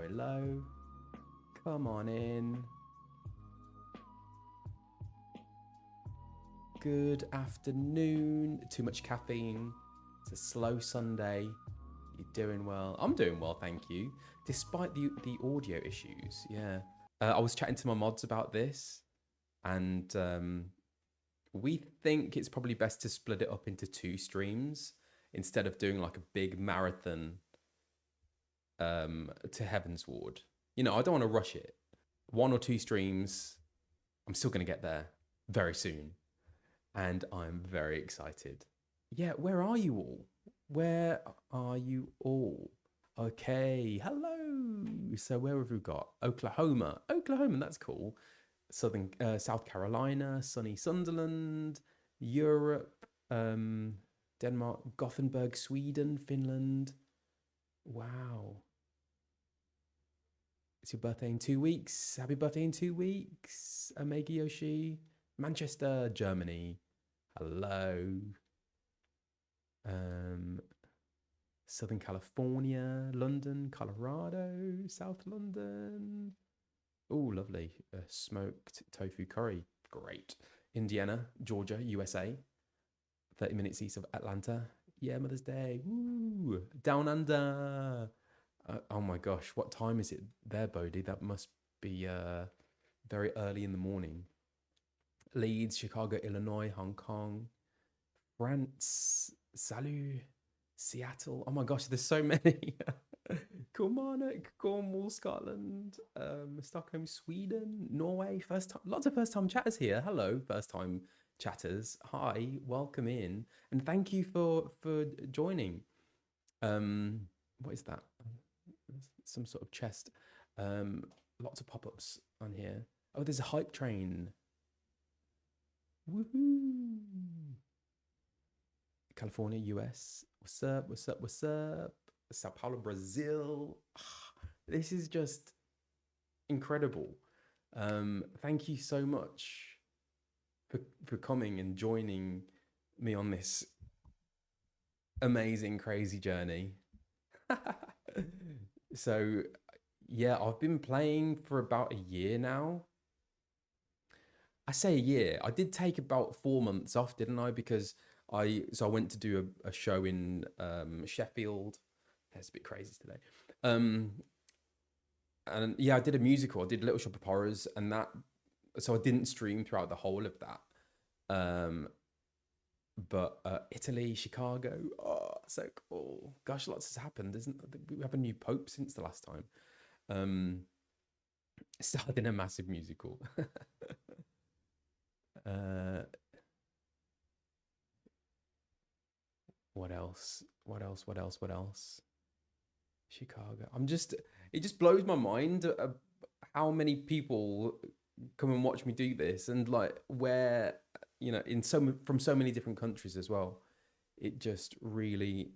very low. Come on in. Good afternoon. Too much caffeine. It's a slow Sunday. You're doing well. I'm doing well, thank you. Despite the audio issues, yeah. I was chatting to my mods about this, and we think it's probably best to split it up into 2 streams instead of doing like a big marathon to Heavensward. You know, I don't want to rush it. 1 or 2 streams. I'm still going to get there very soon. And I'm very excited. Yeah, where are you all? Where are you all? Okay, hello. So where have we got? Oklahoma. Oklahoma, that's cool. South Carolina, sunny Sunderland, Europe, Denmark, Gothenburg, Sweden, Finland. Wow. It's your birthday in 2 weeks. Happy birthday in 2 weeks. Omega Yoshi. Manchester, Germany. Hello. Southern California, London, Colorado, South London. Oh, lovely. Smoked tofu curry. Great. Indiana, Georgia, USA. 30 minutes east of Atlanta. Yeah, Mother's Day. Woo. Down under. Oh my gosh, what time is it there, Bodhi? That must be very early in the morning. Leeds, Chicago, Illinois, Hong Kong, France, salut, Seattle. Oh my gosh, there's so many. Kilmarnock, Cornwall, Scotland, Stockholm, Sweden, Norway. First time, lots of first-time chatters here. Hello, first-time chatters. Hi, welcome in, and thank you for joining. What is that? Some sort of chest. Lots of pop-ups on here. Oh, there's a hype train. Woohoo! California, US. What's up? What's up? What's up? Sao Paulo, Brazil. This is just incredible. Thank you so much for coming and joining me on this amazing, crazy journey. So, yeah, I've been playing for about a year now. I say a year. I did take about 4 months off, didn't I? Because I went to do a show in Sheffield. It's a bit crazy today. And yeah, I did a musical. I did Little Shop of Horrors, and so I didn't stream throughout the whole of that. But Italy, Chicago, oh, so cool. Gosh, lots has happened, isn't it? We have a new pope since the last time. Starting a massive musical. What else? Chicago. It just blows my mind how many people come and watch me do this, and like where, you know, from so many different countries as well. It just really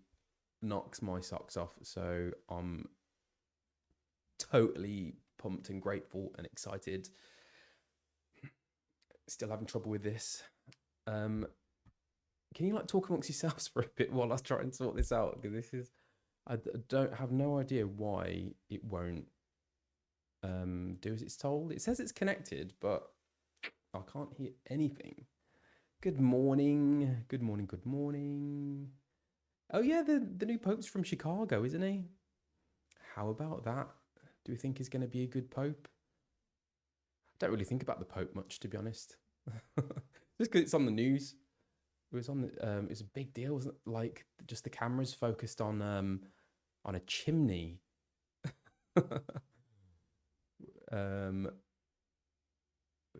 knocks my socks off. So I'm totally pumped and grateful and excited. Still having trouble with this. Can you like talk amongst yourselves for a bit while I try and sort this out? Because this is, I don't have no idea why it won't do as it's told. It says it's connected, but I can't hear anything. Good morning. Good morning. Good morning. Oh yeah, the new pope's from Chicago, isn't he? How about that? Do we think he's going to be a good pope? I don't really think about the pope much, to be honest. Just because it's on the news. It was on the, it's a big deal, wasn't it? Like just the cameras focused on a chimney.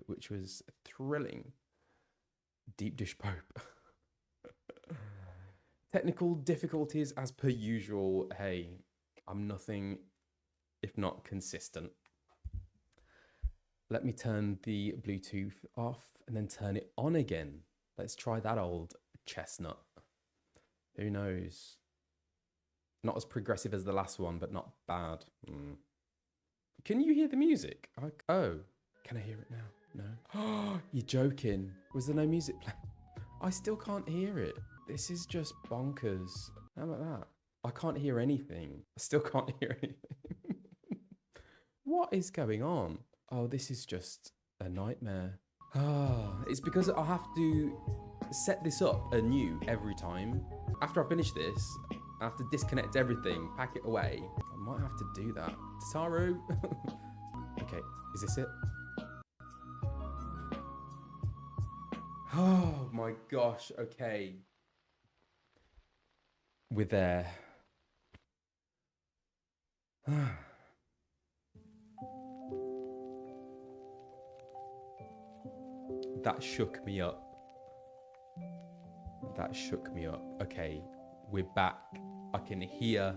Which was thrilling. Deep dish pope. Technical difficulties as per usual. Hey, I'm nothing if not consistent. Let me turn the Bluetooth off and then turn it on again. Let's try that old chestnut. Who knows? Not as progressive as the last one, but not bad. Can you hear the music? Oh, can I hear it now? No. You're joking. Was there no music playing? I still can't hear it. This is just bonkers. How about that? I can't hear anything. I still can't hear anything. What is going on? Oh, this is just a nightmare. Ah, it's because I have to set this up anew every time. After I finish this, I have to disconnect everything, pack it away. I might have to do that. Saru. Okay, is this it? Oh my gosh, okay. We're there. That shook me up. That shook me up. Okay, we're back. I can hear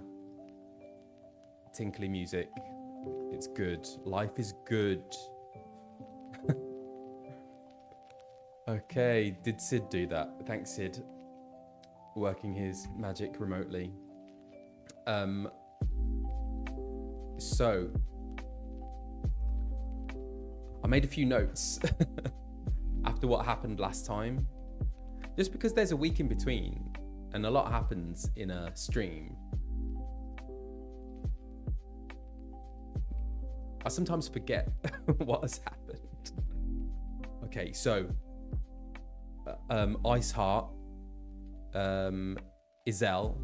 tinkly music. It's good. Life is good. Okay, did Sid do that? Thanks, Sid. Working his magic remotely. So I made a few notes after what happened last time. Just because there's a week in between and a lot happens in a stream, I sometimes forget what has happened. Okay, so Iceheart, Izel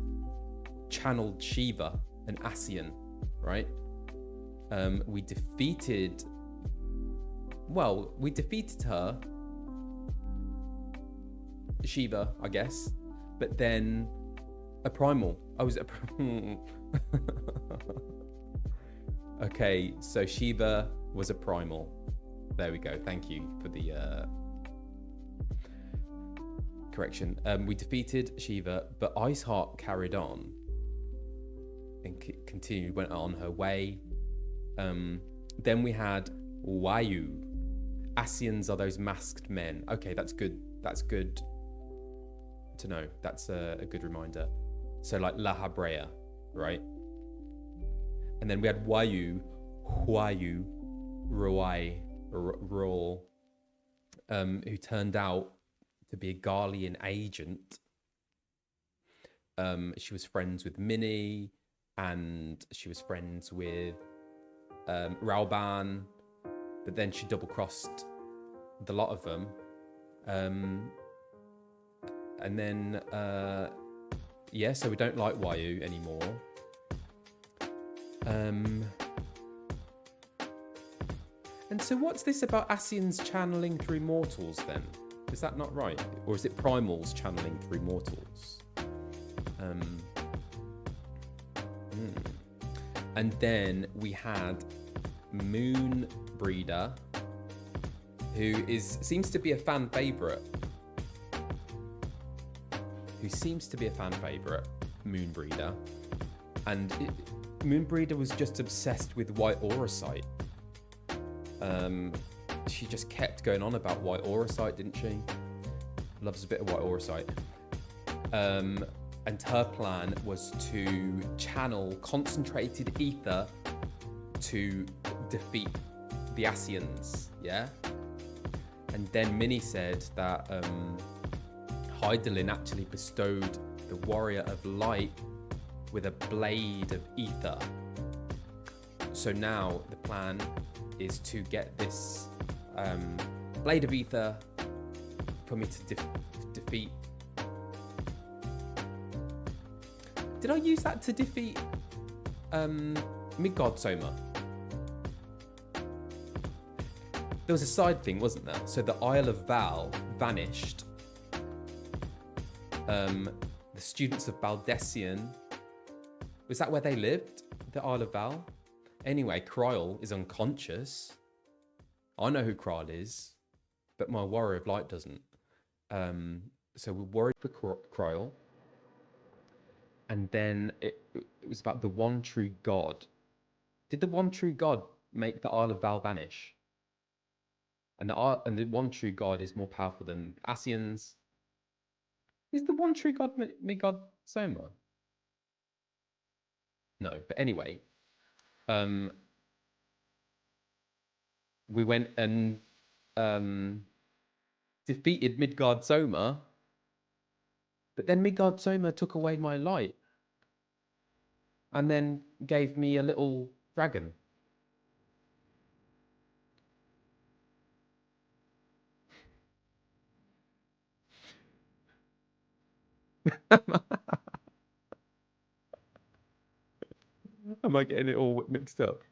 channeled Shiva and Ascian, right? We defeated her, Shiva, I guess, but then a primal. I was a Okay, so Shiva was a primal. There we go. Thank you for the correction. We defeated Shiva, but Iceheart carried on and continued, went on her way. Then we had Wayu. Ascians are those masked men. Okay, that's good. That's good to know. That's a good reminder. So like La Habrea, right? And then we had Wayu, Ruai, who turned out to be a Garlean agent. She was friends with Minnie, and she was friends with Rauban, but then she double-crossed the lot of them. And then, yeah, so we don't like Wayu anymore. And so what's this about Ascians channeling through mortals then? Is that not right? Or is it primals channeling through mortals? And then we had Moenbryda, who seems to be a fan favourite. Moenbryda. And Moenbryda was just obsessed with white auracite. She just kept going on about white auracite, didn't she? Loves a bit of white auracite. And her plan was to channel concentrated ether to defeat the Ascians, yeah? And then Minnie said that Hydaelyn actually bestowed the Warrior of Light with a blade of ether. So now the plan is to get this blade of ether for me to defeat. Did I use that to defeat Midgard Soma? There was a side thing, wasn't there? So the Isle of Val vanished. The students of Baldessian, was that where they lived? The Isle of Val? Anyway, Kryl is unconscious. I know who Kryl is, but my Warrior of Light doesn't. So we're worried for Kryl. And then it was about the one true God. Did the one true God make the Isle of Val vanish? And the one true God is more powerful than Ascians. Is the one true God Midgard Soma? No, but anyway, we went and defeated Midgard Soma, but then Midgard Soma took away my light and then gave me a little dragon. Am I getting it all mixed up?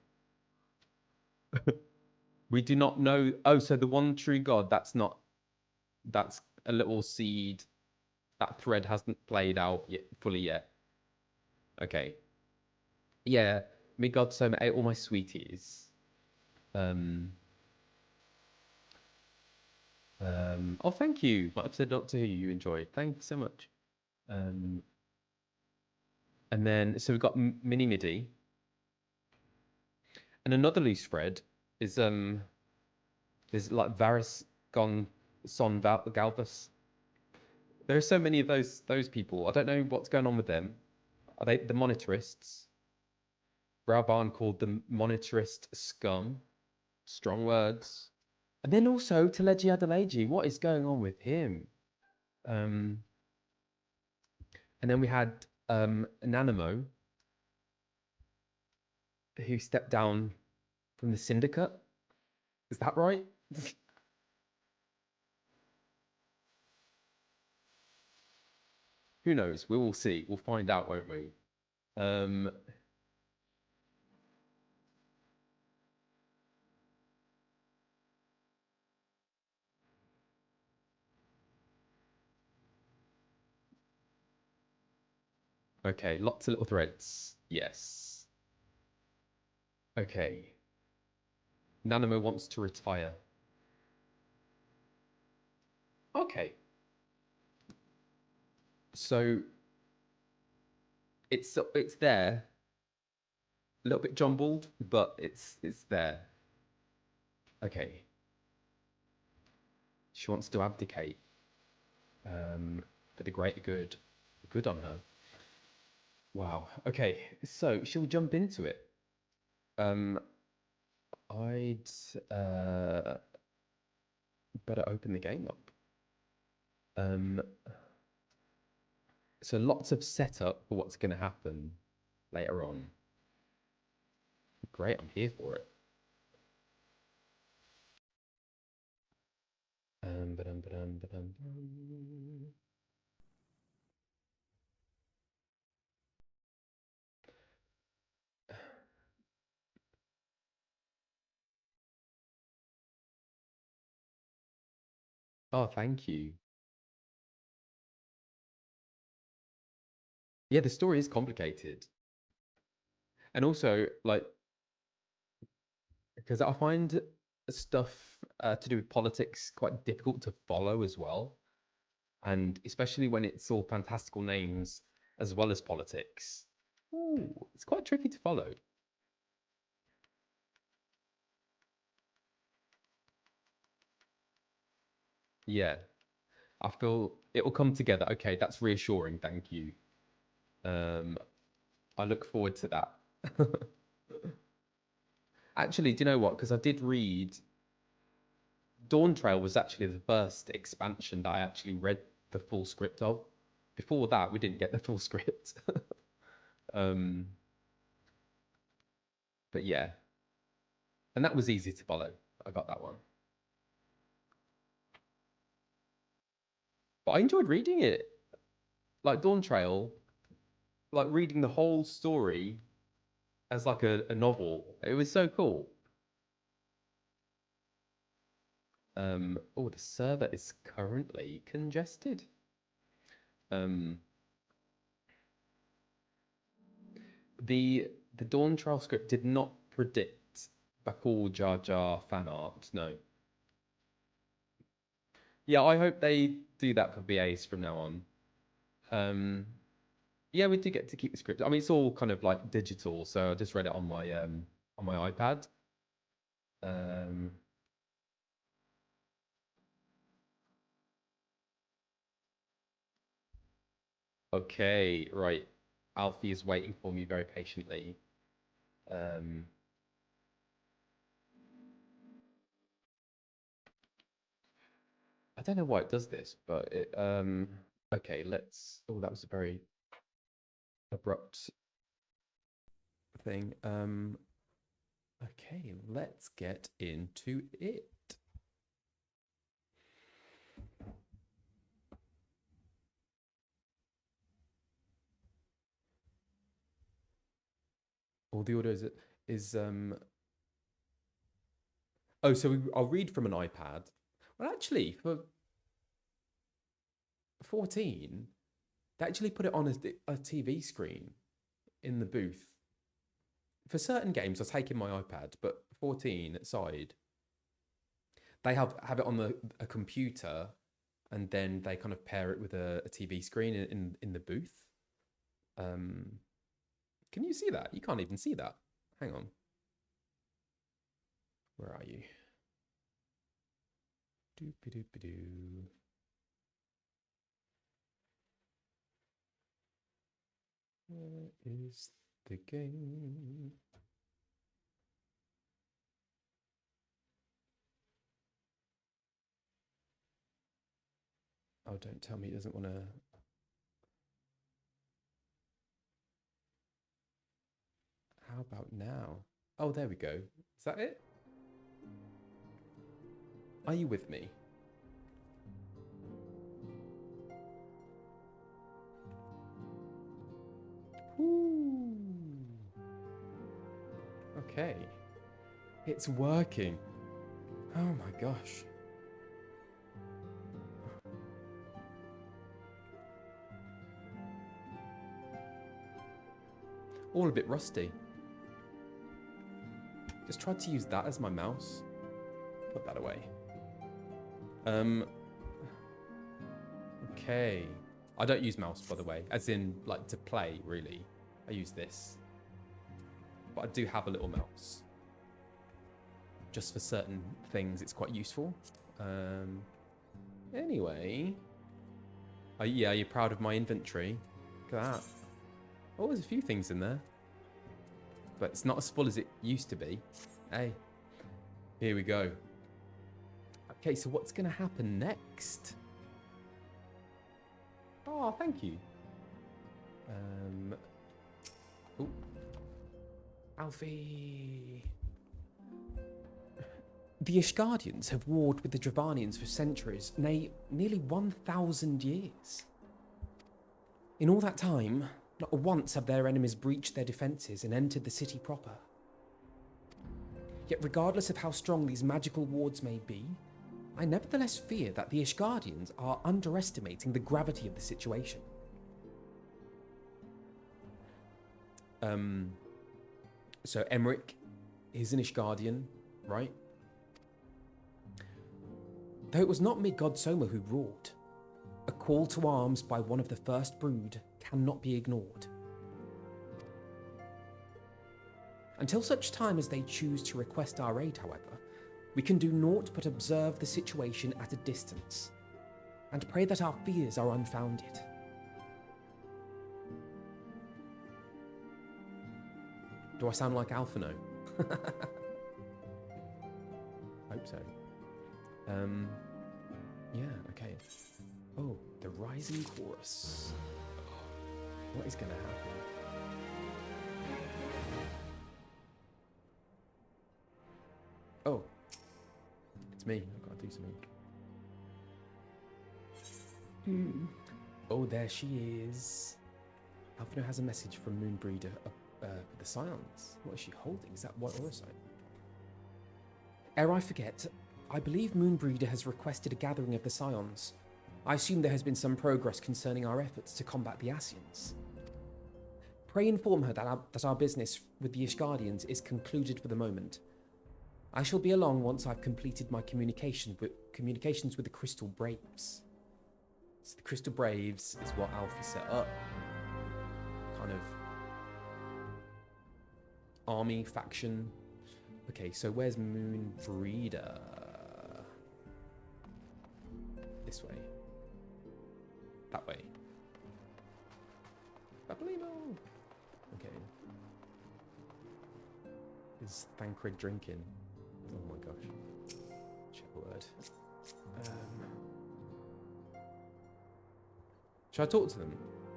We do not know. Oh, so the one true God, that's not, that's a little seed. That thread hasn't played out yet, fully yet. Okay. Yeah. Me God so ate all my sweeties. Oh, thank you. What episode Doctor Who you enjoyed? Thank you so much. And then, so we've got Mini Midi. And another loose thread is, there's like Varys gone Son Galvus. There are so many of those people. I don't know what's going on with them. Are they the monetarists? Raubarn called them monetarist scum. Strong words. And then also Teleji Adeleji. What is going on with him? And then we had Nanamo, who stepped down from the syndicate. Is that right? Who knows? We will see. We'll find out, won't we? Okay, lots of little threads. Yes. Okay. Nanamo wants to retire. Okay. So it's there. A little bit jumbled, but it's there. Okay. She wants to abdicate. For the greater good. Good on her. Wow. Okay. So she'll jump into it. I'd better open the game up. So lots of setup for what's going to happen later on. Great, I'm here for it. Oh, thank you. Yeah, the story is complicated. And also, like, because I find stuff to do with politics quite difficult to follow as well. And especially when it's all fantastical names as well as politics. Ooh, it's quite tricky to follow. Yeah, I feel it will come together. Okay, that's reassuring. Thank you. I look forward to that. Actually, do you know what? Because I did read Dawn Trail was actually the first expansion that I actually read the full script of. Before that, we didn't get the full script. But yeah. And that was easy to follow. I got that one. But I enjoyed reading it. Like Dawn Trail, like reading the whole story as like a novel. It was so cool. Oh, the server is currently congested. The Dawn Trail script did not predict Bakul Jar Jar fan art. No. Yeah, I hope they do that for BAs from now on. Yeah, we do get to keep the script. I mean, it's all kind of like digital, so I just read it on my iPad. Okay, right. Alfie is waiting for me very patiently. I don't know why it does this, but it okay, let's oh that was a very abrupt thing. Okay, let's get into it. All the audio is oh, so I'll read from an iPad. Well, actually, for 14, they actually put it on a TV screen in the booth. For certain games, I take in my iPad, but 14 side, they have it on a computer, and then they kind of pair it with a TV screen in the booth. Can you see that? You can't even see that. Hang on. Where are you? Doop-a-doop-a-doo. Where is the game? Oh, don't tell me he doesn't want to. How about now? Oh, there we go. Is that it? Are you with me? Ooh. Okay. It's working. Oh my gosh. All a bit rusty. Just tried to use that as my mouse. Put that away. Okay. I don't use mouse, by the way, as in, like, to play, really. I use this. But I do have a little mouse. Just for certain things, it's quite useful. Anyway. Oh, yeah, you're proud of my inventory. Look at that. Oh, there's a few things in there. But it's not as full as it used to be. Hey. Here we go. Okay, so what's going to happen next? Oh, thank you. Oh. Alfie. The Ishgardians have warred with the Dravanians for centuries, nay, nearly 1,000 years. In all that time, not once have their enemies breached their defences and entered the city proper. Yet regardless of how strong these magical wards may be, I nevertheless fear that the Ishgardians are underestimating the gravity of the situation. So Emmerich is an Ishgardian, right? Though it was not Midgard Soma who roared, a call to arms by one of the first brood cannot be ignored. Until such time as they choose to request our aid, however, we can do naught but observe the situation at a distance, and pray that our fears are unfounded. Do I sound like Alphinaud? Hope so. Yeah, okay. Oh, the rising chorus. What is going to happen? Oh, it's me. I've got to do something. Oh, there she is. Alphinaud has a message from Moenbryda for the Scions. What is she holding? Is that what Orosite? Ere I forget, I believe Moenbryda has requested a gathering of the Scions. I assume there has been some progress concerning our efforts to combat the Ascians. Pray inform her that our business with the Ishgardians is concluded for the moment. I shall be along once I've completed my communications with the Crystal Braves. So the Crystal Braves is what Alfie set up. Kind of army faction. Okay, so where's Moenbryda? This way. That way. Bablino. Okay. Is Thancred drinking? Oh my gosh. Check word. Should I talk to them?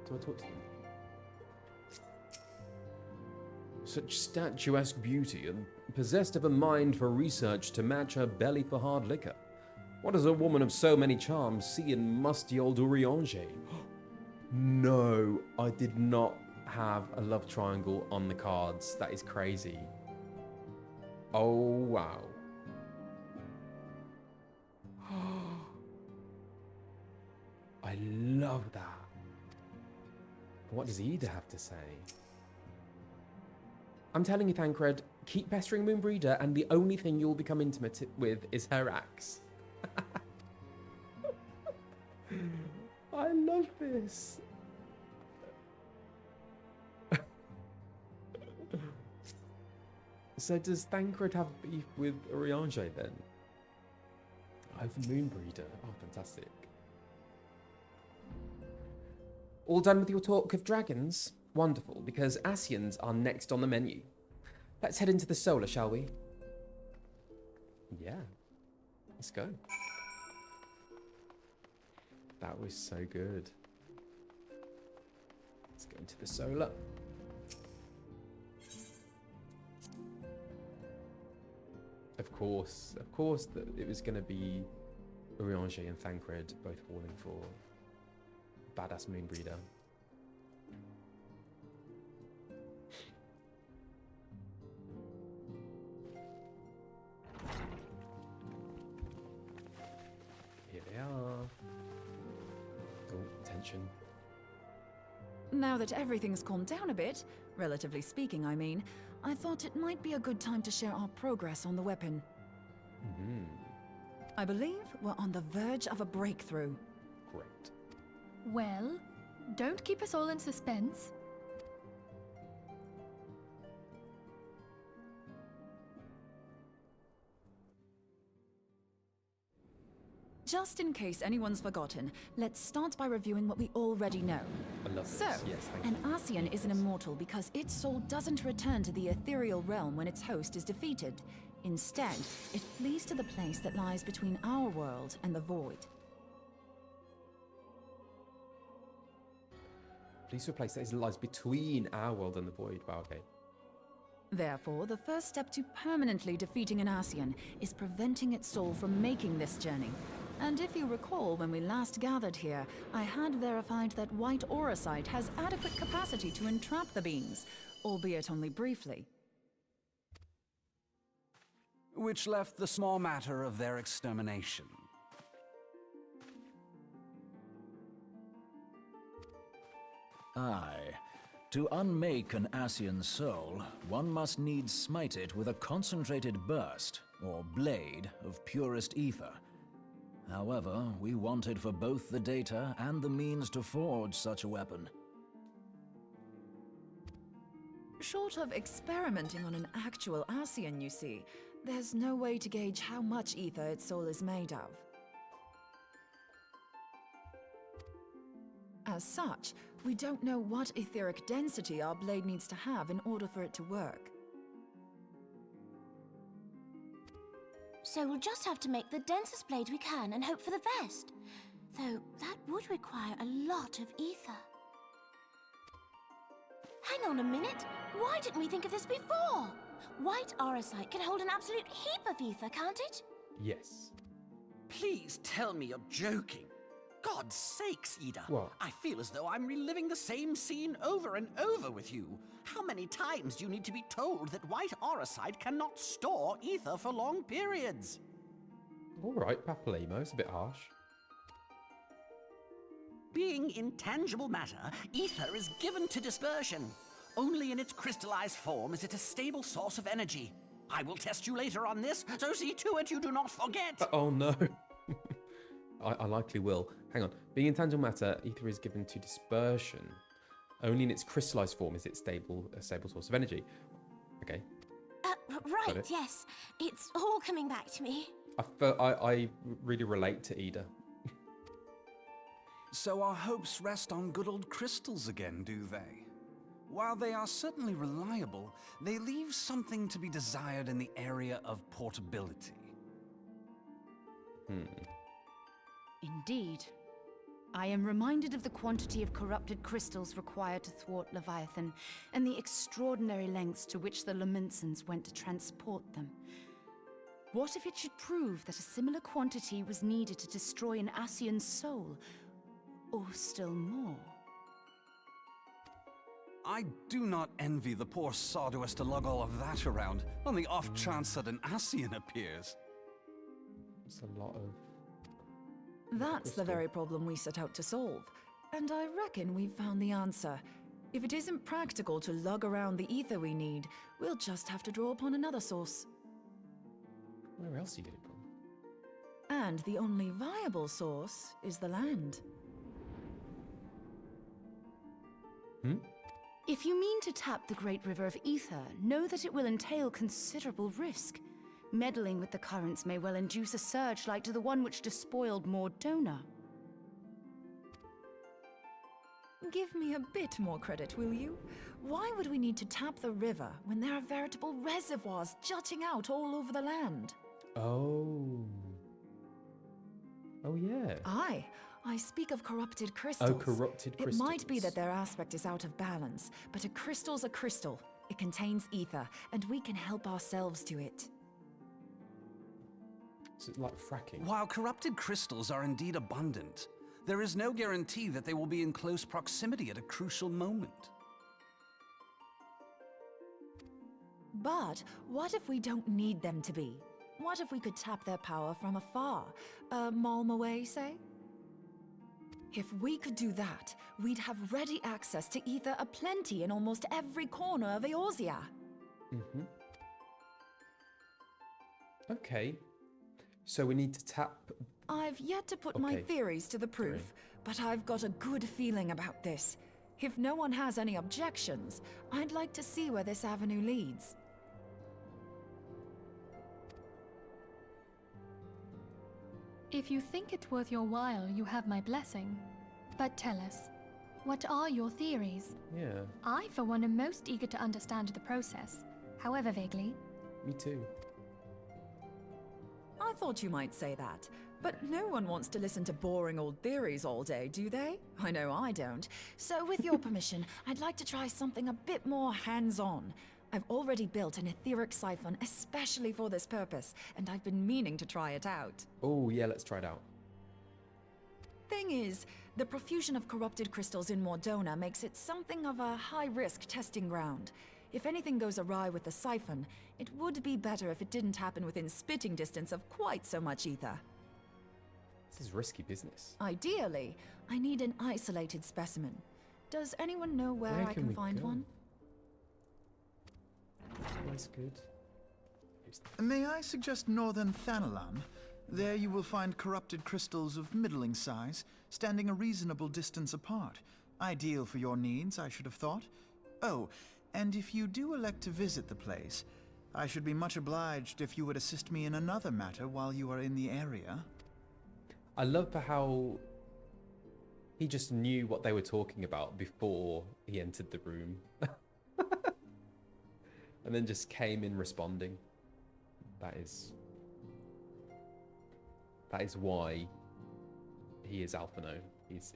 Do I talk to them? Such statuesque beauty and possessed of a mind for research to match her belly for hard liquor. What does a woman of so many charms see in musty old Urianger? No, I did not have a love triangle on the cards. That is crazy. Oh, wow. I love that. What does Ida have to say? I'm telling you, Thancred, keep pestering Moenbryda, and the only thing you'll become intimate with is her axe. I love this. So does Thancred have beef with Urianger then? Over Moenbryda. Oh, fantastic. All done with your talk of dragons? Wonderful, because Ascians are next on the menu. Let's head into the solar, shall we? Yeah. Let's go. That was so good. Let's go into the solar. Of course, that it was going to be Urianger and Thancred both falling for badass Moenbryda. Here they are. Oh, tension. Now that everything's calmed down a bit, relatively speaking, I mean, I thought it might be a good time to share our progress on the weapon. I believe we're on the verge of a breakthrough. Great. Well, don't keep us all in suspense. Just in case anyone's forgotten, let's start by reviewing what we already know. I love this. So, Yes, thank an you. Ascian is an immortal because its soul doesn't return to the ethereal realm when its host is defeated. Instead, it flees to the place that lies between our world and the void. Please replace that lies between our world and the void. Wow, okay. Therefore, the first step to permanently defeating an Ascian is preventing its soul from making this journey. And if you recall, when we last gathered here, I had verified that white auracite has adequate capacity to entrap the beings, albeit only briefly. Which left the small matter of their extermination. Aye. To unmake an Ascian soul, one must needs smite it with a concentrated burst, or blade, of purest ether. However, we wanted for both the data and the means to forge such a weapon. Short of experimenting on an actual Ascian, you see, there's no way to gauge how much ether its soul is made of. As such, we don't know what etheric density our blade needs to have in order for it to work. So we'll just have to make the densest blade we can and hope for the best. Though that would require a lot of ether. Hang on a minute. Why didn't we think of this before? White auracite can hold an absolute heap of ether, can't it? Yes. Please tell me you're joking. God's sakes, Ida. What? I feel as though I'm reliving the same scene over and over with you. How many times do you need to be told that white auracite cannot store ether for long periods? All right, Papalimo. It's a bit harsh. Being intangible matter, ether is given to dispersion. Only in its crystallized form is it a stable source of energy. I will test you later on this, so see to it you do not forget. Oh no. I likely will. Hang on. Being intangible matter, ether is given to dispersion. Only in its crystallized form is it a stable source of energy. Okay. Right, yes. It's all coming back to me. I really relate to Ida. So our hopes rest on good old crystals again, do they? While they are certainly reliable, they leave something to be desired in the area of portability. Indeed. I am reminded of the quantity of corrupted crystals required to thwart Leviathan, and the extraordinary lengths to which the Lamentsons went to transport them. What if it should prove that a similar quantity was needed to destroy an Ascian's soul? Or still more? I do not envy the poor sod who has to lug all of that around on the off chance that an Ascian appears. It's a lot of... That's the crystal. very problem we set out to solve. And I reckon we've found the answer. If it isn't practical to lug around the ether we need, we'll just have to draw upon another source. Where else do you get it from? And the only viable source is the land. If you mean to tap the Great River of Aether, know that it will entail considerable risk. Meddling with the currents may well induce a surge like to the one which despoiled Moenbryda. Give me a bit more credit, will you? Why would we need to tap the river when there are veritable reservoirs jutting out all over the land? Oh. Oh, yeah. Aye, I speak of corrupted crystals. Oh, corrupted crystals. It might be that their aspect is out of balance, but a crystal's a crystal. It contains ether, and we can help ourselves to it. So it's like fracking. While corrupted crystals are indeed abundant, there is no guarantee that they will be in close proximity at a crucial moment. But what if we don't need them to be? What if we could tap their power from afar? A malm away, say? If we could do that, we'd have ready access to ether aplenty in almost every corner of Eorzea. Okay. So we need to tap... I've yet to put my Okay. theories to the proof, but I've got a good feeling about this. If no one has any objections, I'd like to see where this avenue leads. If you think it worth your while, you have my blessing. But tell us, what are your theories? Yeah, I, for one, am most eager to understand the process, however vaguely. me too. I thought you might say that, but no one wants to listen to boring old theories all day, do they? I know I don't. So with your permission, I'd like to try something a bit more hands-on. I've already built an etheric siphon especially for this purpose, and I've been meaning to try it out. Oh, yeah, let's try it out. Thing is, the profusion of corrupted crystals in Moenbryda makes it something of a high-risk testing ground. If anything goes awry with the siphon, it would be better if it didn't happen within spitting distance of quite so much ether. This is risky business. Ideally, I need an isolated specimen. Does anyone know where I can can we find go? one? That's good. May I suggest northern Thanalan? There you will find corrupted crystals of middling size, standing a reasonable distance apart. Ideal for your needs, I should have thought. Oh, and if you do elect to visit the place, I should be much obliged if you would assist me in another matter while you are in the area. I love how he just knew what they were talking about before he entered the room. And then just came in responding. That is why he is Alphinaud. He's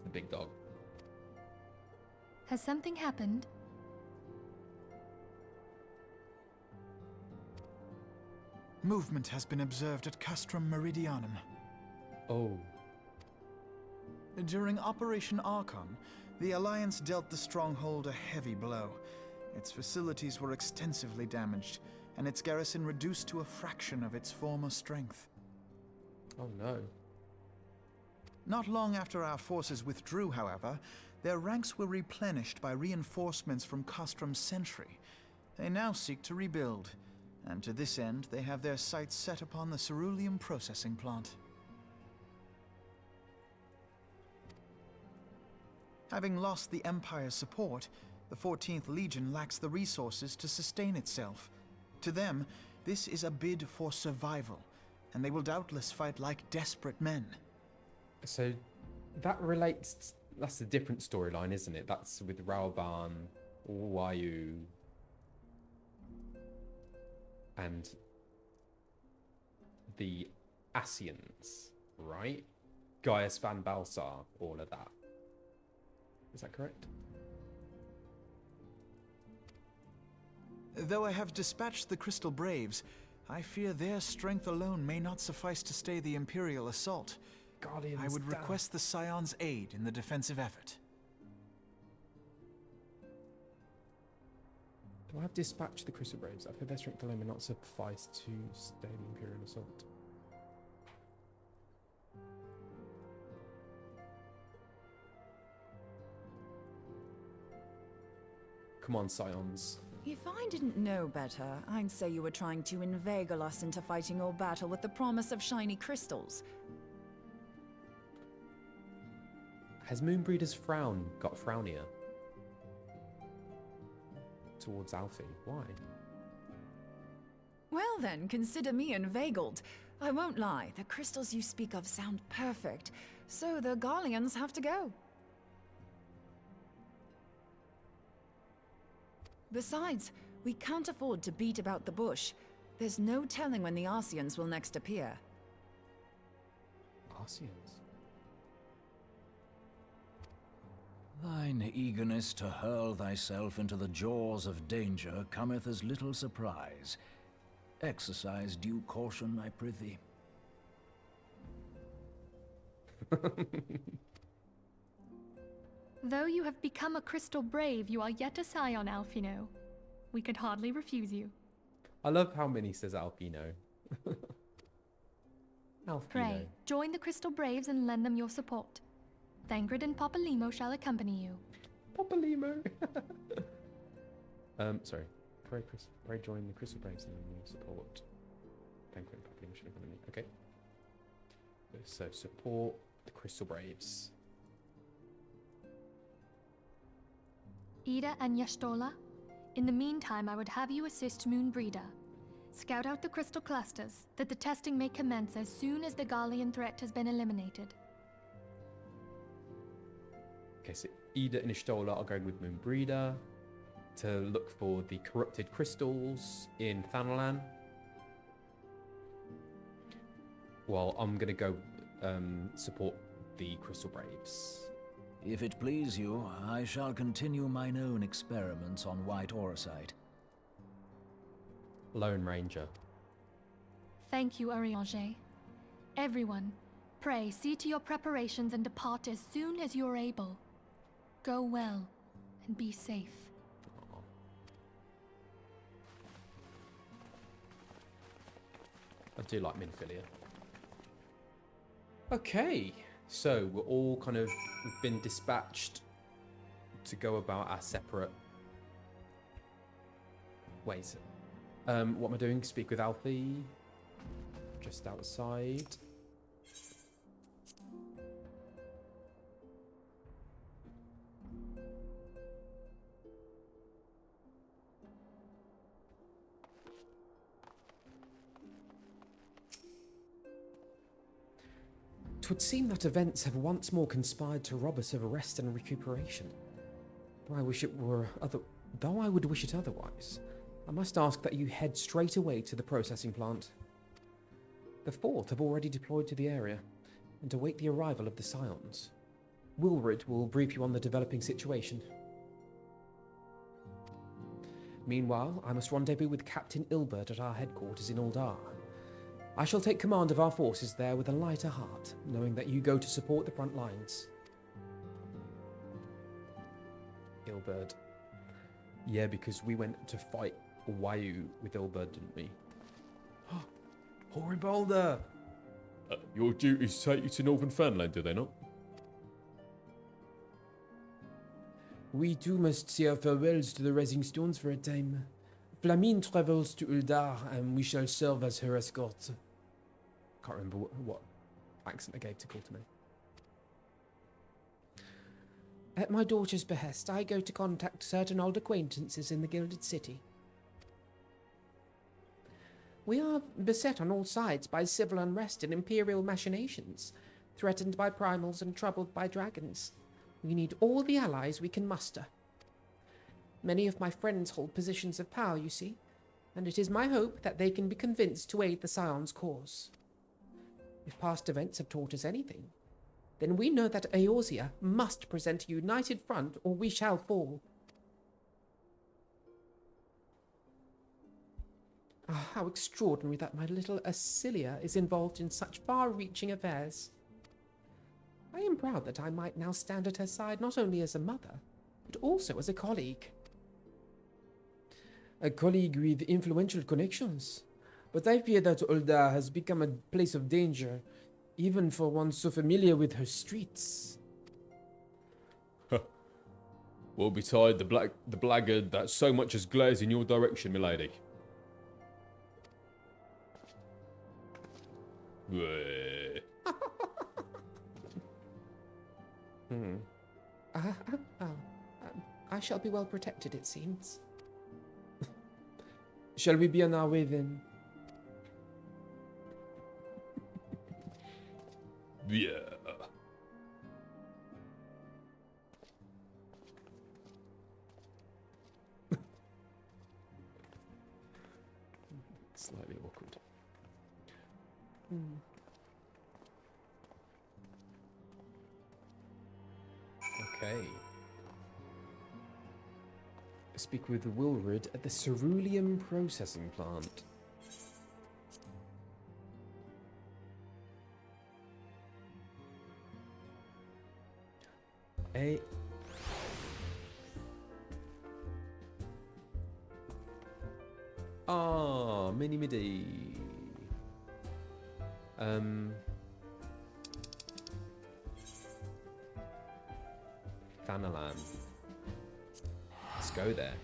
the big dog. Has something happened? Movement has been observed at Castrum Meridianum. Oh, During Operation Archon, the Alliance dealt the stronghold a heavy blow. Its facilities were extensively damaged, and its garrison reduced to a fraction of its former strength. oh no. Not long after our forces withdrew, however, their ranks were replenished by reinforcements from Castrum's sentry. They now seek to rebuild, and to this end they have their sights set upon the ceruleum processing plant. Having lost the Empire's support, the 14th Legion lacks the resources to sustain itself. To them, this is a bid for survival, and they will doubtless fight like desperate men. So that relates. That's a different storyline, isn't it? That's with Raoban, Wayu, and the Ascians, right? Gaius Van Balsar, all of that. Is that correct? Though I have dispatched the Crystal Braves, I fear their strength alone may not suffice to stay the Imperial assault. Guardians I would down. request the Scion's aid in the defensive effort. Do I have dispatched the Crystal Braves? I feel their strength alone may not suffice to stay the Imperial assault. Come on, Scions. If I didn't know better, I'd say you were trying to inveigle us into fighting your battle with the promise of shiny crystals. Has Moenbryda's frown got frownier? Towards Alfie. Why? Well then, consider me inveigled. I won't lie, the crystals you speak of sound perfect, so the Garleans have to go. Besides, we can't afford to beat about the bush. There's no telling when the Ascians will next appear. Ascians? Thine eagerness to hurl thyself into the jaws of danger cometh as little surprise. Exercise due caution, I prithee. Though you have become a crystal brave, you are yet a Scion, Alphinaud. We could hardly refuse you. I love how Minnie says Alphinaud. Alphinaud. Pray, join the crystal braves and lend them your support. Thangred and Popalimo shall accompany you. Popalimo. Sorry. Pray join the Crystal Braves and lend them your support. Thangred and Popalimo shall accompany me. Okay. So support the Crystal Braves. Ida and Y'shtola, in the meantime I would have you assist Moenbryda. Scout out the crystal clusters, that the testing may commence as soon as the Garlean threat has been eliminated. Okay, so Ida and Ishtola are going with Moenbryda to look for the corrupted crystals in Thanalan. While I'm going to go support the Crystal Braves. If it please you, I shall continue mine own experiments on white aurosite. Lone Ranger. Thank you, Arianger. Everyone, pray see to your preparations and depart as soon as you are able. Go well, and be safe. I do like Minfilia. Okay, so we're all kind of been dispatched to go about our separate ways. What am I doing? Speak with Alfie. Just outside. Twould seem that events have once more conspired to rob us of rest and recuperation. Though I would wish it otherwise, I must ask that you head straight away to the processing plant. The Fourth have already deployed to the area, and await the arrival of the Scions. Wilred will brief you on the developing situation. Meanwhile, I must rendezvous with Captain Ilbert at our headquarters in Uldar. I shall take command of our forces there with a lighter heart, knowing that you go to support the front lines. Ilbert. Yeah, because we went to fight Wayu with Ilbert, didn't we? Horin Boulder! Your duties take you to Northern Fernland, do they not? We too must say our farewells to the Rising Stones for a time. Flamine travels to Uldar, and we shall serve as her escort. Can't remember what accent I gave to call to me. At my daughter's behest, I go to contact certain old acquaintances in the Gilded City. We are beset on all sides by civil unrest and imperial machinations, threatened by primals and troubled by dragons. We need all the allies we can muster. Many of my friends hold positions of power, you see, and it is my hope that they can be convinced to aid the Scion's cause. If past events have taught us anything, then we know that Eorzea must present a united front or we shall fall. How extraordinary that my little Acilia is involved in such far-reaching affairs. I am proud that I might now stand at her side not only as a mother, but also as a colleague. a colleague with influential connections. But I fear that Ul'dah has become a place of danger, even for one so familiar with her streets. Woe betide the blackguard that so much as glares in your direction, milady. I shall be well protected, it seems. Shall we be on our way then? Yeah. Slightly awkward. Okay. Speak with Wilred at the ceruleum processing plant. Mini midi. Thanalan. Let's go there.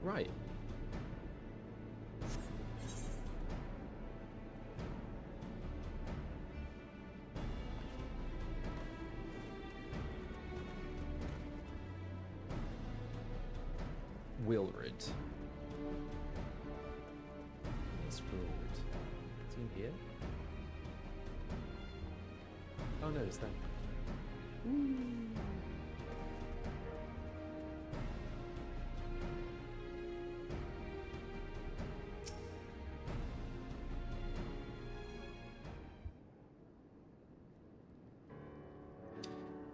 Right. Wilred. Where's Wilred? Is he in here? Oh no, it's there.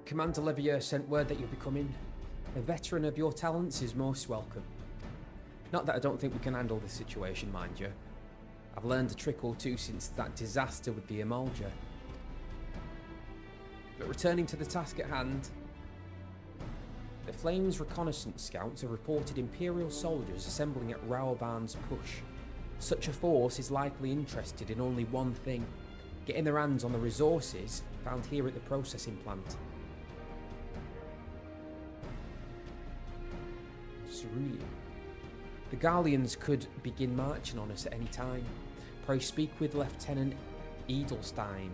Commander Levier sent word that you'll be coming. A veteran of your talents is most welcome. Not that I don't think we can handle this situation, mind you. I've learned a trick or two since that disaster with the Emulger. But returning to the task at hand, the Flames reconnaissance scouts have reported Imperial soldiers assembling at Raoban's push. Such a force is likely interested in only one thing: getting their hands on the resources found here at the processing plant. Cerulean. The Garleans could begin marching on us at any time. Pray speak with Lieutenant Edelstein,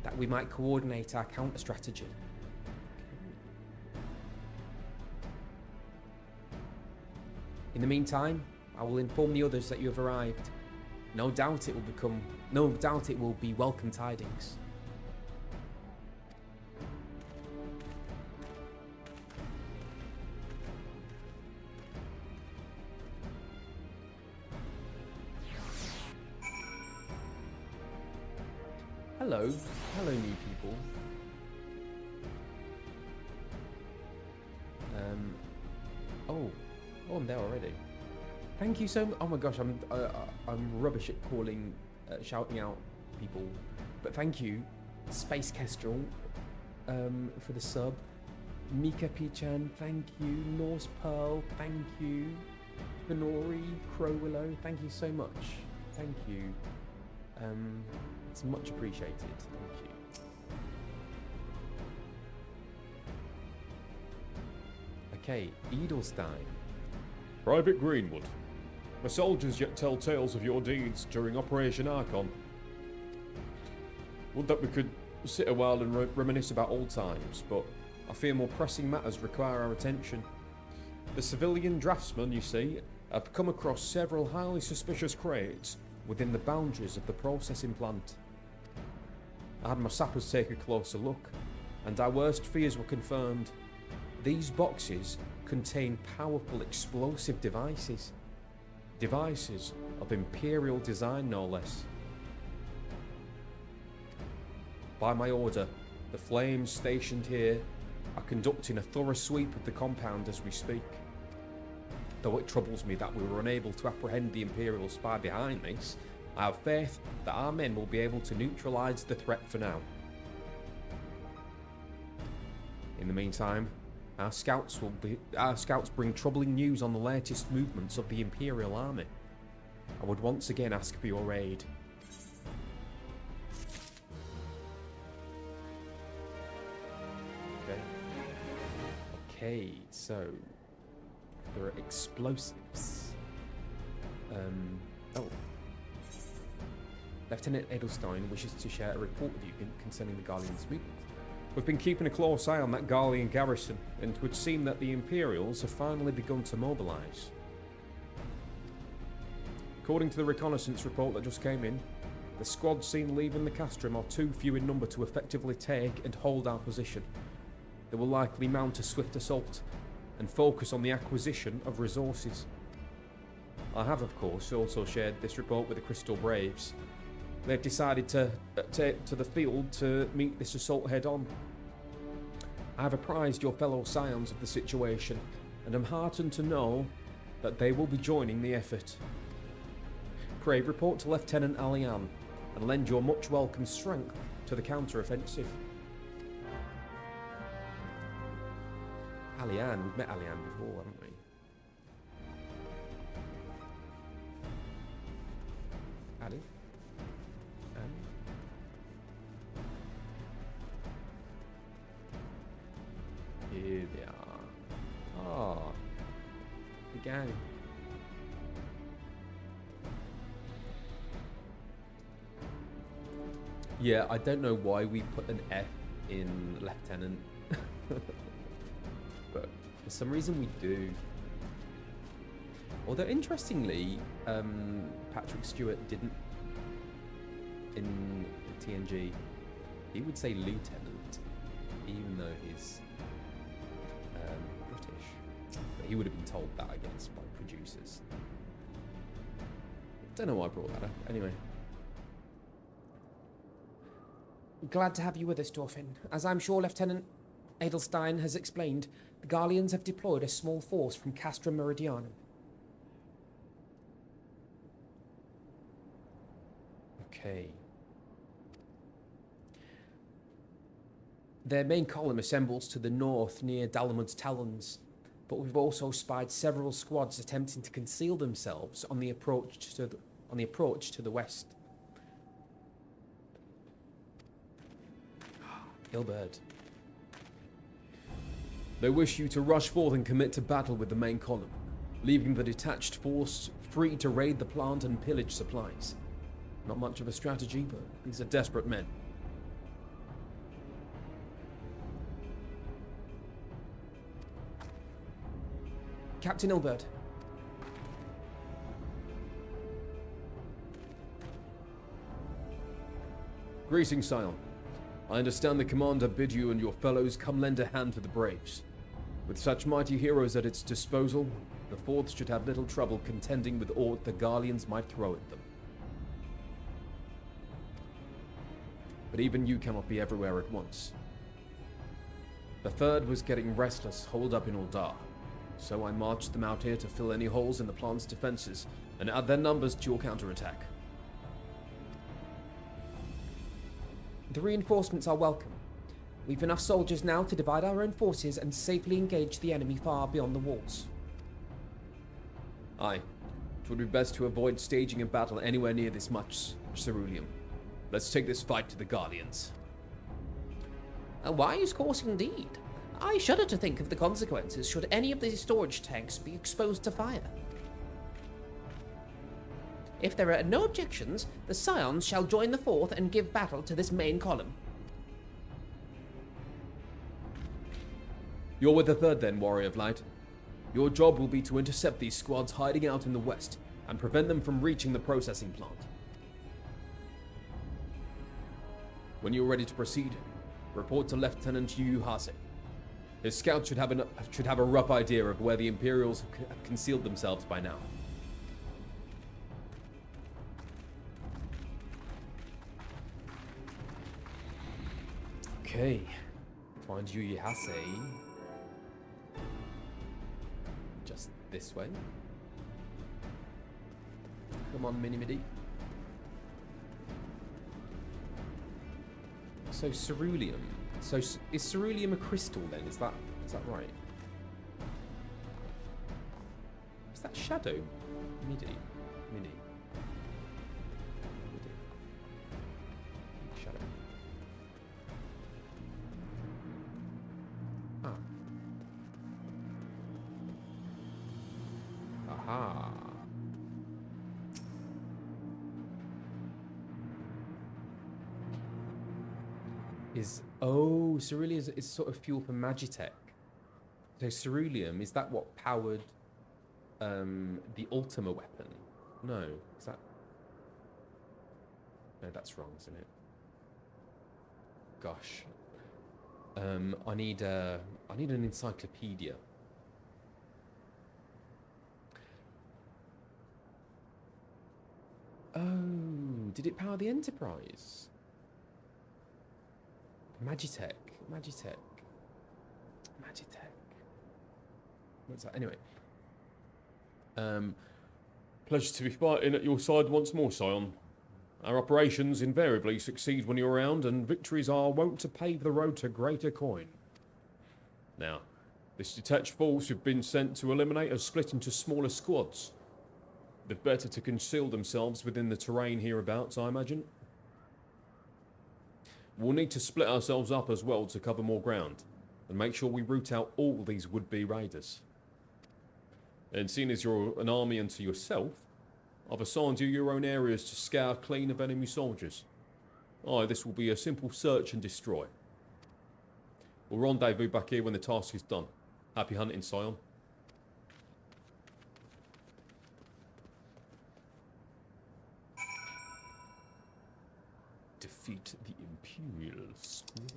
that we might coordinate our counter strategy. In the meantime, I will inform the others that you have arrived. No doubt it will be welcome tidings. Hello new people. Oh, I'm there already. Thank you so much. Oh my gosh, I'm rubbish at calling, shouting out people, but thank you, Space Kestrel, for the sub. Mika Pichan, thank you. Norse Pearl, thank you. Benori, Crow Willow, thank you so much. Thank you. It's much appreciated. Thank you. Okay, Edelstein. Private Greenwood. My soldiers yet tell tales of your deeds during Operation Archon. Would that we could sit a while and reminisce about old times, but I fear more pressing matters require our attention. The civilian draftsmen, you see, have come across several highly suspicious crates within the boundaries of the processing plant. I had my sappers take a closer look, and our worst fears were confirmed. These boxes contain powerful explosive devices. Devices of Imperial design, no less. By my order, the Flames stationed here are conducting a thorough sweep of the compound as we speak. though it troubles me that we were unable to apprehend the Imperial spy behind this, I have faith that our men will be able to neutralize the threat for now. In the meantime, our scouts bring troubling news on the latest movements of the Imperial army. I would once again ask for your aid. Okay, so there are explosives. Oh. Lieutenant Edelstein wishes to share a report with you concerning the Garlean's movement. We've been keeping a close eye on that Garlean garrison, and it would seem that the Imperials have finally begun to mobilise. According to the reconnaissance report that just came in, the squads seen leaving the castrum are too few in number to effectively take and hold our position. They will likely mount a swift assault and focus on the acquisition of resources. I have, of course, also shared this report with the Crystal Braves. They've decided to take to the field to meet this assault head-on. I have apprised your fellow Scions of the situation, and am heartened to know that they will be joining the effort. Pray report to Lieutenant Alian, and lend your much welcome strength to the counter-offensive. Alian, we've met Alian before, haven't we? Ali? Here they are. Ah, the gang. Yeah, I don't know why we put an F in Lieutenant. But for some reason we do. Although interestingly, Patrick Stewart didn't in TNG. He would say lieutenant, even though he's British. But he would have been told that, I guess, by producers. Don't know why I brought that up. Anyway. Glad to have you with us, Dorfin. As I'm sure Lieutenant Edelstein has explained, the Garleans have deployed a small force from Castra Meridianum. Okay. Their main column assembles to the north near Dalamud's Talons, but we've also spied several squads attempting to conceal themselves on the approach to the west. Ilberd. They wish you to rush forth and commit to battle with the main column, leaving the detached force free to raid the plant and pillage supplies. Not much of a strategy, but these are desperate men. Captain Ilberd. Greetings, Scion. I understand the commander bid you and your fellows come lend a hand to the Braves. With such mighty heroes at its disposal, the Fourth should have little trouble contending with aught the Garleans might throw at them. But even you cannot be everywhere at once. The Third was getting restless, holed up in Uldar, so I marched them out here to fill any holes in the plant's defenses and add their numbers to your counterattack. The reinforcements are welcome. We've enough soldiers now to divide our own forces and safely engage the enemy far beyond the walls. Aye. It would be best to avoid staging a battle anywhere near this much ceruleum. Let's take this fight to the Guardians. A wise course indeed. I shudder to think of the consequences should any of these storage tanks be exposed to fire. If there are no objections, the Scions shall join the Fourth and give battle to this main column. You're with the Third then, Warrior of Light. Your job will be to intercept these squads hiding out in the west and prevent them from reaching the processing plant. When you're ready to proceed, report to Lieutenant Yu Hase. His scouts should have a rough idea of where the Imperials have concealed themselves by now. Okay, find Yu Hase. just this way. Come on, mini-midi. So ceruleum. So is ceruleum a crystal then? Is that right? Is that shadow? Midi. Mini. Midi. Shadow. Ah. Aha. Ceruleum is sort of fuel for Magitech. So ceruleum, is that what powered the Ultima weapon? No, is that? No, that's wrong, isn't it? Gosh, I need an encyclopedia. Oh, did it power the Enterprise? Magitech. What's that? Anyway. Pleasure to be fighting at your side once more, Scion. Our operations invariably succeed when you're around, and victories are wont to pave the road to greater coin. Now, this detached force have been sent to eliminate has split into smaller squads. The better to conceal themselves within the terrain hereabouts, I imagine. We'll need to split ourselves up as well to cover more ground, and make sure we root out all these would-be raiders. And seeing as you're an army unto yourself, I've assigned you your own areas to scour clean of enemy soldiers. Aye, this will be a simple search and destroy. We'll rendezvous back here when the task is done. Happy hunting, Scion. Defeat the Imperial Squad.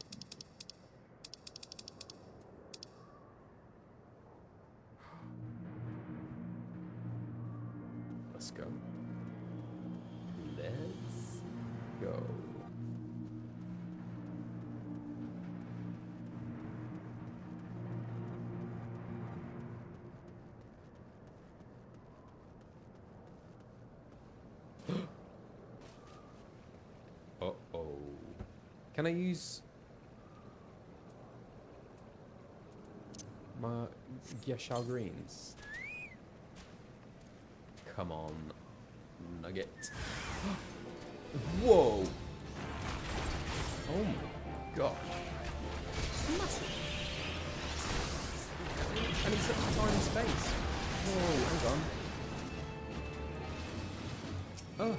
Let's go. Let's go. Uh-oh. Can I use my Gyashao greens? Come on, nugget. Whoa! Oh my gosh. Massive. And it's such a tiny space. Whoa, hang on. Oh.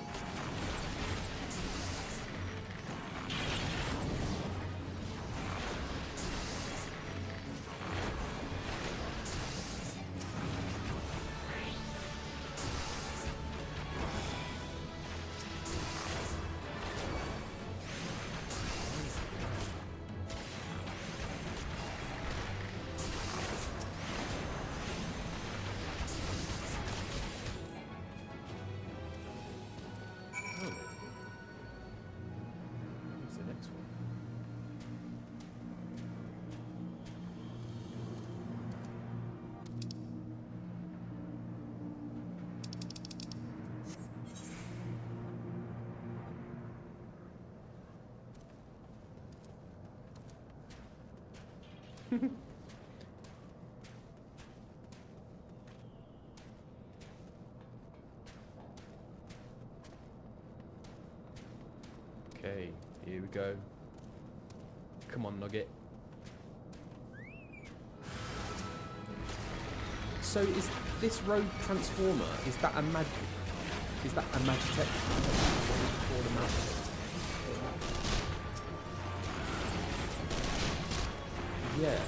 Okay, here we go. Come on, Nugget. So is this rogue transformer, is that a Magitech? Or the Magitech? Yeah.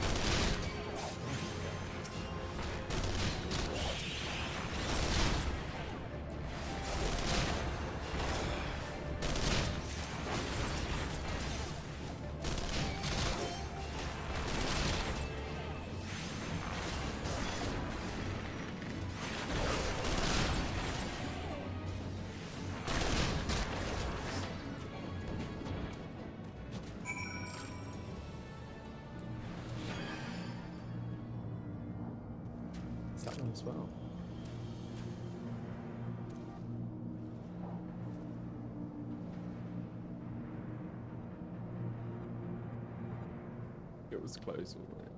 as well. It was close, wasn't it?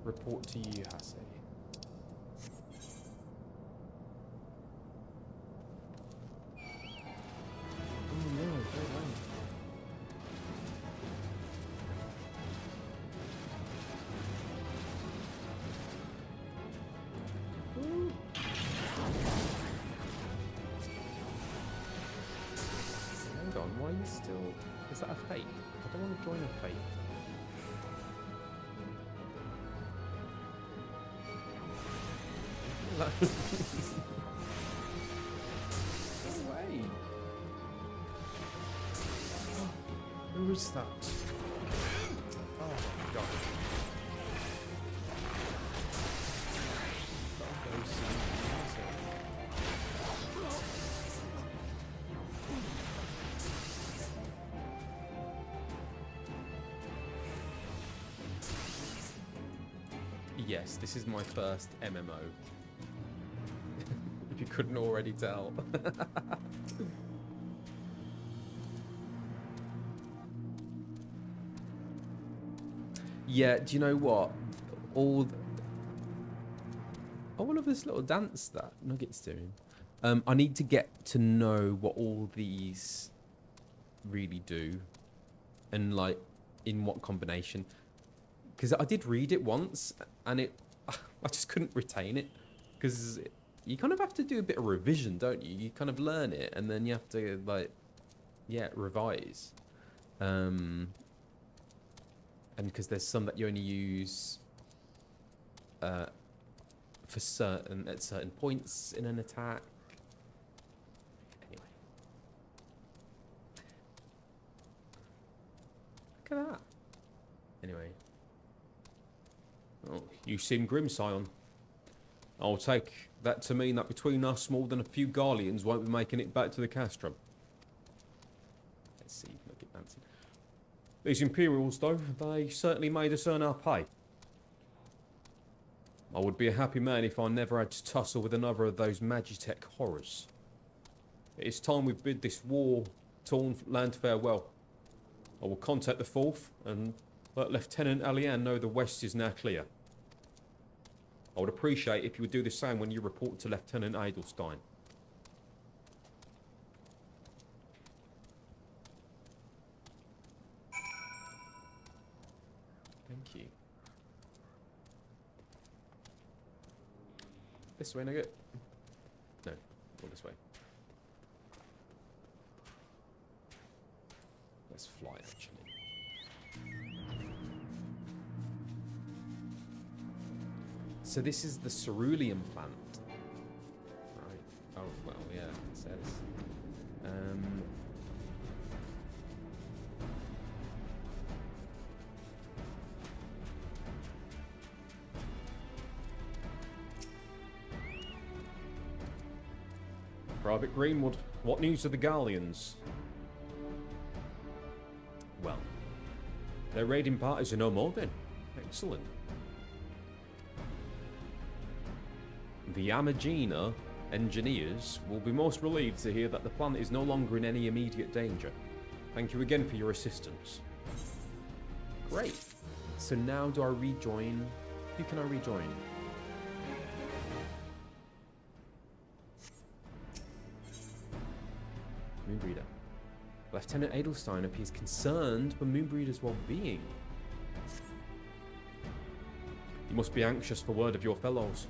Report to you, Hasse. Oh no, go away. Ooh. Hang on, why are you still... Is that a fate? I don't want to join a fate. Go away. Oh, who is that? Oh my god. That'll go soon. Yes, this is my first MMO. If you couldn't already tell. Yeah, do you know what? I love this little dance that Nugget's doing. I need to get to know what all these really do, and like in what combination. Because I did read it once, and I just couldn't retain it. Because you kind of have to do a bit of revision, don't you? You kind of learn it, and then you have to, like, yeah, revise. And because there's some that you only use at certain points in an attack. Anyway. Look at that. Anyway. Oh, you seem grim, Scion. I'll take that to mean that between us, more than a few Garleans won't be making it back to the castrum. Let's see, look at dancing. These Imperials, though, they certainly made us earn our pay. I would be a happy man if I never had to tussle with another of those Magitech horrors. It is time we bid this war-torn land farewell. I will contact the 4th and let Lieutenant Allian know the west is now clear. I would appreciate if you would do the same when you report to Lieutenant Edelstein. Thank you. This way, Nugget? No, go this way. Let's fly, actually. So this is the cerulean plant. Right. Oh, well, yeah, it says. Private Greenwood, what news of the Garleans? Well, their raiding parties are no more then. Excellent. The Amagina engineers will be most relieved to hear that the planet is no longer in any immediate danger. Thank you again for your assistance. Great. So now do I rejoin? Who can I rejoin? Moenbryda. Lieutenant Edelstein appears concerned for Moenbryda's well-being. You must be anxious for word of your fellows.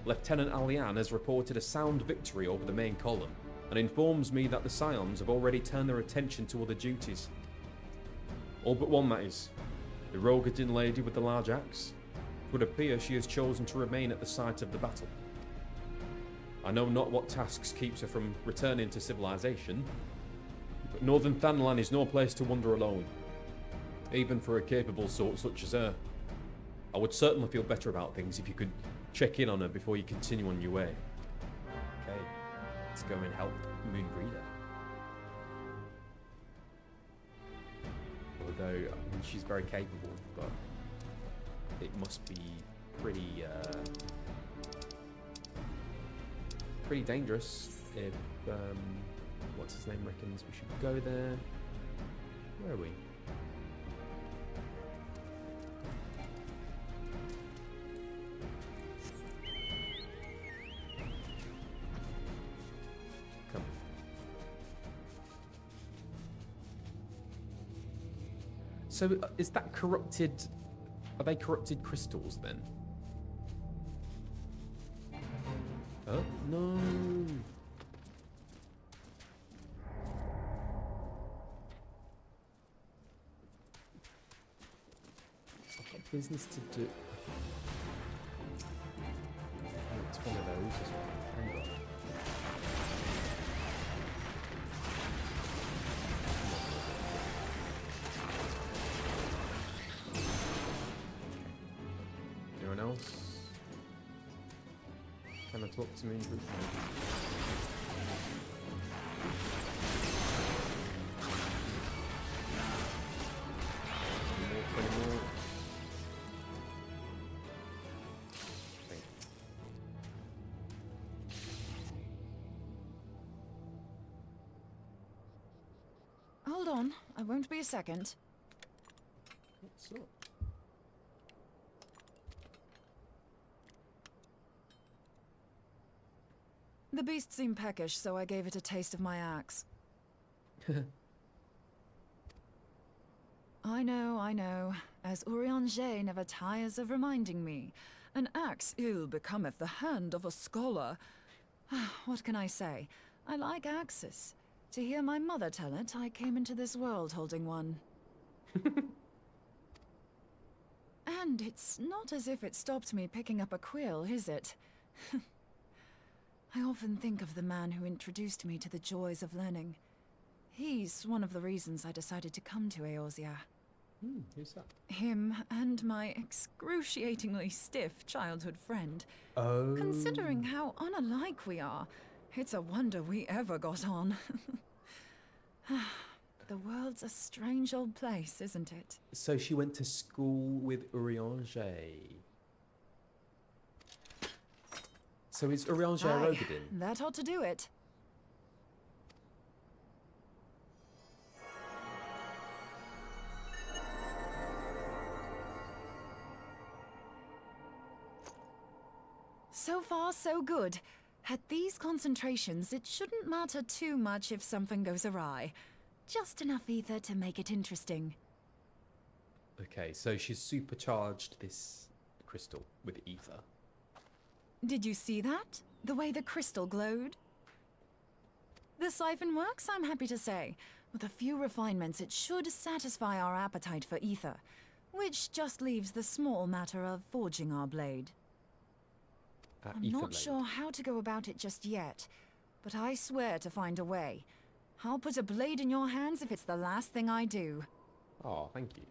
Lieutenant Allian has reported a sound victory over the main column and informs me that the Scions have already turned their attention to other duties. All but one, that is. The Rogadin lady with the large axe. It would appear she has chosen to remain at the site of the battle. I know not what tasks keeps her from returning to civilization, but Northern Thanalan is no place to wander alone, even for a capable sort such as her. I would certainly feel better about things if you could check in on her before you continue on your way. Okay, let's go and help Moenbryda. Although, I mean, she's very capable, but it must be pretty pretty dangerous if what's his name reckons we should go there. Where are we? Come. So is that corrupted? Are they corrupted crystals then? Oh no! I've got business to do. Oh, it's one of those as well. Hang on. Anyone else? Can I talk to me in group mode? Any more? Thank you. Hold on, I won't be a second. What's up? The beast seemed peckish, so I gave it a taste of my axe. I know. As Urianger never tires of reminding me. An axe ill becometh the hand of a scholar. What can I say? I like axes. To hear my mother tell it, I came into this world holding one. And it's not as if it stopped me picking up a quill, is it? I often think of the man who introduced me to the joys of learning. He's one of the reasons I decided to come to Eorzea. Who's that? Him and my excruciatingly stiff childhood friend. Oh. Considering how unalike we are, it's a wonder we ever got on. The world's a strange old place, isn't it? So she went to school with Urianger. So is Urianger Aye, Rogadin? that ought to do it. So far, so good. At these concentrations, it shouldn't matter too much if something goes awry. Just enough ether to make it interesting. Okay, so she's supercharged this crystal with ether. Did you see that? The way the crystal glowed? The siphon works, I'm happy to say. With a few refinements, it should satisfy our appetite for ether, which just leaves the small matter of forging our blade. I'm not sure how to go about it just yet, but I swear to find a way. I'll put a blade in your hands if it's the last thing I do. Oh, thank you.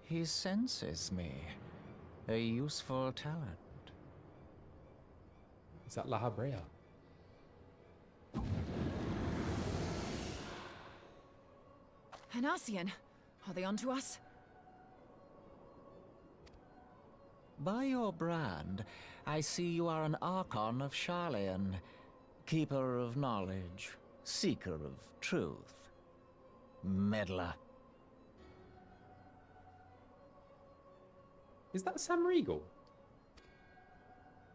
He senses me. A useful talent. Is that La Habrea? An Ascian. Are they onto us? By your brand, I see you are an Archon of Garlean, keeper of knowledge, seeker of truth. Meddler. Is that Sam Regal?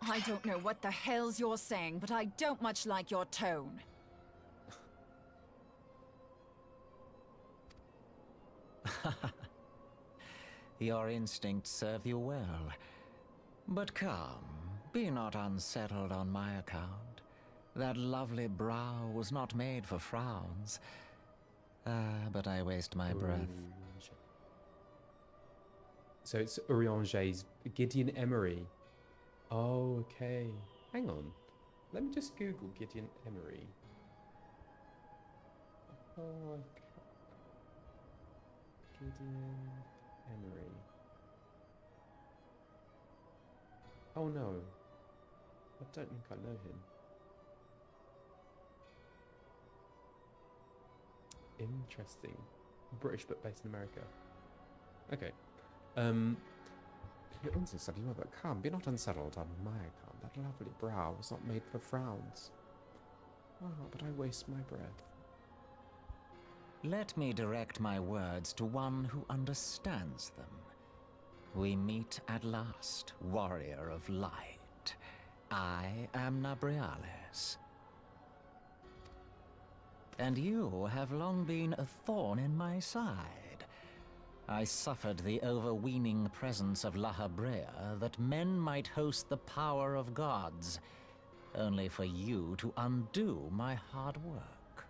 I don't know what the hell's you're saying, but I don't much like your tone. Your instincts serve you well. But come, be not unsettled on my account. That lovely brow was not made for frowns. But I waste my breath. So it's Urianger's Gideon Emery. Oh, okay. Hang on. Let me just Google Gideon Emery. Oh, Gideon Emery. Oh no. I don't think I know him. Interesting. British but based in America. Okay. Be unsettled, but calm. Be not unsettled on my account. That lovely brow was not made for frowns. Ah, but I waste my breath. Let me direct my words to one who understands them. We meet at last, warrior of light. I am Nabriales. And you have long been a thorn in my side. I suffered the overweening presence of La Habrea that men might host the power of gods, only for you to undo my hard work.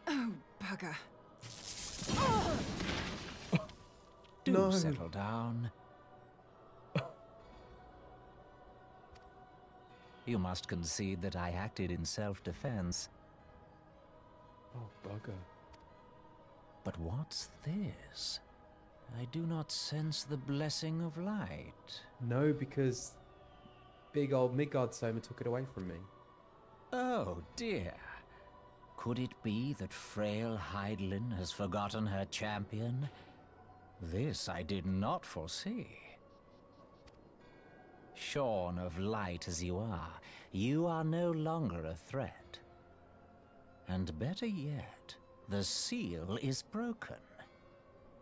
Oh, bugger. Do settle down. You must concede that I acted in self-defense. Oh, bugger. But what's this? I do not sense the blessing of light. No, because big old Midgard Soma took it away from me. Oh dear. Could it be that frail Hydaelyn has forgotten her champion? This I did not foresee. Shorn of light as you are no longer a threat. And better yet, the seal is broken.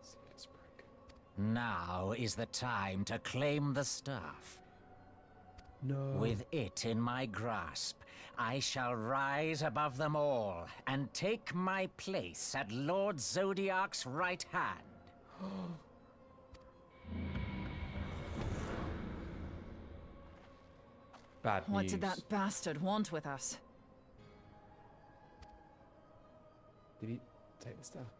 Seal is broken. Now is the time to claim the staff. No. With it in my grasp, I shall rise above them all and take my place at Lord Zodiac's right hand. Bad news. What did that bastard want with us? Did he take the stuff?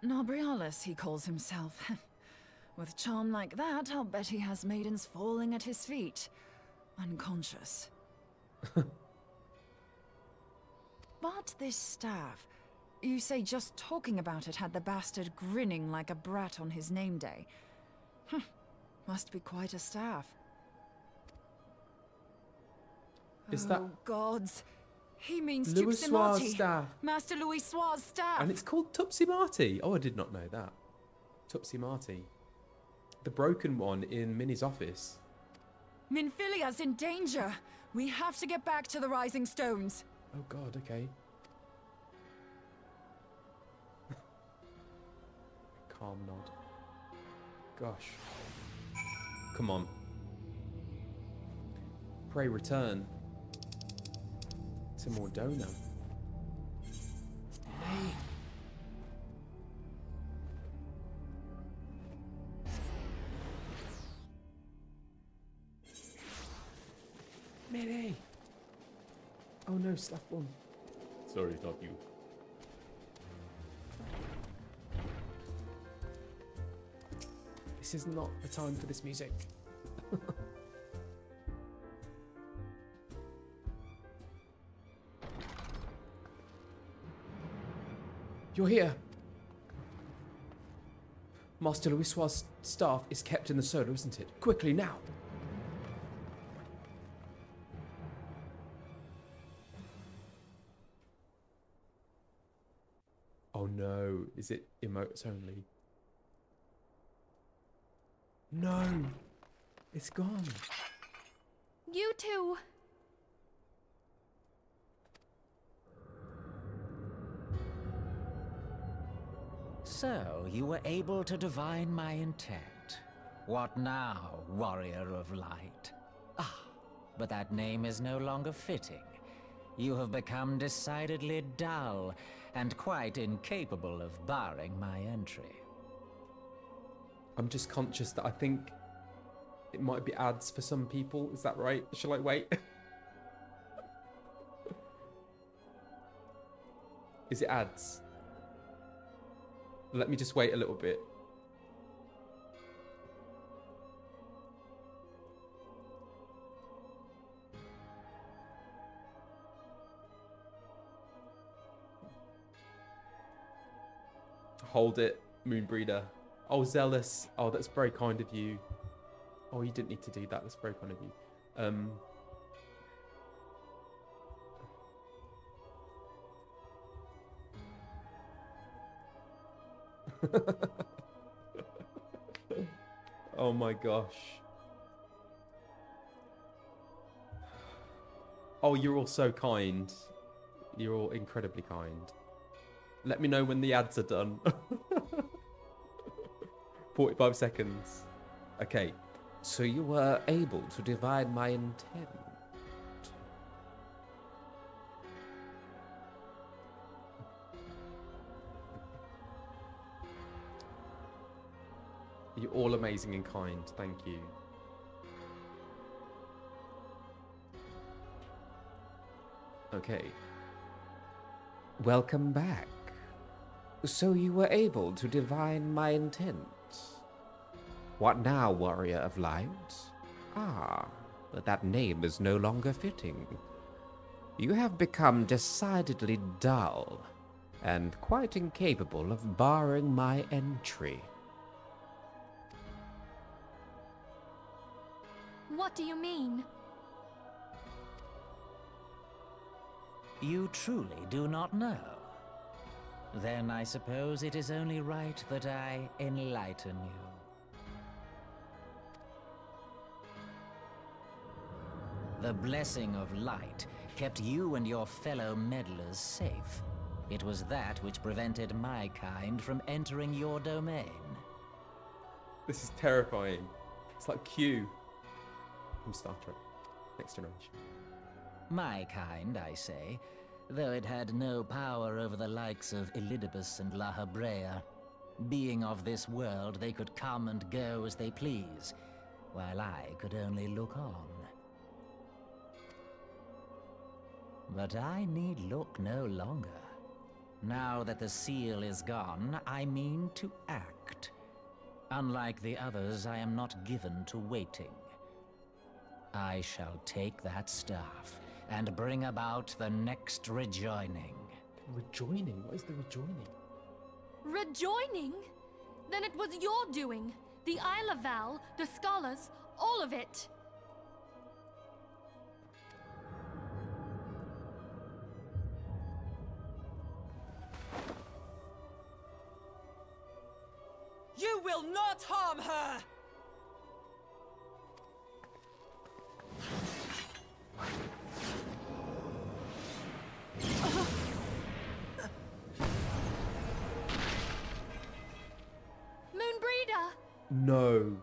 Nabriales, he calls himself. With charm like that, I'll bet he has maidens falling at his feet. Unconscious. But this staff, you say just talking about it had the bastard grinning like a brat on his name day. Must be quite a staff. Is that gods? He means Louis Suar's Tupsimati. staff? Master Louis Suar's staff. And it's called Tupsimati. Oh, I did not know that. Tupsimati. The broken one in Minnie's office. Minfilia's in danger. We have to get back to the Rising Stones. Oh god, okay. Calm nod. Gosh. Come on. Pray return to Mordona. Hey. Minnie! Oh no, slap one. Sorry, not you. This is not the time for this music. You're here. Master Louis Suar's staff is kept in the solo, isn't it? Quickly, now! Oh no, is it emotes only? No! It's gone. You two! So, you were able to divine my intent. What now, warrior of light? Ah, but that name is no longer fitting. You have become decidedly dull, and quite incapable of barring my entry. I'm just conscious that I think it might be ads for some people. Is that right? Shall I wait? Is it ads? Let me just wait a little bit. Hold it, Moenbryda. Oh, Zealous. Oh, that's very kind of you. Oh, you didn't need to do that. That's very kind of you. Oh my gosh. Oh, you're all so kind. You're all incredibly kind. Let me know when the ads are done. 45 seconds. Okay. So you were able to divine my intent. You're all amazing and kind. Thank you. Okay. Welcome back. So you were able to divine my intent. What now, warrior of light? Ah, but that name is no longer fitting. You have become decidedly dull, and quite incapable of barring my entry. What do you mean? You truly do not know? Then I suppose it is only right that I enlighten you. The blessing of light kept you and your fellow meddlers safe. It was that which prevented my kind from entering your domain. This is terrifying. It's like Q from Star Trek. Next Generation. My kind, I say, though it had no power over the likes of Elidibus and La Habrea. Being of this world, they could come and go as they please, while I could only look on. But I need look no longer. Now that the seal is gone, I mean to act. Unlike the others, I am not given to waiting. I shall take that staff and bring about the next rejoining. Rejoining? What is the rejoining? Rejoining? Then it was your doing. The Isle of Val, the scholars, all of it. You will not harm her! Moenbryda! No.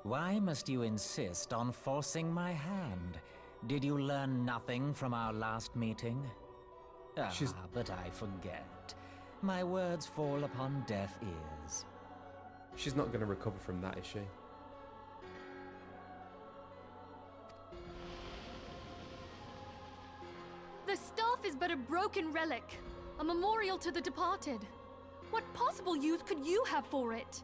Why must you insist on forcing my hand? Did you learn nothing from our last meeting? But I forget. My words fall upon deaf ears. She's not going to recover from that, is she? The staff is but a broken relic, a memorial to the departed. What possible use could you have for it?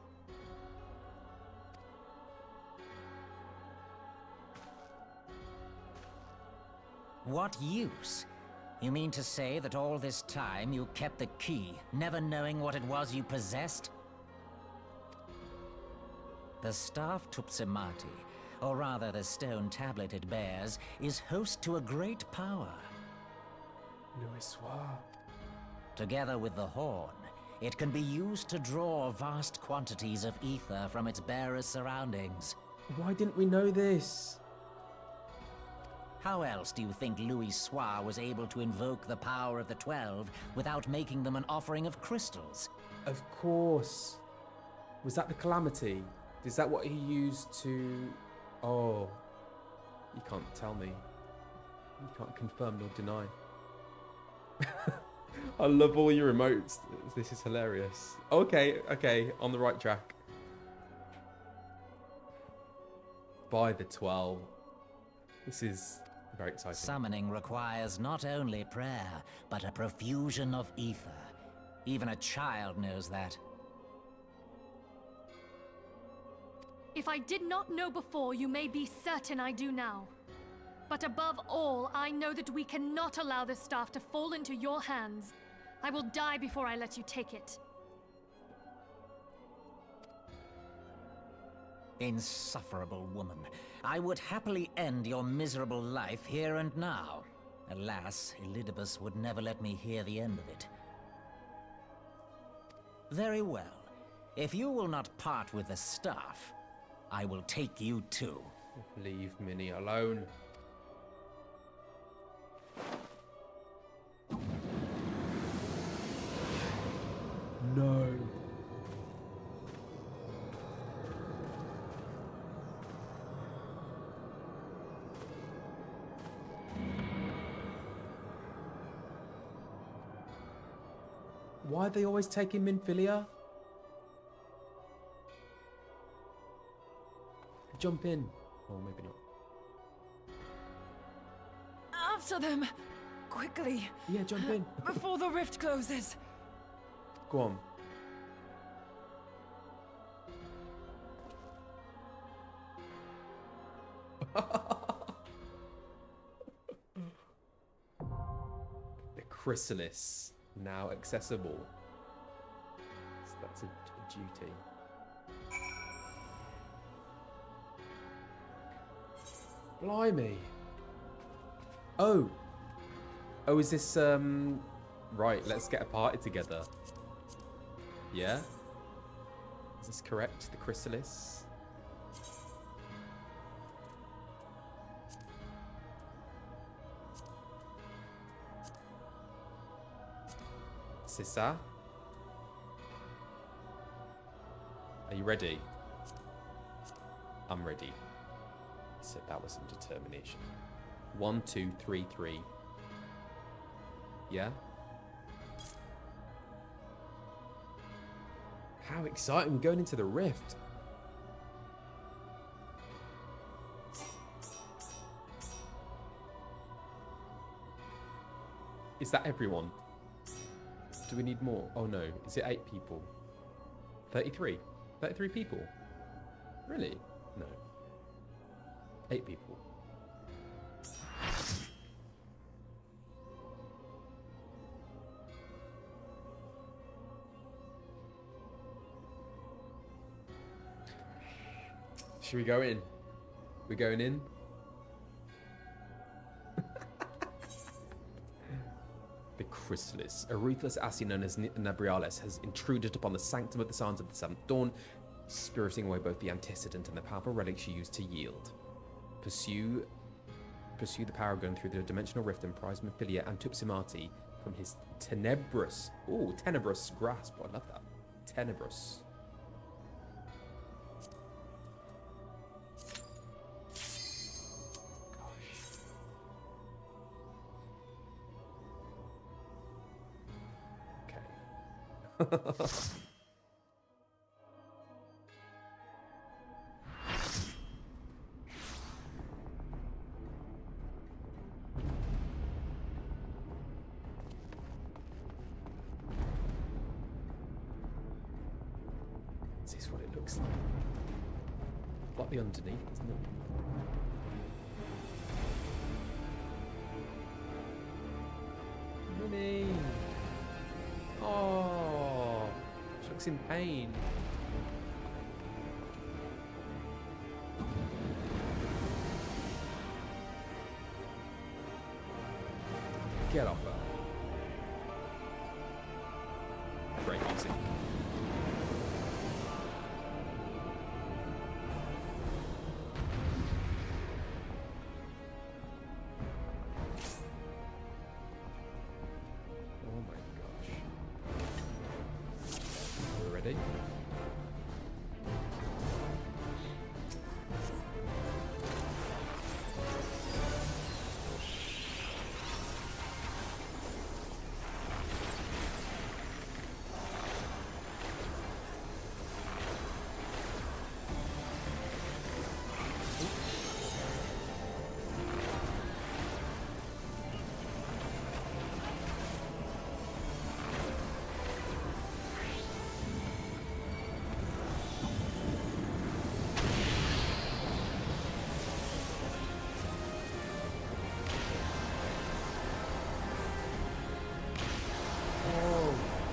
What use? You mean to say that all this time you kept the key, never knowing what it was you possessed? The staff Tupsimati, or rather the stone tablet it bears, is host to a great power. Together with the horn, it can be used to draw vast quantities of ether from its bearer's surroundings. Why didn't we know this? How else do you think Louis Soir was able to invoke the power of the 12 without making them an offering of crystals? Of course. Was that the Calamity? Is that what he used to... Oh. You can't tell me. You can't confirm nor deny. I love all your emotes. This is hilarious. Okay, on the right track. By the 12. This is very exciting. Summoning requires not only prayer, but a profusion of ether. Even a child knows that. If I did not know before, you may be certain I do now. But above all, I know that we cannot allow this staff to fall into your hands. I will die before I let you take it. Insufferable woman. I would happily end your miserable life here and now. Alas, Elidibus would never let me hear the end of it. Very well. If you will not part with the staff, I will take you too. Leave Minnie alone. No. Why are they always taking Minfilia? Jump in. Or maybe not. After them! Quickly! Yeah, jump in. Before the rift closes! Go on. The Chrysalis, now accessible. So that's a duty. Blimey. Oh, is this, right, let's get a party together. Yeah? Is this correct? The Chrysalis? C'est ça? Are you ready? I'm ready. So that was some determination. 1, 2, 3, 3. Yeah? How exciting, we're going into the rift. Is that everyone? Do we need more? Oh no, is it 8 people? 33? 33 people? Really? No. 8 people. Should we go in? We're going in? The Chrysalis. A ruthless Ascian known as Nabriales has intruded upon the sanctum of the Scions of the Seventh Dawn, spiriting away both the antecedent and the powerful relics she used to yield. Pursue the Paragon through the dimensional rift and prize Minfilia and Tupsimati from his tenebrous grasp. I love that. Tenebrous. Okay. Is this what it looks like? Like the underneath, isn't it? Minnie! Oh, she looks in pain. Get off her. Great music.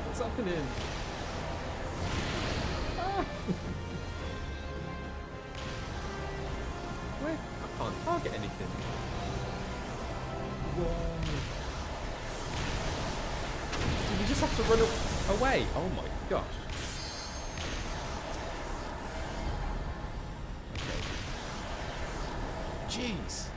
What's happening? Ah. Where? I can't target anything. Whoa. Do we just have to run away? Oh my gosh. Jeez.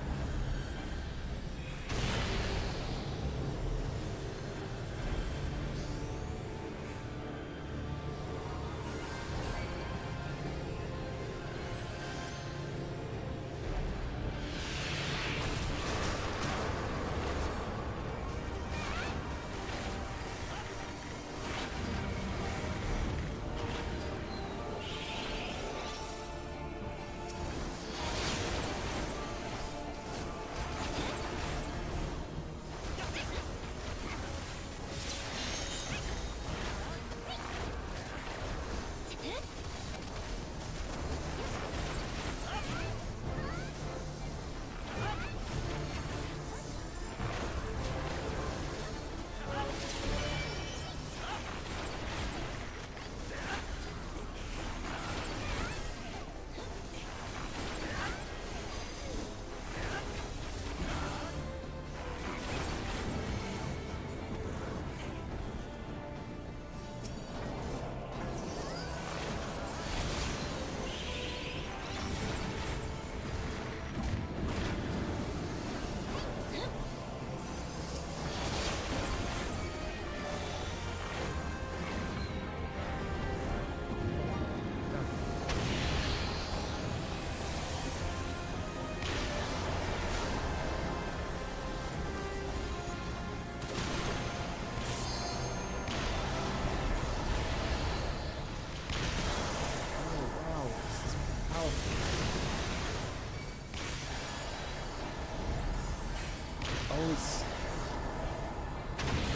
Oh, it's...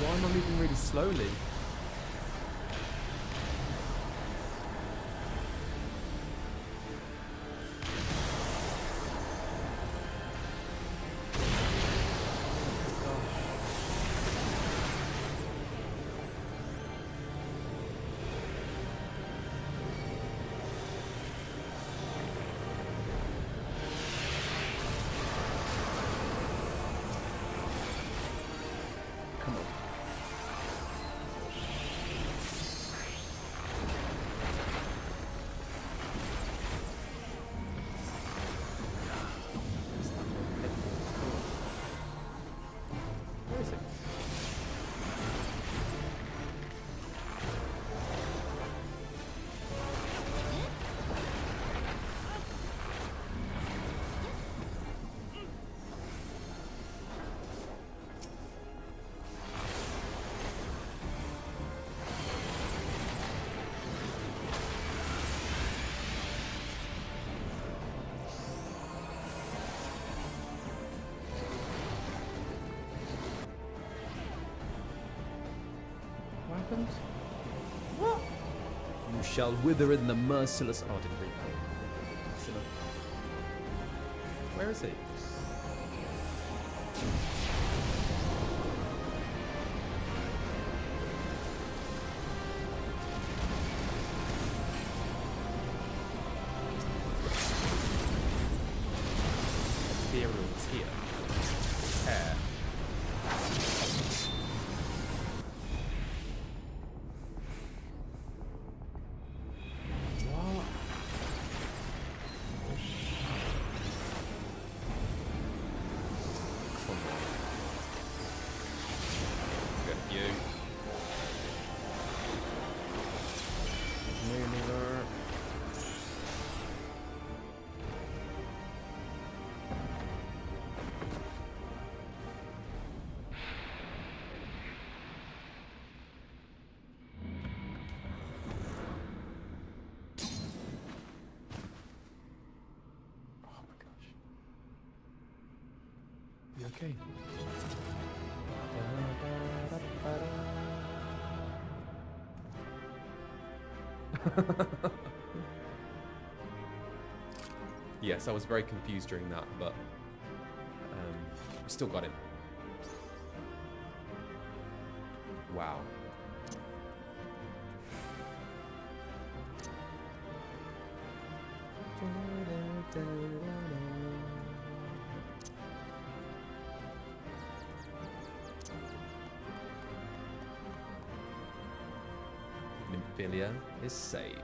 Why am I moving really slowly? What? You shall wither in the merciless... Oh, I didn't read that. Excellent. Where is he? Ethereal tear. Tear. You okay? Yes, I was very confused during that, but we still got him. Wow. Nymphilia is saved.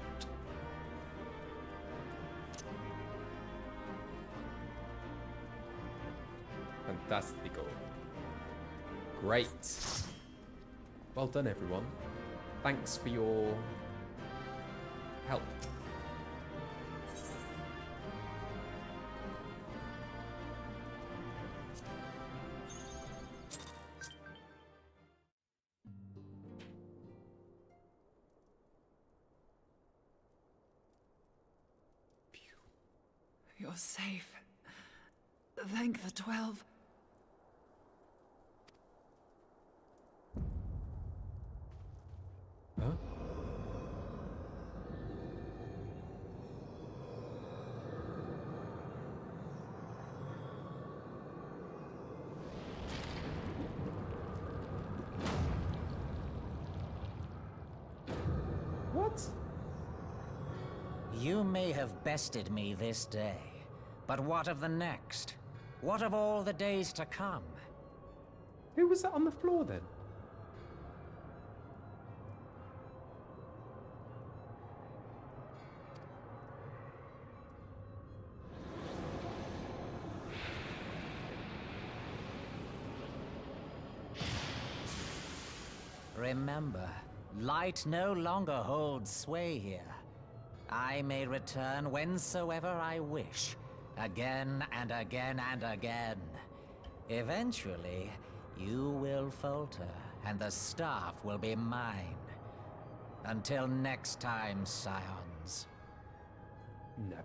Fantastico. Great. Well done, everyone. Thanks for your help. You're safe. Thank the 12. Huh? What? You may have bested me this day, but what of the next? What of all the days to come? Who was that on the floor then? Remember, light no longer holds sway here. I may return whensoever I wish, again and again and again. Eventually, you will falter, and the staff will be mine. Until next time, Scions. Never.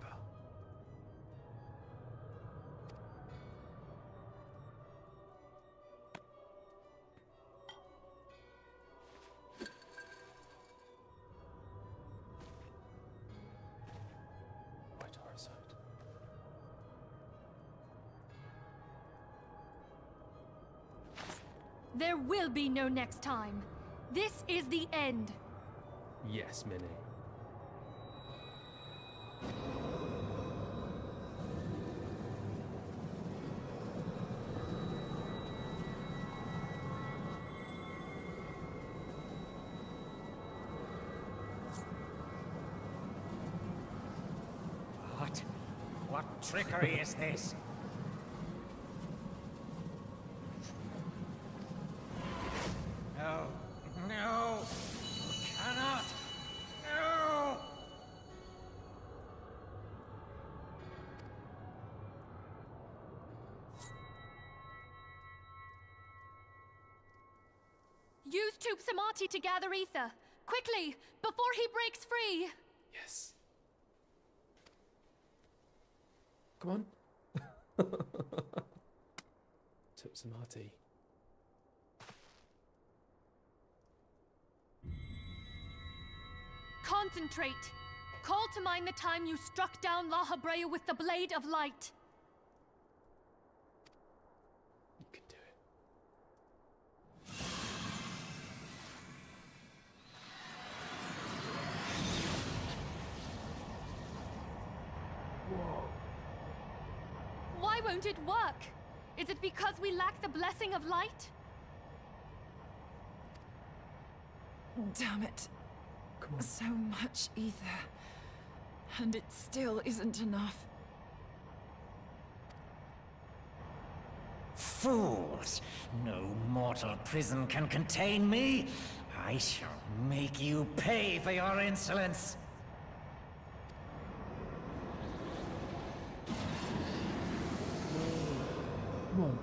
There will be no next time. This is the end. Yes, Minnie. What trickery is this? No, no, cannot, no! Use Tube Samati to gather ether. Quickly, before he breaks free! Yes. Come on. Tupsamati. Concentrate. Call to mind the time you struck down La Habrea with the Blade of Light. You can do it. Whoa. Why won't it work? Is it because we lack the blessing of light? Damn it. Come on. So much ether. And it still isn't enough. Fools! No mortal prison can contain me! I shall make you pay for your insolence! Come on.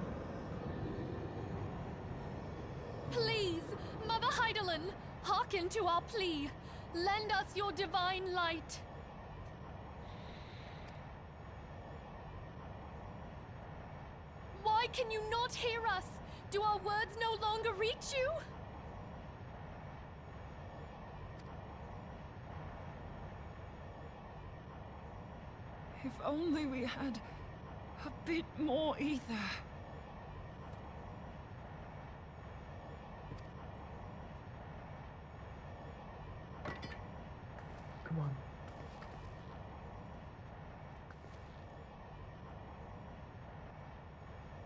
Please, Mother Heidelin, hearken to our plea. Lend us your divine light. Why can you not hear us? Do our words no longer reach you? If only we had a bit more ether. Come on.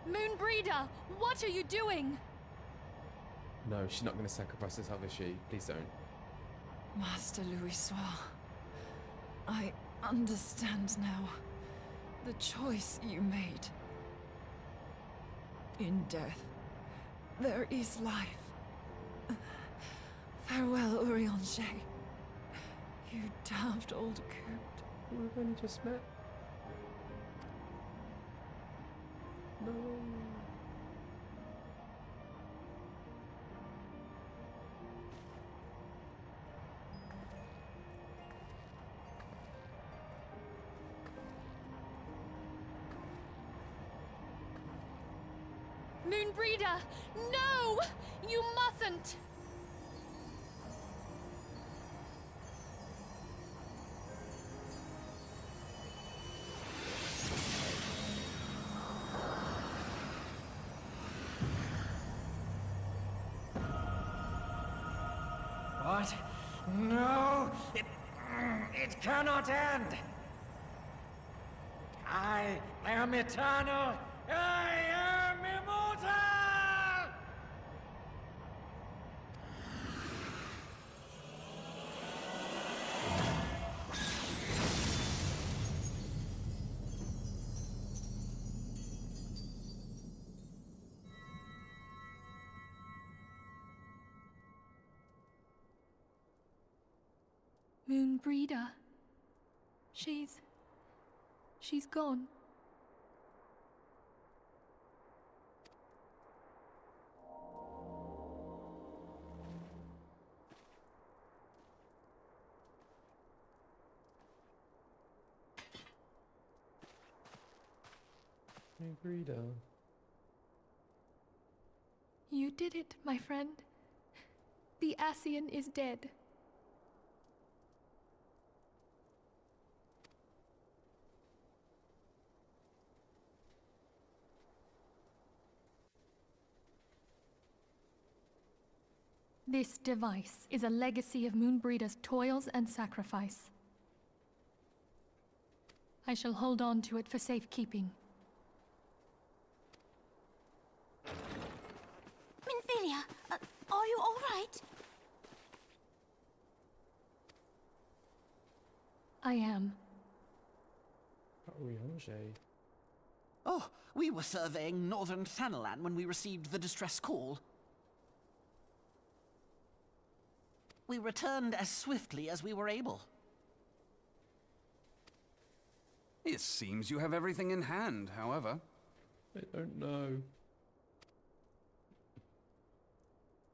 Moenbryda, what are you doing? No, she's not going to sacrifice herself, is she? Please don't. Master Louisoix, I understand now the choice you made. In death, there is life. Farewell, Urianger. You daft old coot. We've only just met. No. Moenbryda! No! You mustn't! What? No! It cannot end! I am eternal! I am immortal! Moenbryda. She's gone. Moenbryda. You did it, my friend. The Ascian is dead. This device is a legacy of Moenbryda's toils and sacrifice. I shall hold on to it for safekeeping. Minfilia, are you all right? I am. Urianger. Oh, we were surveying northern Thanalan when we received the distress call. We returned as swiftly as we were able. It seems you have everything in hand, however. I don't know.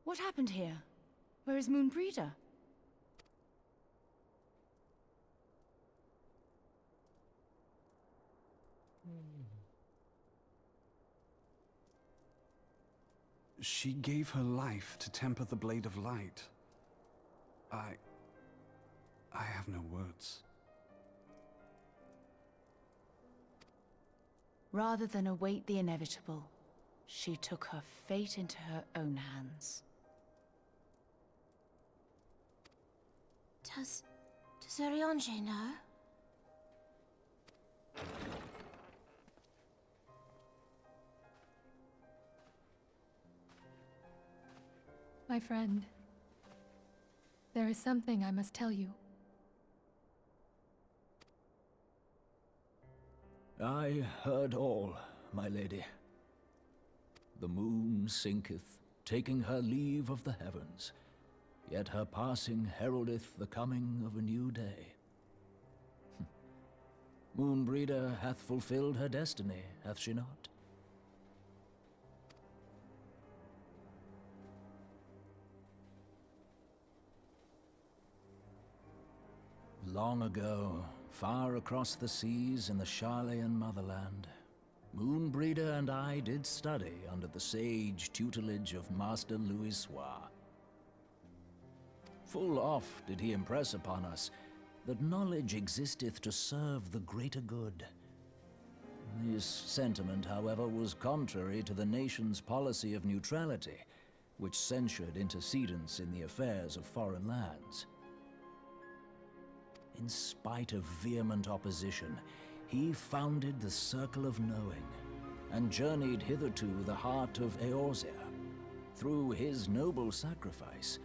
What happened here? Where is Moenbryda? She gave her life to temper the Blade of Light. I have no words. Rather than await the inevitable, she took her fate into her own hands. Does Urianger know? My friend, there is something I must tell you. I heard all, my lady. The moon sinketh, taking her leave of the heavens, yet her passing heraldeth the coming of a new day. Moenbryda hath fulfilled her destiny, hath she not? Long ago, far across the seas in the Garlean motherland, Moenbryda and I did study under the sage tutelage of Master Louisoix. Full oft did he impress upon us that knowledge existeth to serve the greater good. This sentiment, however, was contrary to the nation's policy of neutrality, which censured intercedence in the affairs of foreign lands. In spite of vehement opposition, he founded the Circle of Knowing, and journeyed hither to the heart of Eorzea. Through his noble sacrifice,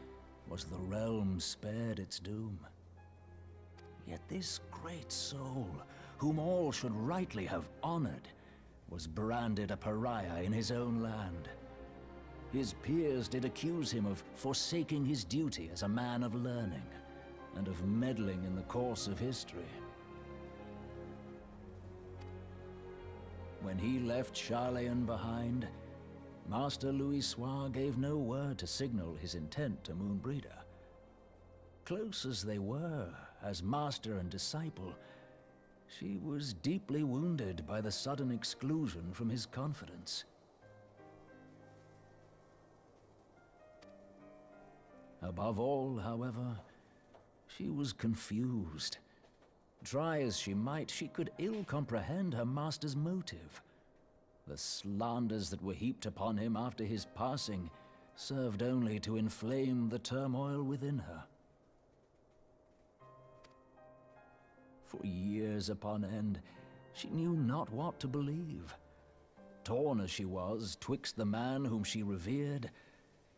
was the realm spared its doom. Yet this great soul, whom all should rightly have honored, was branded a pariah in his own land. His peers did accuse him of forsaking his duty as a man of learning, and of meddling in the course of history. When he left Garlean behind, Master Louisoix gave no word to signal his intent to Moenbryda. Close as they were, as master and disciple, she was deeply wounded by the sudden exclusion from his confidence. Above all, however, she was confused. Try as she might, she could ill comprehend her master's motive. The slanders that were heaped upon him after his passing served only to inflame the turmoil within her. For years upon end, she knew not what to believe. Torn as she was twixt the man whom she revered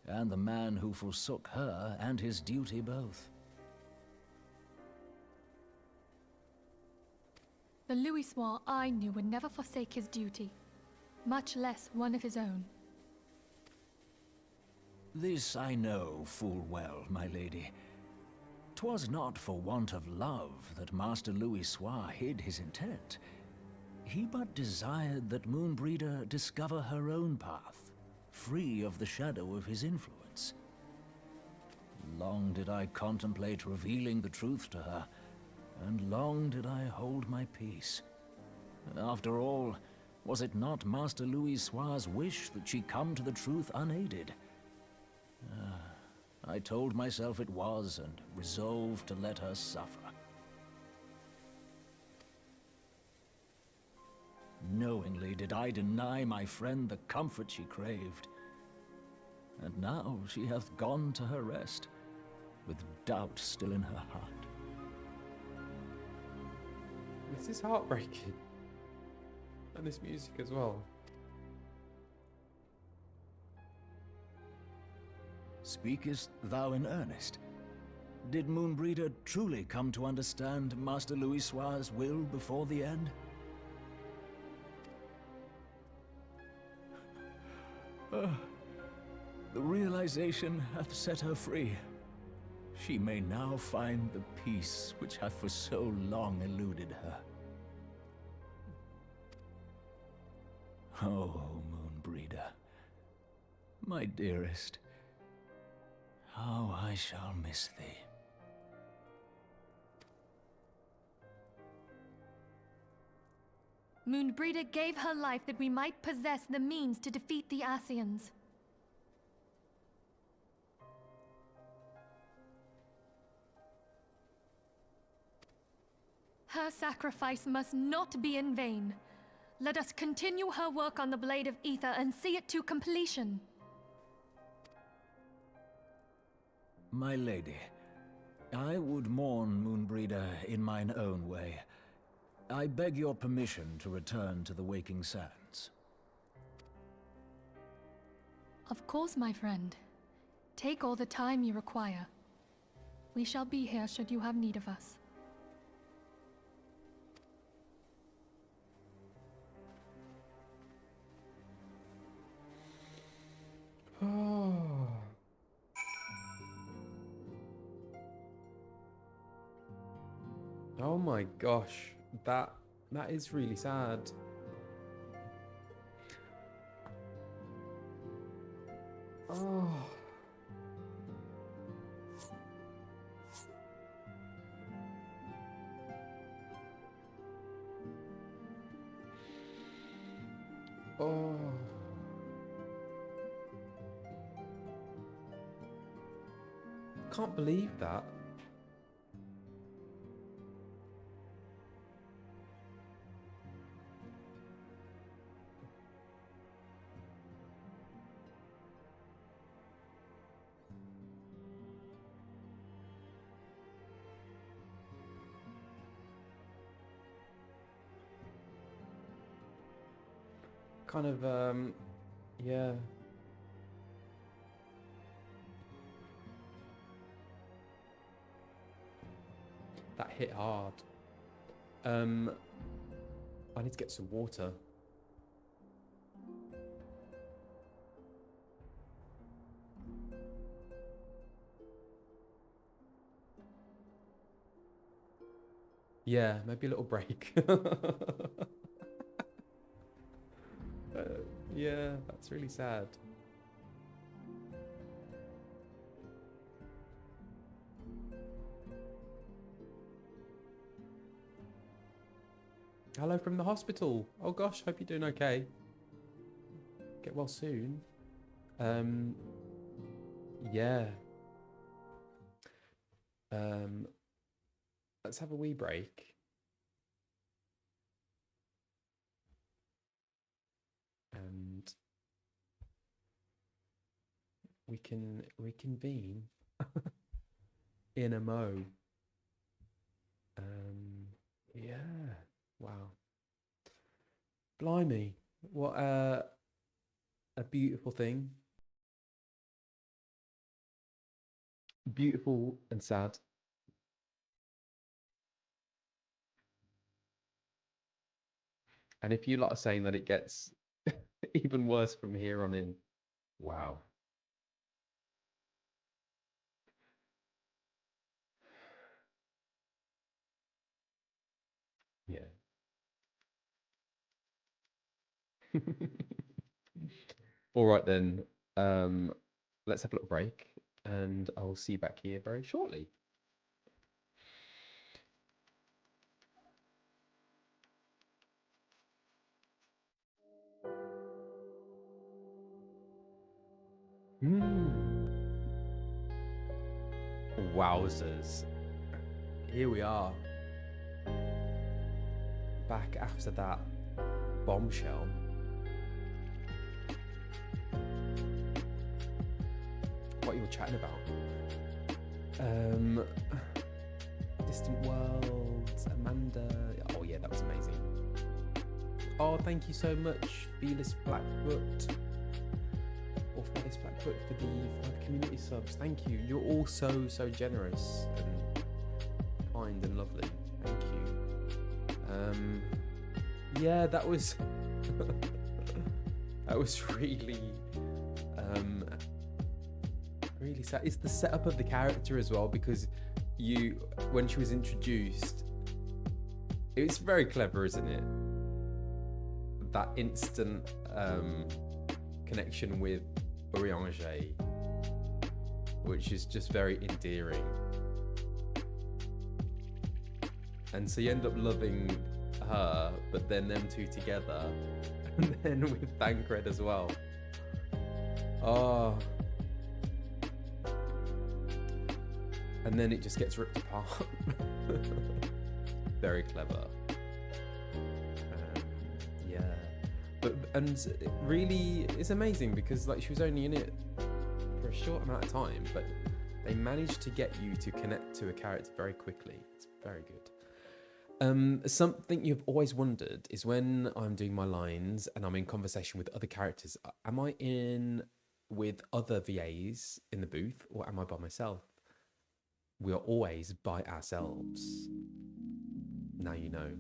and the man who forsook her and his duty both. The Louisoix I knew would never forsake his duty, much less one of his own. This I know full well, my lady. 'Twas not for want of love that Master Louisoix hid his intent. He but desired that Moenbryda discover her own path, free of the shadow of his influence. Long did I contemplate revealing the truth to her, and long did I hold my peace. After all, was it not Master Louisoix's wish that she come to the truth unaided? I told myself it was, and resolved to let her suffer. Knowingly did I deny my friend the comfort she craved. And now she hath gone to her rest, with doubt still in her heart. This is heartbreaking. And this music as well. Speakest thou in earnest? Did Moenbryda truly come to understand Master Louisoix's will before the end? The realization hath set her free. She may now find the peace which hath for so long eluded her. Oh, Moenbryda, my dearest, how I shall miss thee. Moenbryda gave her life that we might possess the means to defeat the Ascians. Her sacrifice must not be in vain. Let us continue her work on the Blade of Aether and see it to completion. My lady, I would mourn Moenbryda in mine own way. I beg your permission to return to the Waking Sands. Of course, my friend. Take all the time you require. We shall be here should you have need of us. Oh my gosh, that is really sad. Oh. Oh. Can't believe that. Kind of, yeah. That hit hard. I need to get some water. Yeah, maybe a little break. Yeah, that's really sad. Hello from the hospital. Oh gosh, hope you're doing okay. Get well soon. Yeah. Let's have a wee break. And we can reconvene in a mo. Yeah. Wow. Blimey. What a beautiful thing. Beautiful and sad. And if you lot are saying that it gets even worse from here on in, wow. Yeah. All right then. Let's have a little break, and I'll see you back here very shortly. Wowzers. Here we are. Back after that bombshell. What you were chatting about? Distant Worlds, Amanda. Oh yeah, that was amazing. Oh, thank you so much, Felis Blackfoot. Or Felis Blackfoot for the 5 community subs. Thank you. You're all so generous and kind and lovely. Thank you. Yeah, that was that was really really sad. It's the setup of the character as well, because when she was introduced, it's very clever, isn't it? That instant connection with Urianger, which is just very endearing. And so you end up loving her, but then them two together, and then with Thancred as well. Oh. And then it just gets ripped apart. Very clever. Yeah. And really, it's amazing because like she was only in it for a short amount of time, but they managed to get you to connect to a character very quickly. It's very good. Something you've always wondered is when I'm doing my lines and I'm in conversation with other characters, am I in with other VAs in the booth or am I by myself? We are always by ourselves. Now you know.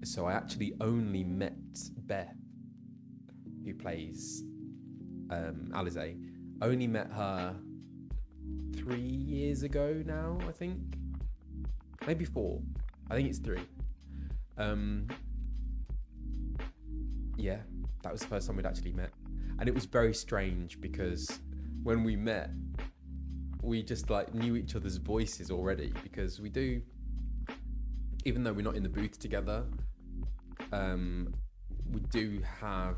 So I actually only met Beth, who plays Alize. Only met her 3 years ago now, I think. Maybe 4. I think it's 3. Yeah, that was the first time we'd actually met. And it was very strange because when we met, we just like knew each other's voices already, because we do, even though we're not in the booth together, we do have,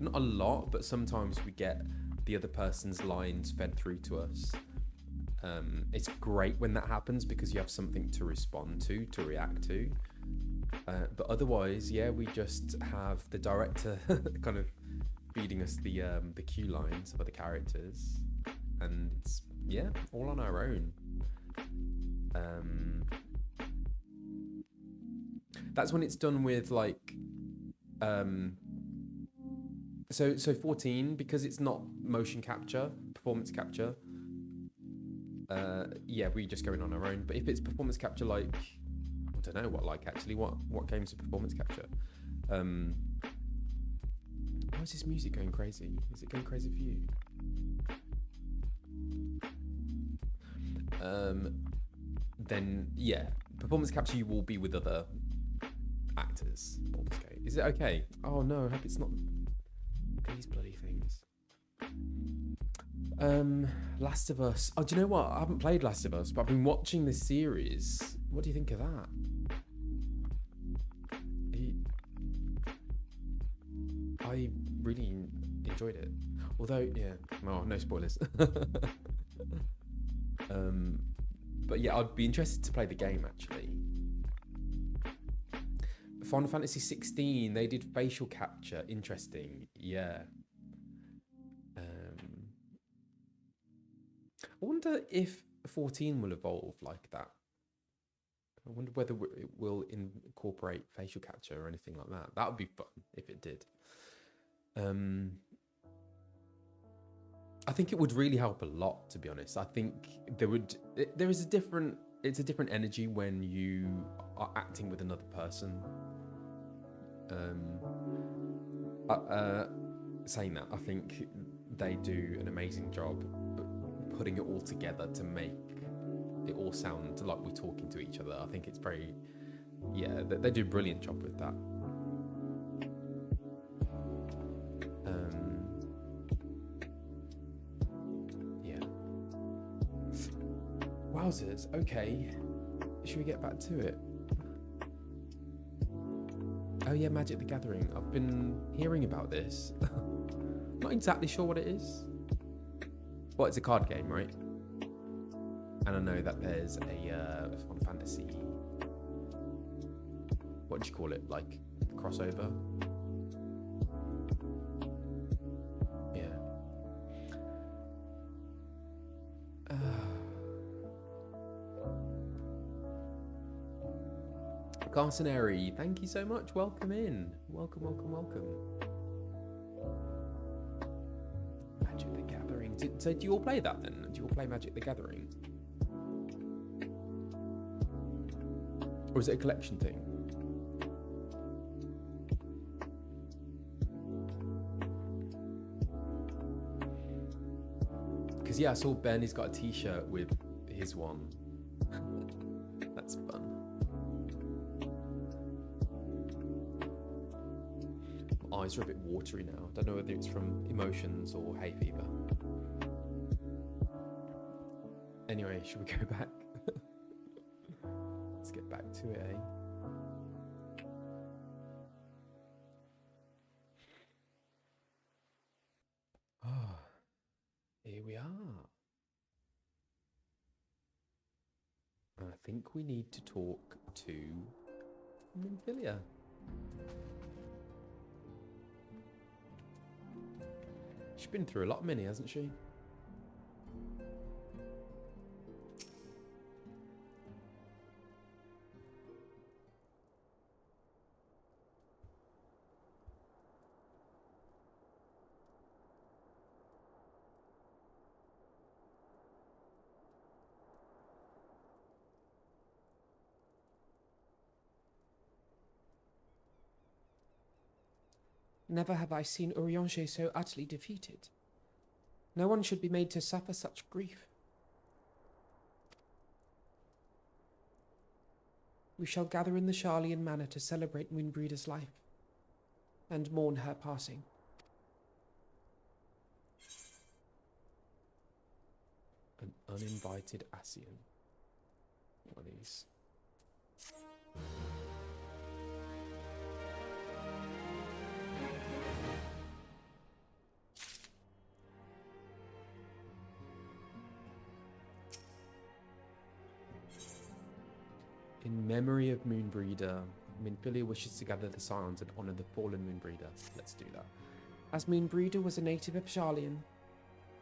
not a lot, but sometimes we get the other person's lines fed through to us. It's great when that happens because you have something to respond to react to. But otherwise, yeah, we just have the director kind of feeding us the cue lines of other characters, and it's, yeah, all on our own. That's when it's done with like so 14, because it's not motion capture, performance capture. Yeah, we just go in on our own. But if it's performance capture, like I don't know what games are performance capture. Why is this music going crazy? Is it going crazy for you? Then yeah, Performance capture, you will be with other actors. Baldur's Gate. Is it okay? Oh no, I hope it's not these bloody things. Last of Us. Oh, do you know what? I haven't played Last of Us, but I've been watching this series. What do you think of that? I really enjoyed it. Although, yeah, oh, no spoilers. But yeah, I'd be interested to play the game, actually. Final Fantasy XVI, they did facial capture. Interesting, yeah. I wonder if 14 will evolve like that. I wonder whether it will incorporate facial capture or anything like that. That would be fun if it did. I think it would really help a lot, to be honest. I think it's a different energy when you are acting with another person. Saying that, I think they do an amazing job putting it all together to make it all sound like we're talking to each other. I think it's very, yeah, they do a brilliant job with that. Yeah. Wowzers, okay. Should we get back to it? Oh yeah, Magic the Gathering. I've been hearing about this. Not exactly sure what it is. Well, it's a card game, right? And I know that there's a Final Fantasy... What do you call it? Like, crossover? Yeah. Garcenary, thank you so much. Welcome in. Welcome, welcome, welcome. Magic the Gathering. So do you all play that then? Do you all play Magic the Gathering? Or is it a collection thing? Because yeah, I saw Ben, he's got a t-shirt with his one. That's fun. My eyes are a bit watery now. I don't know whether it's from emotions or hay fever. Anyway, should we go back? Let's get back to it, eh? Oh, here we are. I think we need to talk to Moenbryda. She's been through a lot, Minnie, hasn't she? Never have I seen Urianger so utterly defeated. No one should be made to suffer such grief. We shall gather in the Sharlayan Manor to celebrate Moenbryda's life and mourn her passing. An uninvited Ascian. What are these? In memory of Moenbryda, Moenbryda wishes to gather the Scions and honour the fallen Moenbryda. Let's do that. As Moenbryda was a native of Sharlayan,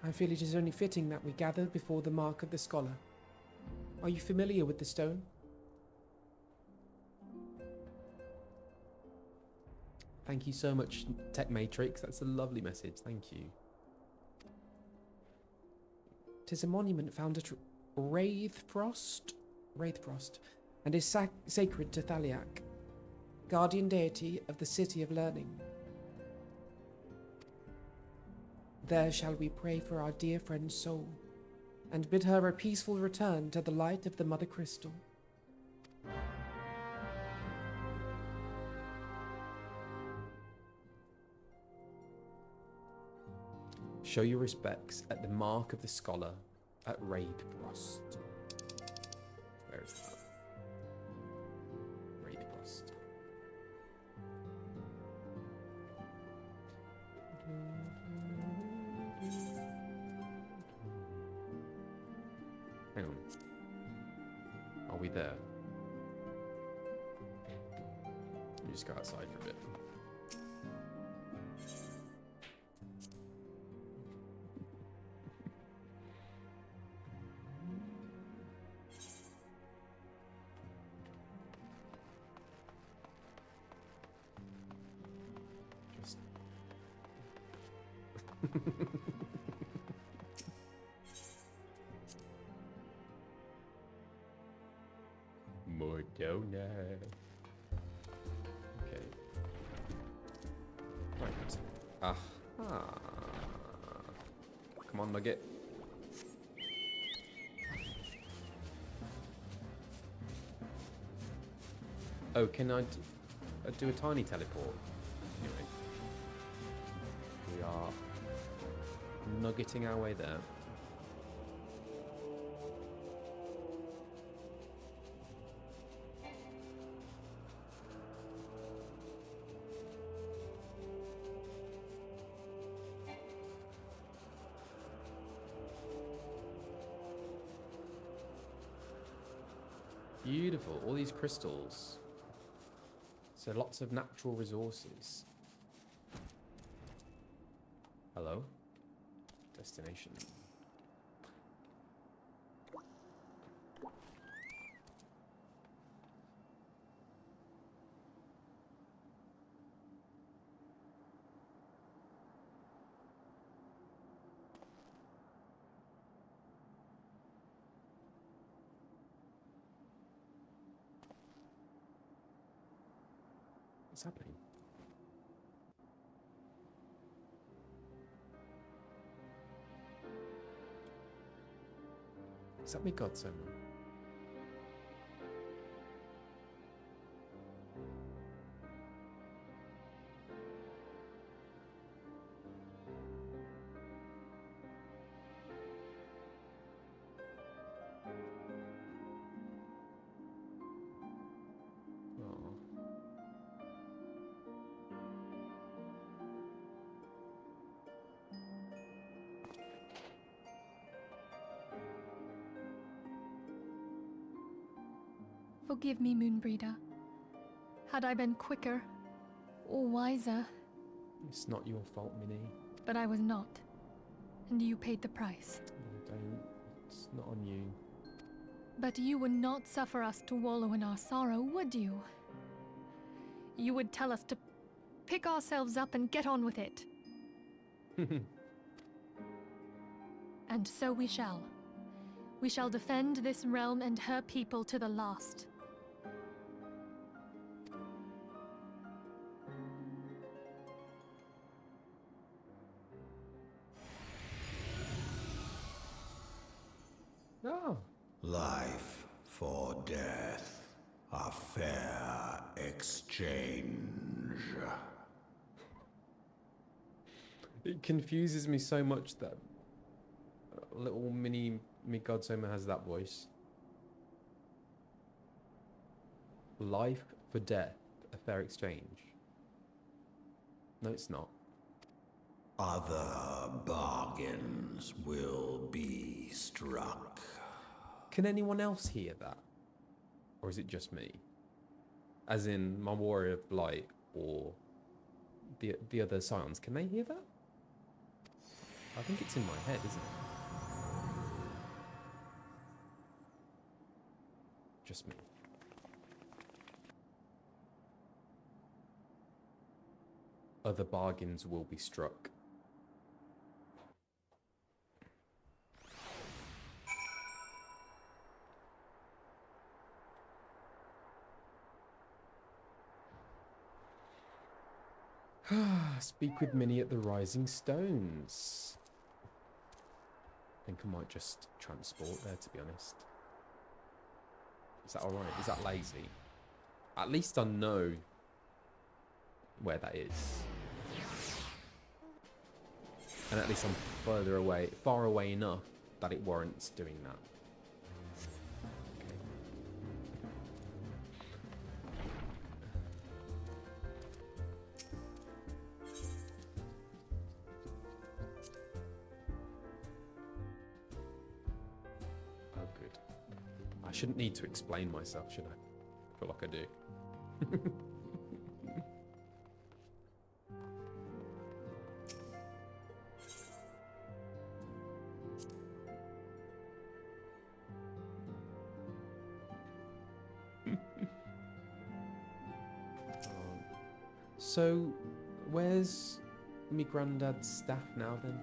I feel it is only fitting that we gather before the mark of the scholar. Are you familiar with the stone? Thank you so much, Tech Matrix. That's a lovely message. Thank you. 'Tis a monument found at Wraithfrost, and is sacred to Thaliak, guardian deity of the City of Learning. There shall we pray for our dear friend's soul, and bid her a peaceful return to the light of the Mother Crystal. Show your respects at the Mark of the Scholar at Raidbrost. Where is that? Raidbrost. Hang on. Are we there? Let me just go outside for a bit. Just... More donut. Okay. Right. Aha. Come on, Nugget. Oh, can I do a tiny teleport? Anyway. We are nuggeting our way there. Beautiful, all these crystals. So lots of natural resources. Hello? Destination. What's happening? Is that me, Godson? Forgive me, Moenbryda. Had I been quicker or wiser. It's not your fault, Minnie. But I was not. And you paid the price. Don't. It's not on you. But you would not suffer us to wallow in our sorrow, would you? You would tell us to pick ourselves up and get on with it. And so we shall. We shall defend this realm and her people to the last. Oh. Life for death. A fair exchange. It confuses me so much that little mini me Godsoma has that voice. Life for death, a fair exchange. No, it's not. Other bargains will be struck. Can anyone else hear that? Or is it just me? As in my Warrior of Light or the other Scions, can they hear that? I think it's in my head, isn't it? Just me. Other bargains will be struck. Speak with Minnie at the Rising Stones. I think I might just transport there, to be honest. Is that alright? Is that lazy? At least I know where that is. And at least I'm far away enough that it warrants doing that. I shouldn't need to explain myself, should I? I feel like I do. So, where's me granddad's staff now then?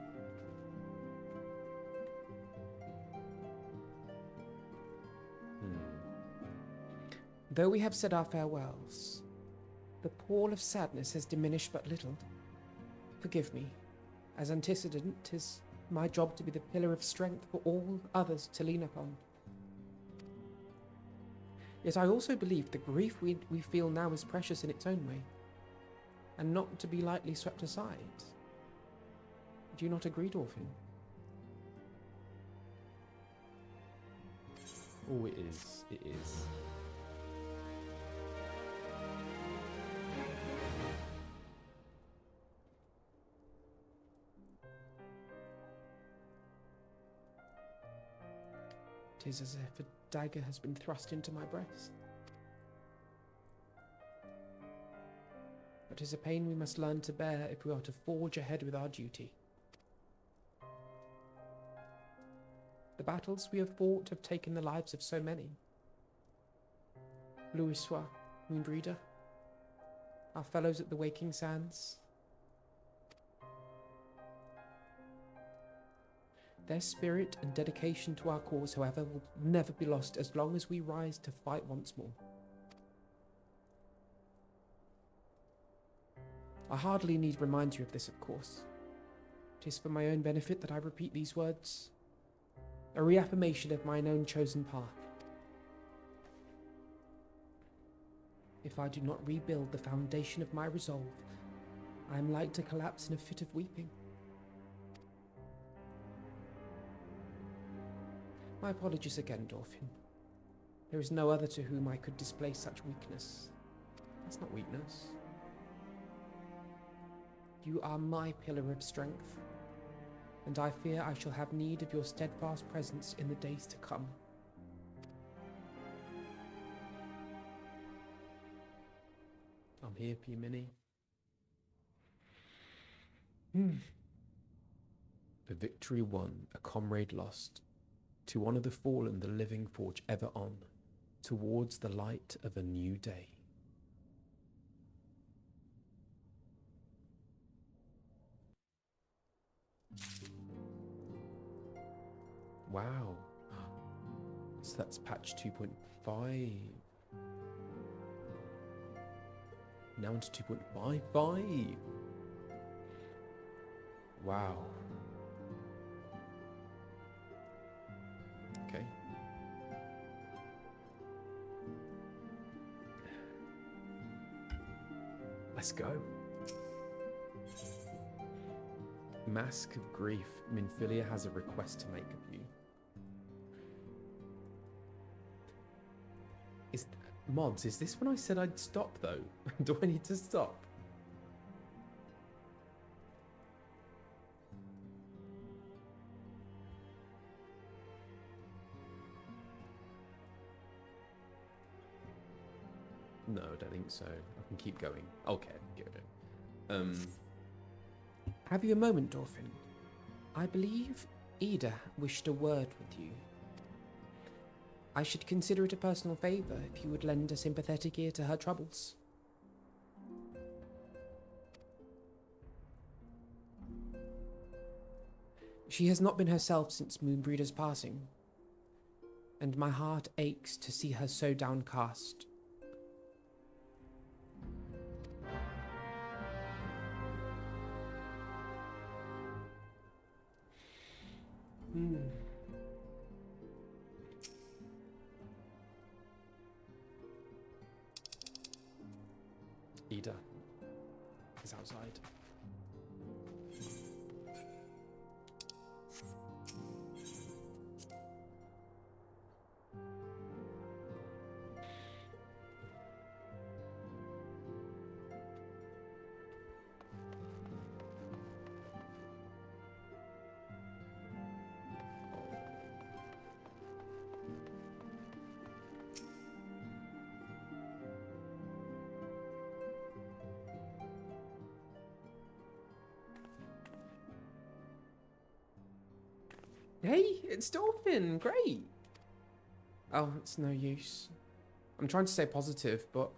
Though we have said our farewells, the pall of sadness has diminished but little. Forgive me, as antecedent, 'tis my job to be the pillar of strength for all others to lean upon. Yet I also believe the grief we feel now is precious in its own way, and not to be lightly swept aside. Do you not agree, Dorfin? Oh, it is. It is. It is as if a dagger has been thrust into my breast. But it is a pain we must learn to bear if we are to forge ahead with our duty. The battles we have fought have taken the lives of so many. Louisois, Moenbryda, our fellows at the Waking Sands. Their spirit and dedication to our cause, however, will never be lost as long as we rise to fight once more. I hardly need remind you of this, of course. It is for my own benefit that I repeat these words, a reaffirmation of mine own chosen path. If I do not rebuild the foundation of my resolve, I am like to collapse in a fit of weeping. My apologies again, Dorfin. There is no other to whom I could display such weakness. That's not weakness. You are my pillar of strength, and I fear I shall have need of your steadfast presence in the days to come. I'm here for you, Minnie. The victory won, a comrade lost. To honour the fallen, the living forge ever on, towards the light of a new day. Wow. So that's patch 2.5. Now into 2.55. Wow. Okay. Let's go. Mask of Grief. Minfilia has a request to make of you. Mods, is this when I said I'd stop though? Do I need to stop? No, I don't think so. I can keep going. Okay, good. Have you a moment, Dorfin? I believe Ida wished a word with you. I should consider it a personal favour if you would lend a sympathetic ear to her troubles. She has not been herself since Moenbryda's passing, and my heart aches to see her so downcast. Ida is outside. Hey, it's Dolphin. Great. Oh, it's no use. I'm trying to stay positive, but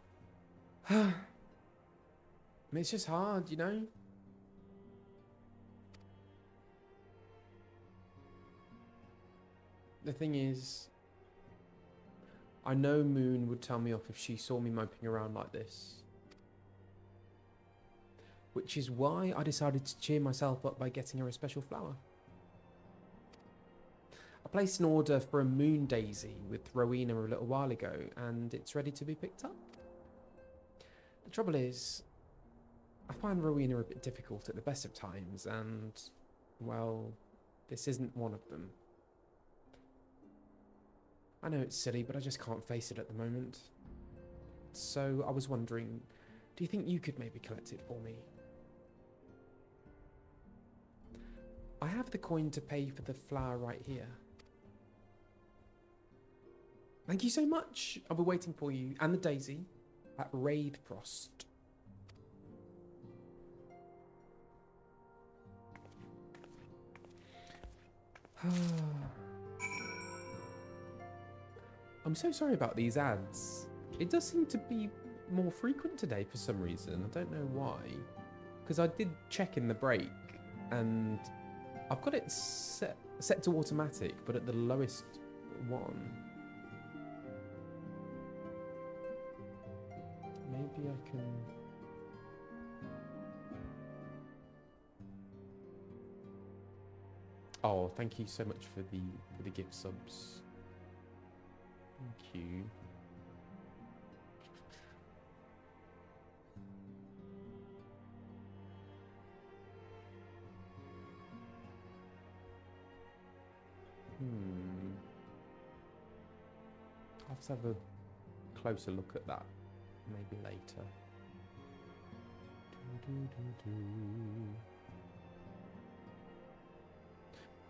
it's just hard, you know? The thing is, I know Moon would tell me off if she saw me moping around like this. Which is why I decided to cheer myself up by getting her a special flower. I placed an order for a moon daisy with Rowena a little while ago, and it's ready to be picked up. The trouble is, I find Rowena a bit difficult at the best of times, and, well, this isn't one of them. I know it's silly, but I just can't face it at the moment. So I was wondering, do you think you could maybe collect it for me? I have the coin to pay for the flower right here. Thank you so much. I'll be waiting for you and the daisy at Raidfrost. I'm so sorry about these ads. It does seem to be more frequent today for some reason. I don't know why. Because I did check in the break and I've got it set to automatic, but at the lowest one. Maybe I can... Oh, thank you so much for the gift subs. Thank you. I'll have to have a closer look at that. Maybe later.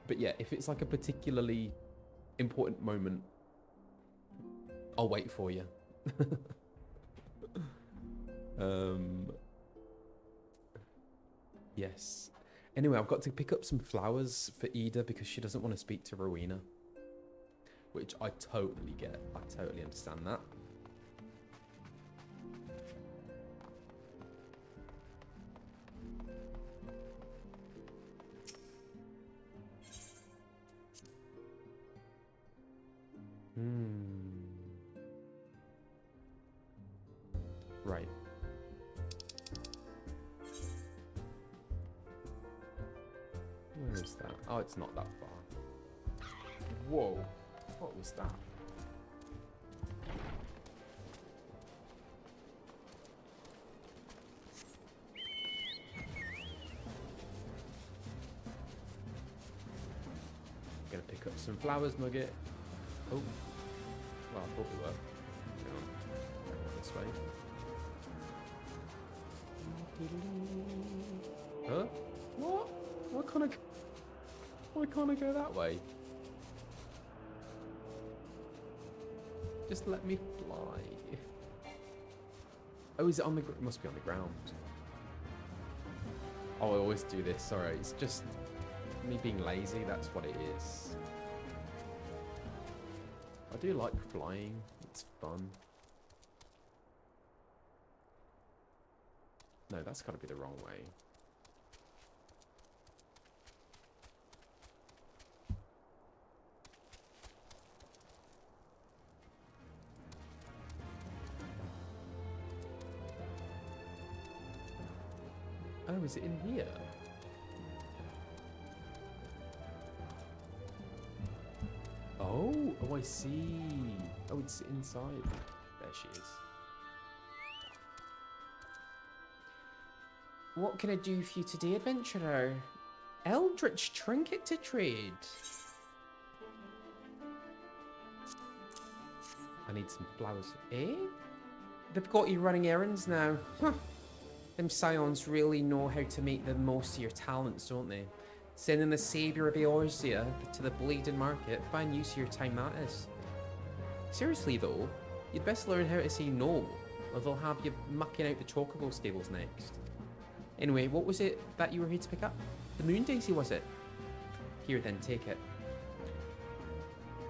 But yeah, if it's like a particularly important moment, I'll wait for you. Yes. Anyway, I've got to pick up some flowers for Ida because she doesn't want to speak to Rowena. Which I totally get. I totally understand that. Right. Where is that? Oh, it's not that far. Whoa. What was that? Gonna pick up some flowers, Nugget. Oh. Well, I thought we were. Hang on. Go this way. Huh? What? Why can't I go that way? Just let me fly. Oh, is it on the ground? It must be on the ground. Oh, I always do this. Sorry, it's just me being lazy. That's what it is. I do like flying. It's fun. No, that's got to be the wrong way. Oh, is it in here? Oh, I see. Oh, it's inside. There she is. What can I do for you today, adventurer? Eldritch trinket to trade. I need some flowers. Eh? They've got you running errands now. Huh. Them Scions really know how to make the most of your talents, don't they? Sending the saviour of Eorzea to the bleeding market. Fine use of your time that is. Seriously though, you'd best learn how to say no, or they'll have you mucking out the chocobo stables next. Anyway, what was it that you were here to pick up? The moon daisy, was it? Here then, take it.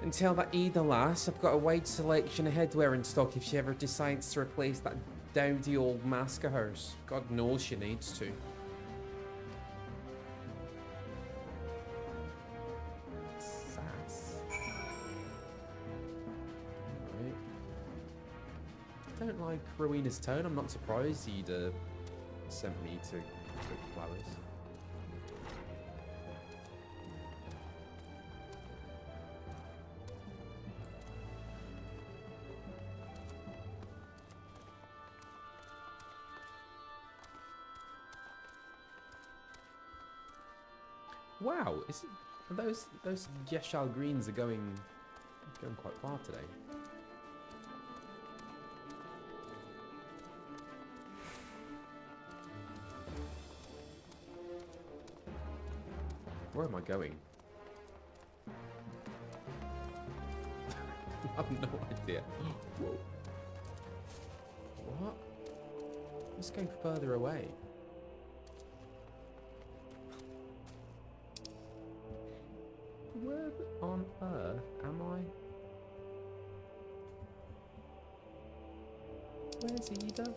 And tell that Ada lass I've got a wide selection of headwear in stock if she ever decides to replace that dowdy old mask of hers. God knows she needs to. Sass. Alright. I don't like Rowena's tone. I'm not surprised he'd sent me to pick flowers. Wow, those Yeshal greens are going quite far today. Where am I going? I have no idea. Whoa. What? Let's go further away. Where on earth am I? Where's Ida?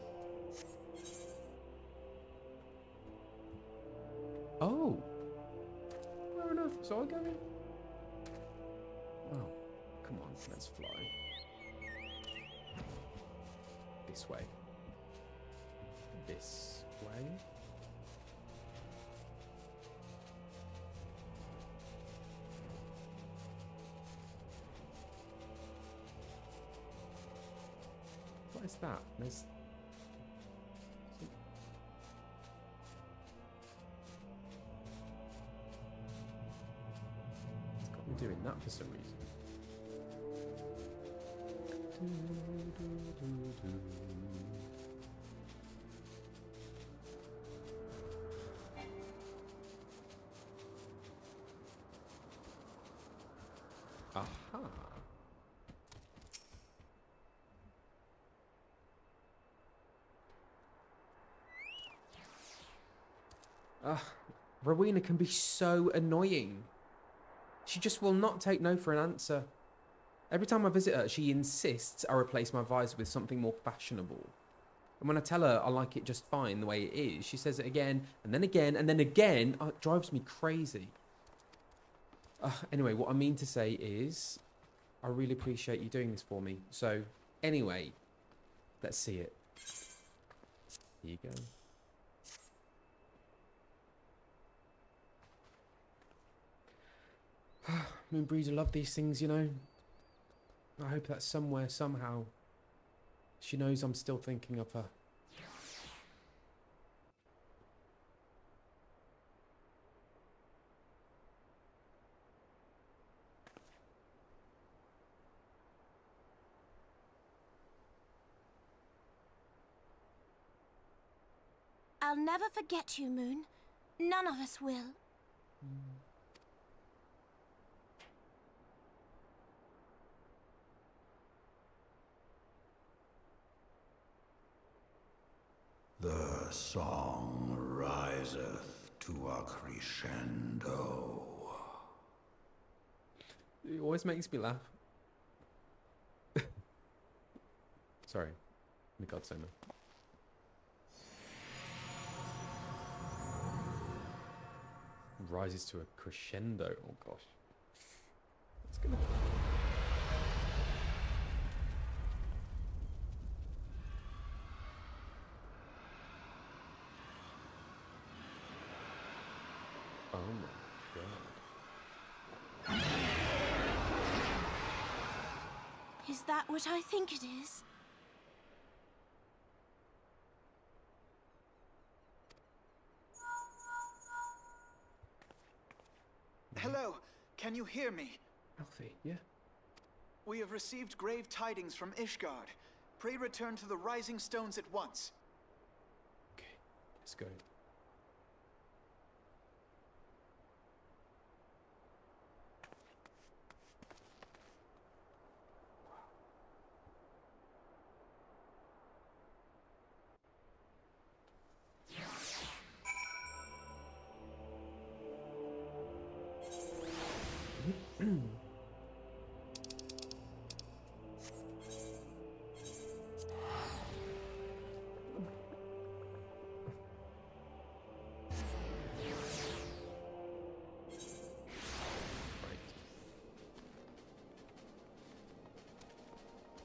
Oh! Where on earth was I going? Oh, come on, let's fly. This way. This way. What is that? There's... It's got me doing that for some reason. Aha. Rowena can be so annoying. She just will not take no for an answer. Every time I visit her, she insists I replace my visor with something more fashionable. And when I tell her I like it just fine the way it is, she says it again, and then again, and then again. Oh, it drives me crazy. Anyway, what I mean to say is, I really appreciate you doing this for me. So, anyway, let's see it. Here you go. Moenbryda love these things, you know. I hope that somewhere, somehow, she knows I'm still thinking of her. I'll never forget you, Moon. None of us will. The song riseth to a crescendo. It always makes me laugh. Sorry, the Godsender. Rises to a crescendo. Oh gosh, it's gonna. Oh my god. Is that what I think it is? Hello, can you hear me? Alfie, yeah? We have received grave tidings from Ishgard. Pray return to the Rising Stones at once. Okay, let's go.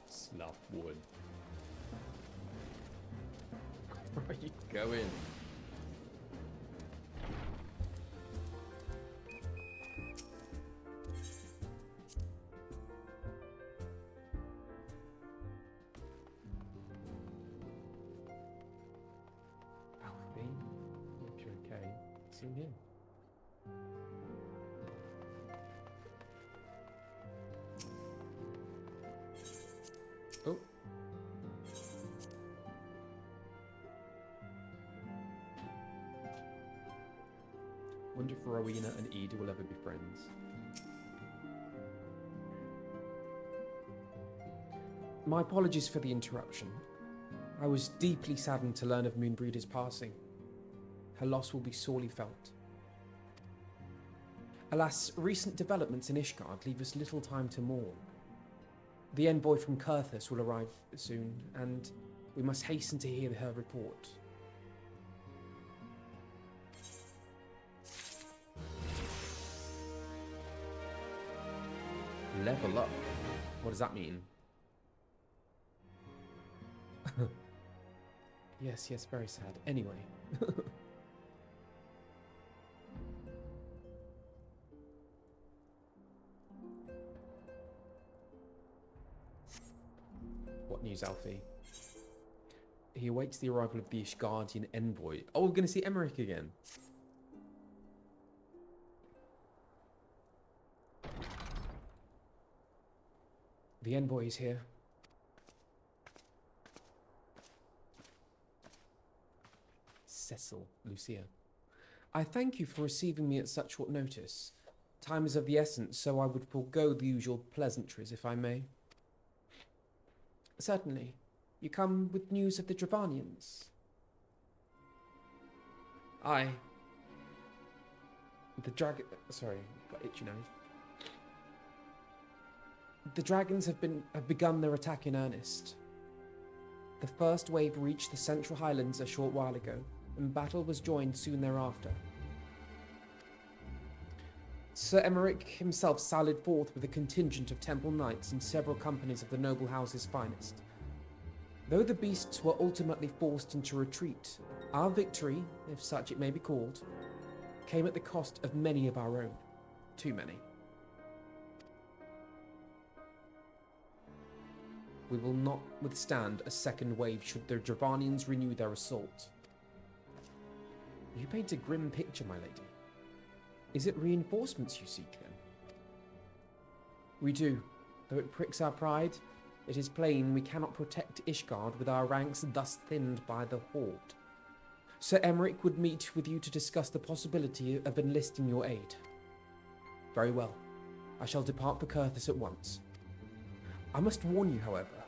Slap wood. Where are you going? Alfie, if you're okay, zoom in. Oh. Wonder if Rowena and Ida will ever be friends. My apologies for the interruption. I was deeply saddened to learn of Moenbryda's passing. Her loss will be sorely felt. Alas, recent developments in Ishgard leave us little time to mourn. The envoy from Kurthus will arrive soon, and we must hasten to hear her report. Level up? What does that mean? Yes, very sad. Anyway. What news, Alfie? He awaits the arrival of the Ishgardian envoy. Oh, we're going to see Emmerich again. The envoy is here. Cecil, Lucia. I thank you for receiving me at such short notice. Time is of the essence, so I would forego the usual pleasantries, if I may. Certainly. You come with news of the Dravanians? Aye. Sorry, got itchy nose. The dragons have begun their attack in earnest. The first wave reached the Central Highlands a short while ago, and battle was joined soon thereafter. Sir Emmerich himself sallied forth with a contingent of temple knights and several companies of the noble house's finest. Though the beasts were ultimately forced into retreat, our victory, if such it may be called, came at the cost of many of our own. Too many. We will not withstand a second wave should the Dravanians renew their assault. You paint a grim picture, my lady. Is it reinforcements you seek, then? We do. Though it pricks our pride, it is plain we cannot protect Ishgard with our ranks thus thinned by the Horde. Sir Emmerich would meet with you to discuss the possibility of enlisting your aid. Very well. I shall depart for Kurthus at once. I must warn you, however,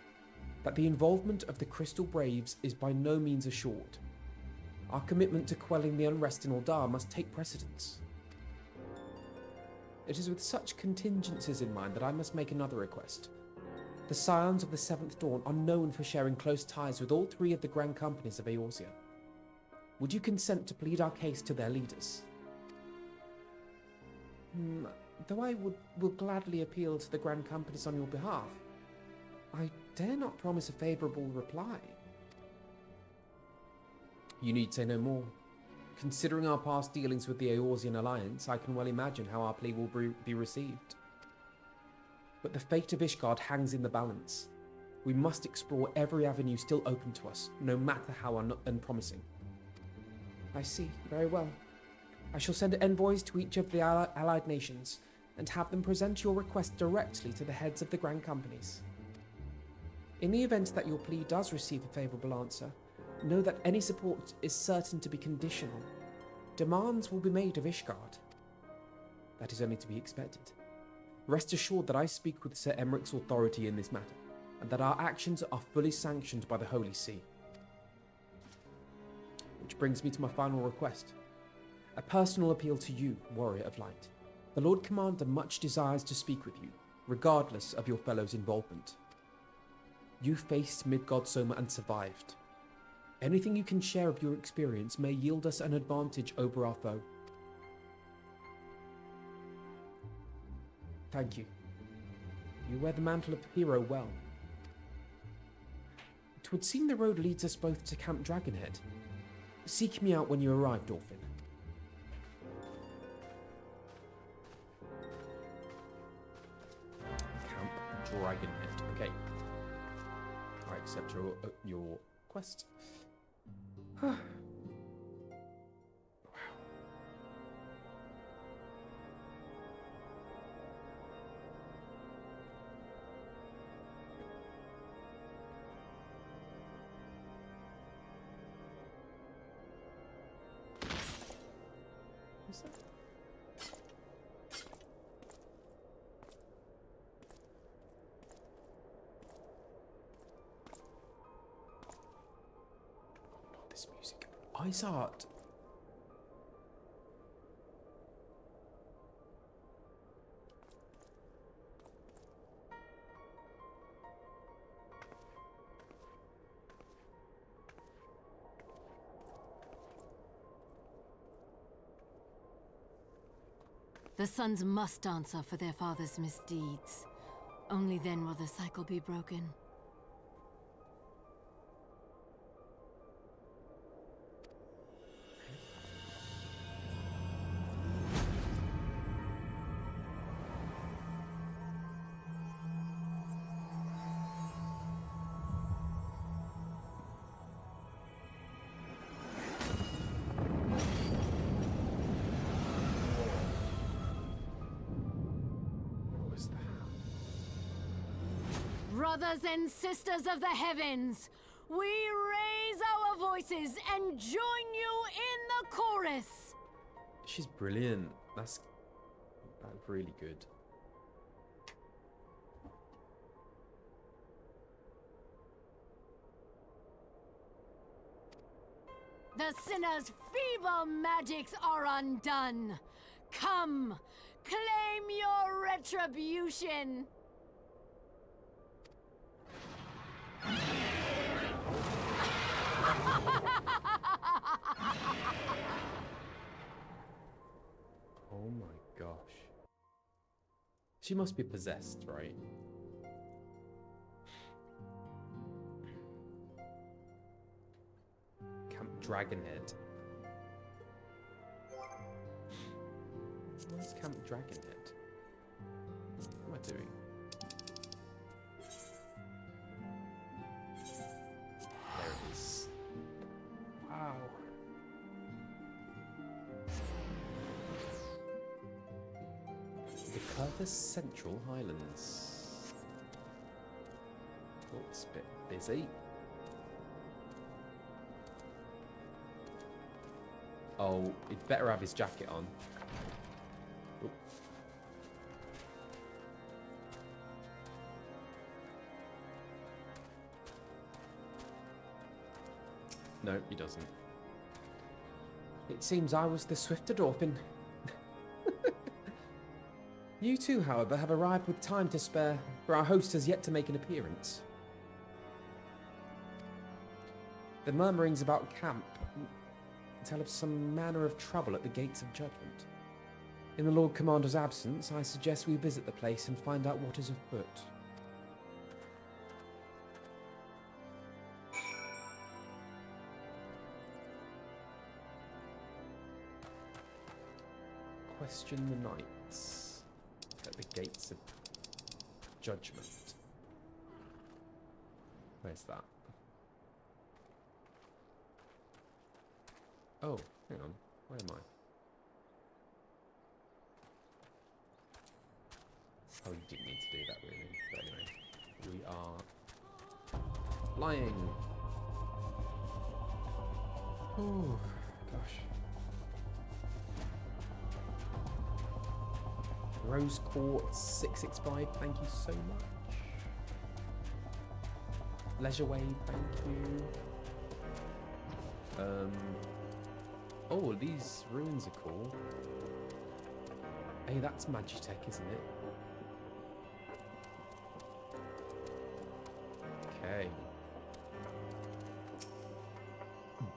that the involvement of the Crystal Braves is by no means assured. Our commitment to quelling the unrest in Ul'dah must take precedence. It is with such contingencies in mind that I must make another request. The Scions of the Seventh Dawn are known for sharing close ties with all three of the Grand Companies of Eorzea. Would you consent to plead our case to their leaders? Though I will gladly appeal to the Grand Companies on your behalf, I dare not promise a favourable reply. You need say no more. Considering our past dealings with the Eorzean Alliance, I can well imagine how our plea will be received. But the fate of Ishgard hangs in the balance. We must explore every avenue still open to us, no matter how unpromising. I see. Very well. I shall send envoys to each of the allied nations and have them present your request directly to the heads of the Grand Companies. In the event that your plea does receive a favourable answer, know that any support is certain to be conditional. Demands will be made of Ishgard. That is only to be expected. Rest assured that I speak with Sir Emmerich's authority in this matter, and that our actions are fully sanctioned by the Holy See. Which brings me to my final request. A personal appeal to you, Warrior of Light. The Lord Commander much desires to speak with you, regardless of your fellow's involvement. You faced Midgard Soma and survived. Anything you can share of your experience may yield us an advantage over our foe. Thank you. You wear the mantle of hero well. It would seem the road leads us both to Camp Dragonhead. Seek me out when you arrive, Dolphin. Camp Dragonhead. Okay. I accept your quest. Wow. What's that? This music. Iceheart. The sons must answer for their father's misdeeds. Only then will the cycle be broken. Brothers and sisters of the heavens, we raise our voices and join you in the chorus. She's brilliant. That's really good. The sinner's feeble magics are undone. Come, claim your retribution. Oh my gosh. She must be possessed, right? Camp Dragonhead. Where's Camp Dragonhead? What am I doing? There it is. Wow. The Curtis Central Highlands. Oh, it's a bit busy. Oh, he'd better have his jacket on. Oop. No, he doesn't. It seems I was the swifter dolphin. You too, however, have arrived with time to spare, for our host has yet to make an appearance. The murmurings about camp tell of some manner of trouble at the gates of judgment. In the Lord Commander's absence, I suggest we visit the place and find out what is afoot. Question the knights at the gates of judgment. Where's that? Oh, hang on. Where am I? Oh, you didn't need to do that, really. But anyway, we are flying. Oh, gosh. Rose Quartz 665, thank you so much. Leisure Wave, thank you. Oh, these ruins are cool. Hey, that's Magitech, isn't it? Okay.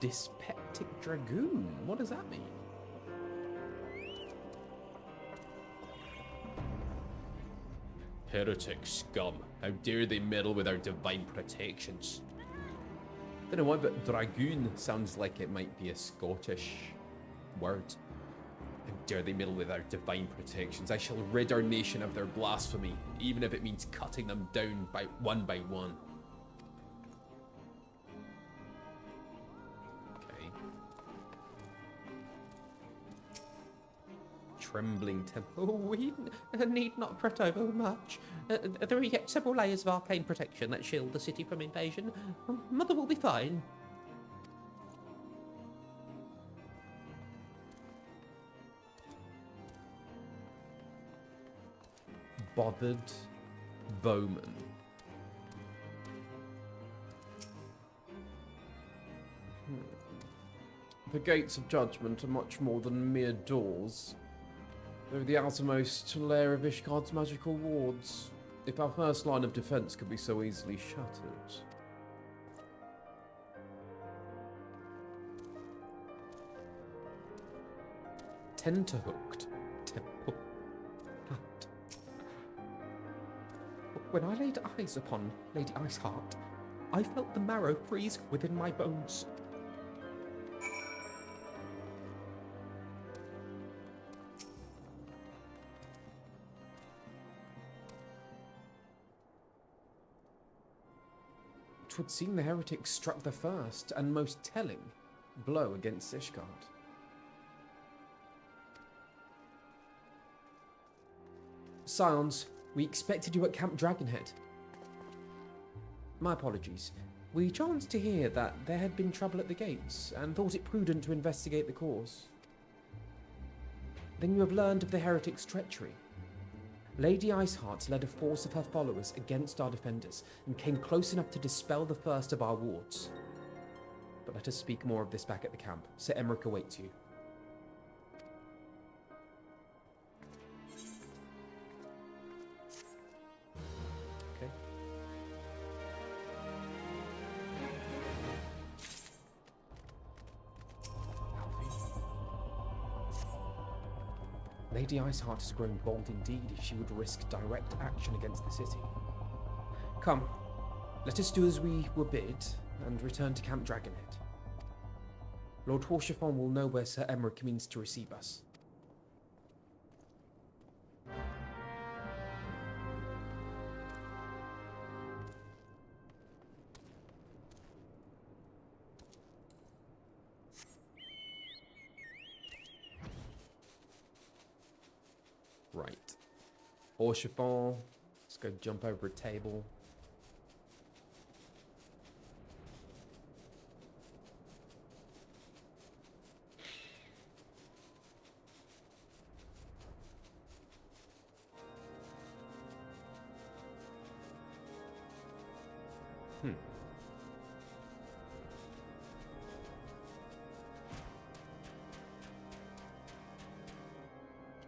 Dyspeptic Dragoon. What does that mean? Heretic scum. How dare they meddle with our divine protections? Don't know why, but Dragoon sounds like it might be a Scottish word. How dare they meddle with our divine protections? I shall rid our nation of their blasphemy, even if it means cutting them down by one. Okay. Trembling temple. Oh, we need not fret over much. There are yet several layers of arcane protection that shield the city from invasion. Mother will be fine. Bothered Bowman. The gates of judgment are much more than mere doors. They're the outermost layer of Ishgard's magical wards. If our first line of defense could be so easily shattered. Tenterhooked temple. When I laid eyes upon Lady Iceheart, I felt the marrow freeze within my bones. It would seem the heretics struck the first and most telling blow against Ishgard. Scions, we expected you at Camp Dragonhead. My apologies. We chanced to hear that there had been trouble at the gates and thought it prudent to investigate the cause. Then you have learned of the heretics' treachery. Lady Iceheart led a force of her followers against our defenders and came close enough to dispel the first of our wards. But let us speak more of this back at the camp. Sir Emmerich awaits you. Okay. Lady Iceheart has grown bold indeed if she would risk direct action against the city. Come, let us do as we were bid and return to Camp Dragonhead. Lord Horshafon will know where Sir Emmerich means to receive us. Right. Horshafon, let's go jump over a table.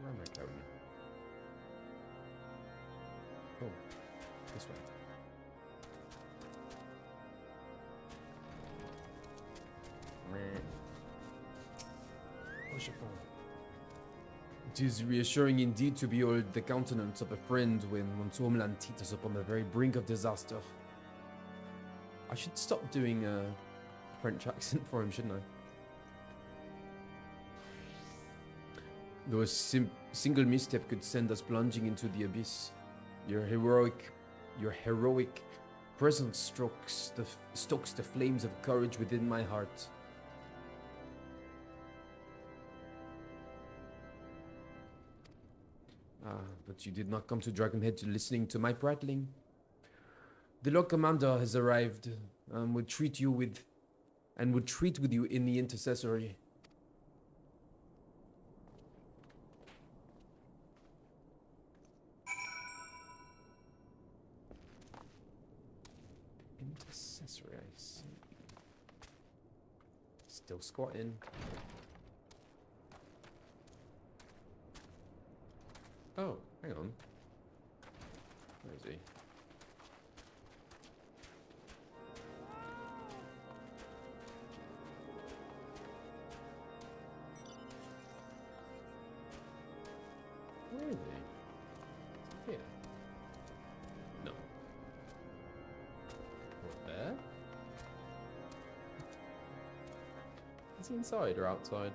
Where am I going? Oh, this way. It is reassuring indeed to behold the countenance of a friend when one's homeland teeters upon the very brink of disaster. I should stop doing a French accent for him, shouldn't I? Though a single misstep could send us plunging into the abyss. Your heroic presence stokes the flames of courage within my heart. But you did not come to Dragonhead to listening to my prattling. The Lord Commander has arrived and would treat with you in the intercessory. Intercessory, I see. Still squatting. Oh, hang on. Where is he? Where is he? Here. No. What, there? Is he inside or outside?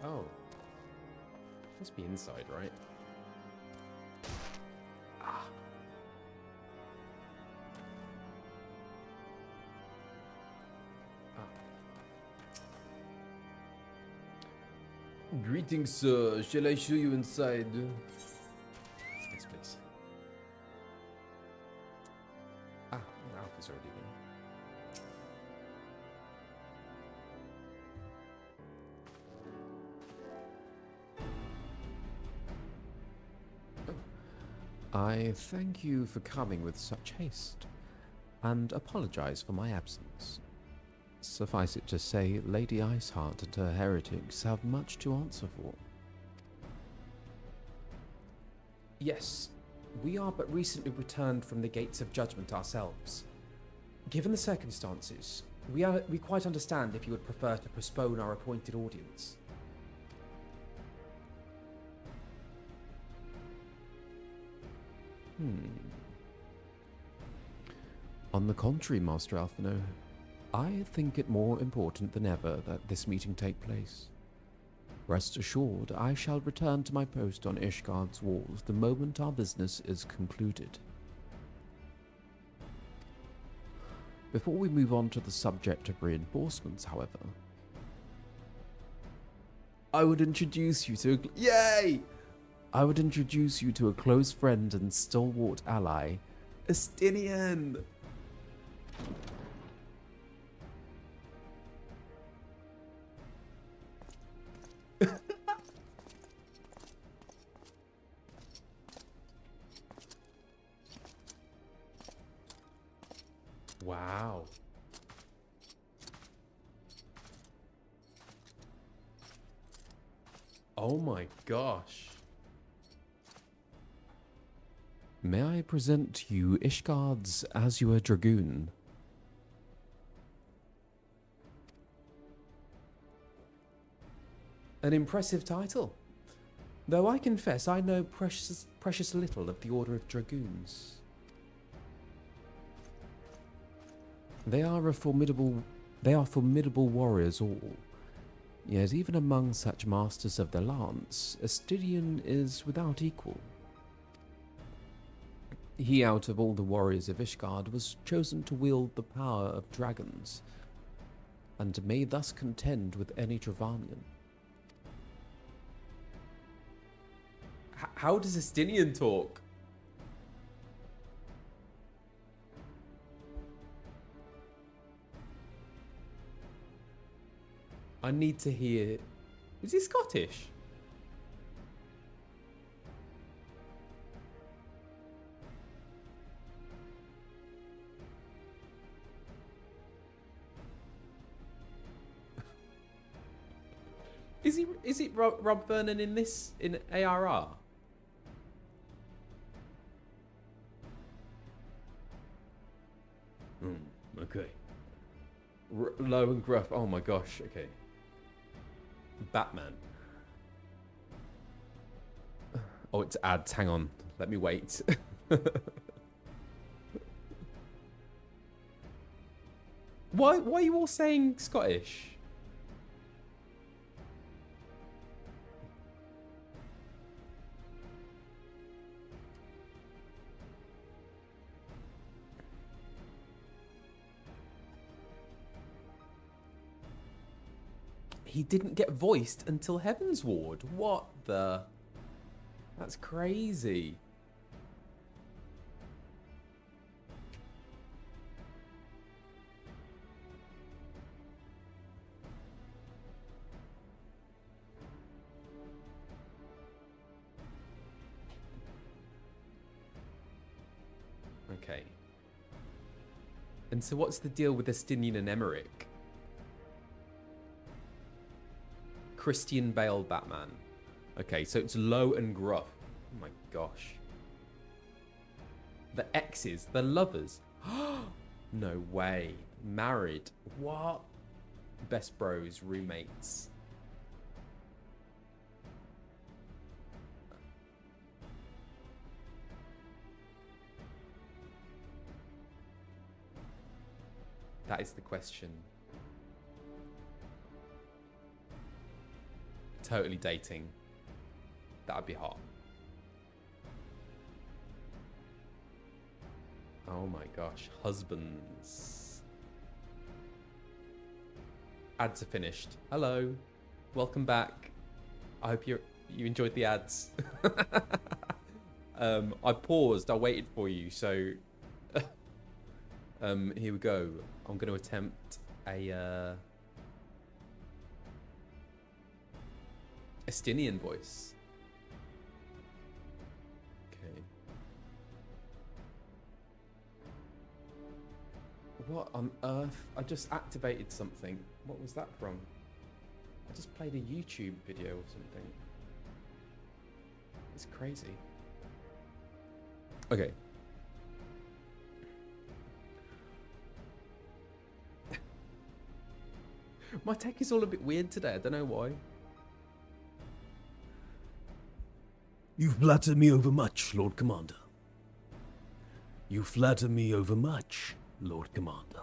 Oh. Must be inside, right? Ah. Greetings, sir. Shall I show you inside? Yes, please. Ah, Alpha's already there. I thank you for coming with such haste, and apologize for my absence. Suffice it to say, Lady Iceheart and her heretics have much to answer for. Yes, we are but recently returned from the gates of judgment ourselves. Given the circumstances, we quite understand if you would prefer to postpone our appointed audience. On the contrary, Master Alphinaud, I think it more important than ever that this meeting take place. Rest assured, I shall return to my post on Ishgard's walls the moment our business is concluded. Before we move on to the subject of reinforcements, however, I would introduce you to a close friend and stalwart ally, Estinian. Wow. Oh my gosh. May I present to you Ishgard's Azure Dragoon? An impressive title. Though I confess I know precious little of the Order of Dragoons. They are formidable warriors all. Yet even among such masters of the lance, Estinian is without equal. He, out of all the warriors of Ishgard, was chosen to wield the power of dragons, and may thus contend with any Dravanian. How does Estinian talk? I need to hear... Is he Scottish? Is it Rob Vernon in this, in ARR? Okay. Low and gruff. Oh my gosh. Okay. Batman. Oh, it's ads. Hang on. Let me wait. Why are you all saying Scottish? He didn't get voiced until Heavensward. What the? That's crazy. Okay. And so what's the deal with Estinian and Emmerich? Christian Bale Batman. Okay, so it's low and gruff. Oh my gosh. The exes, the lovers. No way. Married. What? Best bros, roommates. That is the question. Totally dating. That would be hot. Oh my gosh. Husbands. Ads are finished. Hello. Welcome back. I hope you enjoyed the ads. I paused. I waited for you. So here we go. I'm going to attempt a Estinian voice. Okay. What on earth? I just activated something. What was that from? I just played a YouTube video or something. It's crazy. Okay. My tech is all a bit weird today. I don't know why. You flatter me overmuch, Lord Commander. You flatter me overmuch, Lord Commander.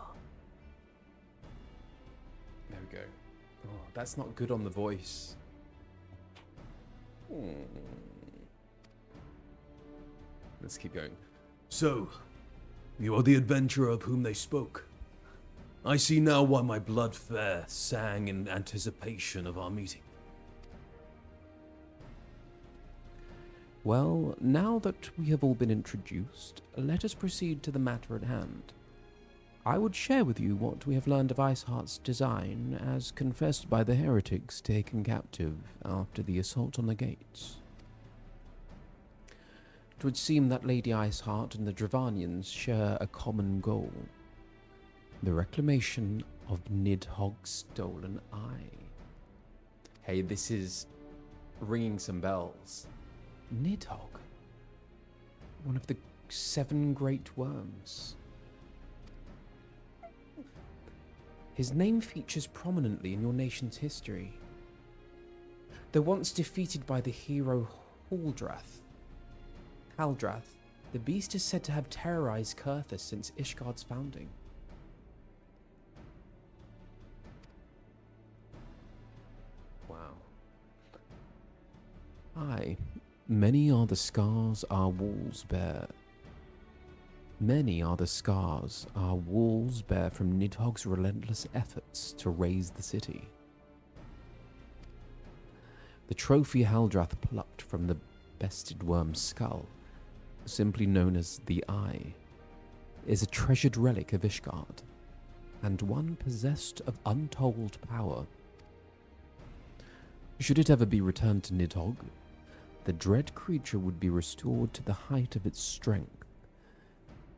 There we go. Oh, that's not good on the voice. Let's keep going. So, you are the adventurer of whom they spoke. I see now why my blood fair sang in anticipation of our meeting. Well, now that we have all been introduced, let us proceed to the matter at hand. I would share with you what we have learned of Iceheart's design, as confessed by the heretics taken captive after the assault on the gates. It would seem that Lady Iceheart and the Dravanians share a common goal: the reclamation of Nidhogg's stolen eye. Hey, this is ringing some bells. Nidhogg? One of the 7 great worms. His name features prominently in your nation's history. Though once defeated by the hero Haldrath, the beast is said to have terrorized Kurthus since Ishgard's founding. Wow. Aye, many are the scars our walls bear. Many are the scars our walls bear from Nidhogg's relentless efforts to raise the city. The trophy Haldrath plucked from the bested worm's skull, simply known as the Eye, is a treasured relic of Ishgard, and one possessed of untold power. Should it ever be returned to Nidhogg, the dread creature would be restored to the height of its strength,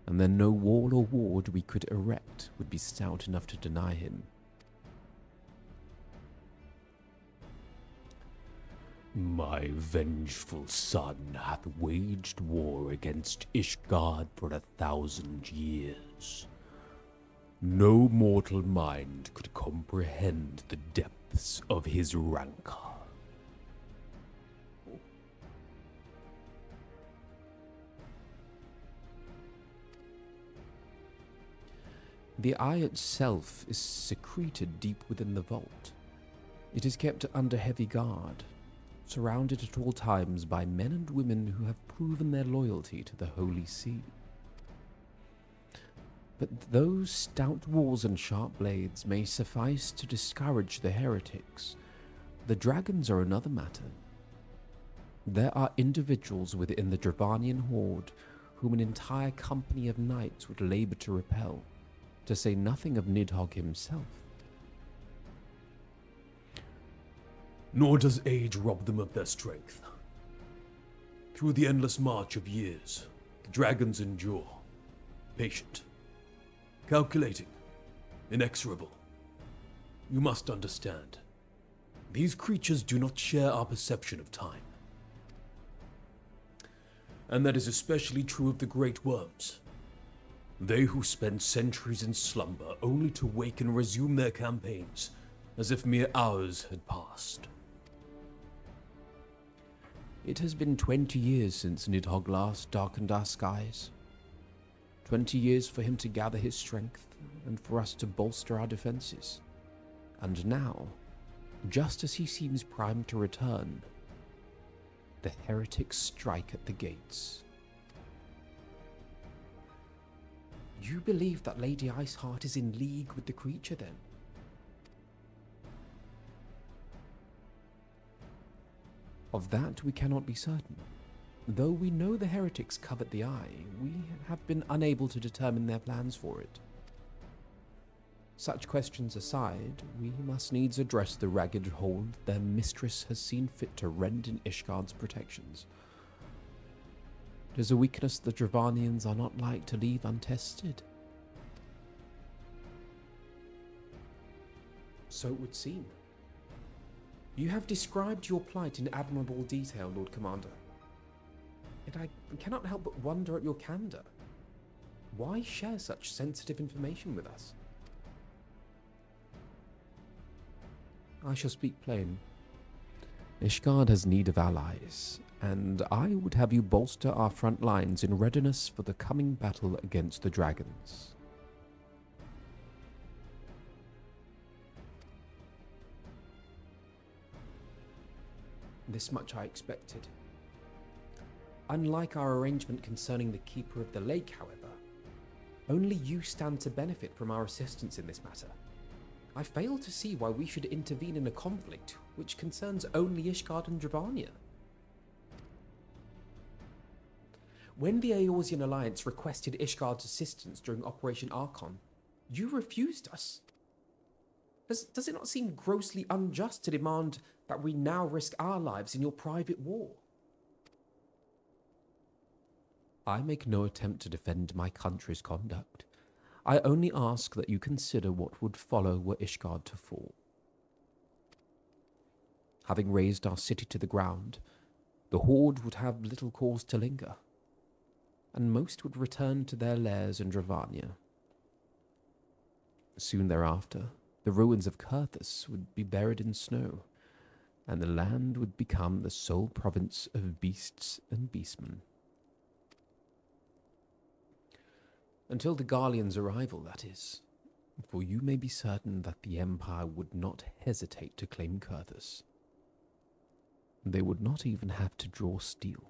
and then no wall or ward we could erect would be stout enough to deny him. My vengeful son hath waged war against Ishgard for 1,000 years. No mortal mind could comprehend the depths of his rancor. The eye itself is secreted deep within the vault. It is kept under heavy guard, surrounded at all times by men and women who have proven their loyalty to the Holy See. But those stout walls and sharp blades may suffice to discourage the heretics. The dragons are another matter. There are individuals within the Dravanian horde whom an entire company of knights would labor to repel, to say nothing of Nidhogg himself. Nor does age rob them of their strength. Through the endless march of years, the dragons endure, patient, calculating, inexorable. You must understand, these creatures do not share our perception of time. And that is especially true of the great worms. They who spend centuries in slumber only to wake and resume their campaigns as if mere hours had passed. It has been 20 years since Nidhogg last darkened our skies. 20 years for him to gather his strength and for us to bolster our defenses. And now, just as he seems primed to return, the heretics strike at the gates. You believe that Lady Iceheart is in league with the creature, then? Of that we cannot be certain. Though we know the heretics covet the eye, we have been unable to determine their plans for it. Such questions aside, we must needs address the ragged hold their mistress has seen fit to rend in Ishgard's protections. It is a weakness the Dravanians are not like to leave untested. So it would seem. You have described your plight in admirable detail, Lord Commander. Yet I cannot help but wonder at your candor. Why share such sensitive information with us? I shall speak plain. Ishgard has need of allies, and I would have you bolster our front lines in readiness for the coming battle against the dragons. This much I expected. Unlike our arrangement concerning the Keeper of the Lake, however, only you stand to benefit from our assistance in this matter. I fail to see why we should intervene in a conflict which concerns only Ishgard and Dravania. When the Eorzean Alliance requested Ishgard's assistance during Operation Archon, you refused us. Does it not seem grossly unjust to demand that we now risk our lives in your private war? I make no attempt to defend my country's conduct. I only ask that you consider what would follow were Ishgard to fall. Having razed our city to the ground, the Horde would have little cause to linger, and most would return to their lairs in Dravania. Soon thereafter, the ruins of Kurthus would be buried in snow, and the land would become the sole province of beasts and beastmen. Until the Garlean's arrival, that is, for you may be certain that the Empire would not hesitate to claim Kurthus. They would not even have to draw steel.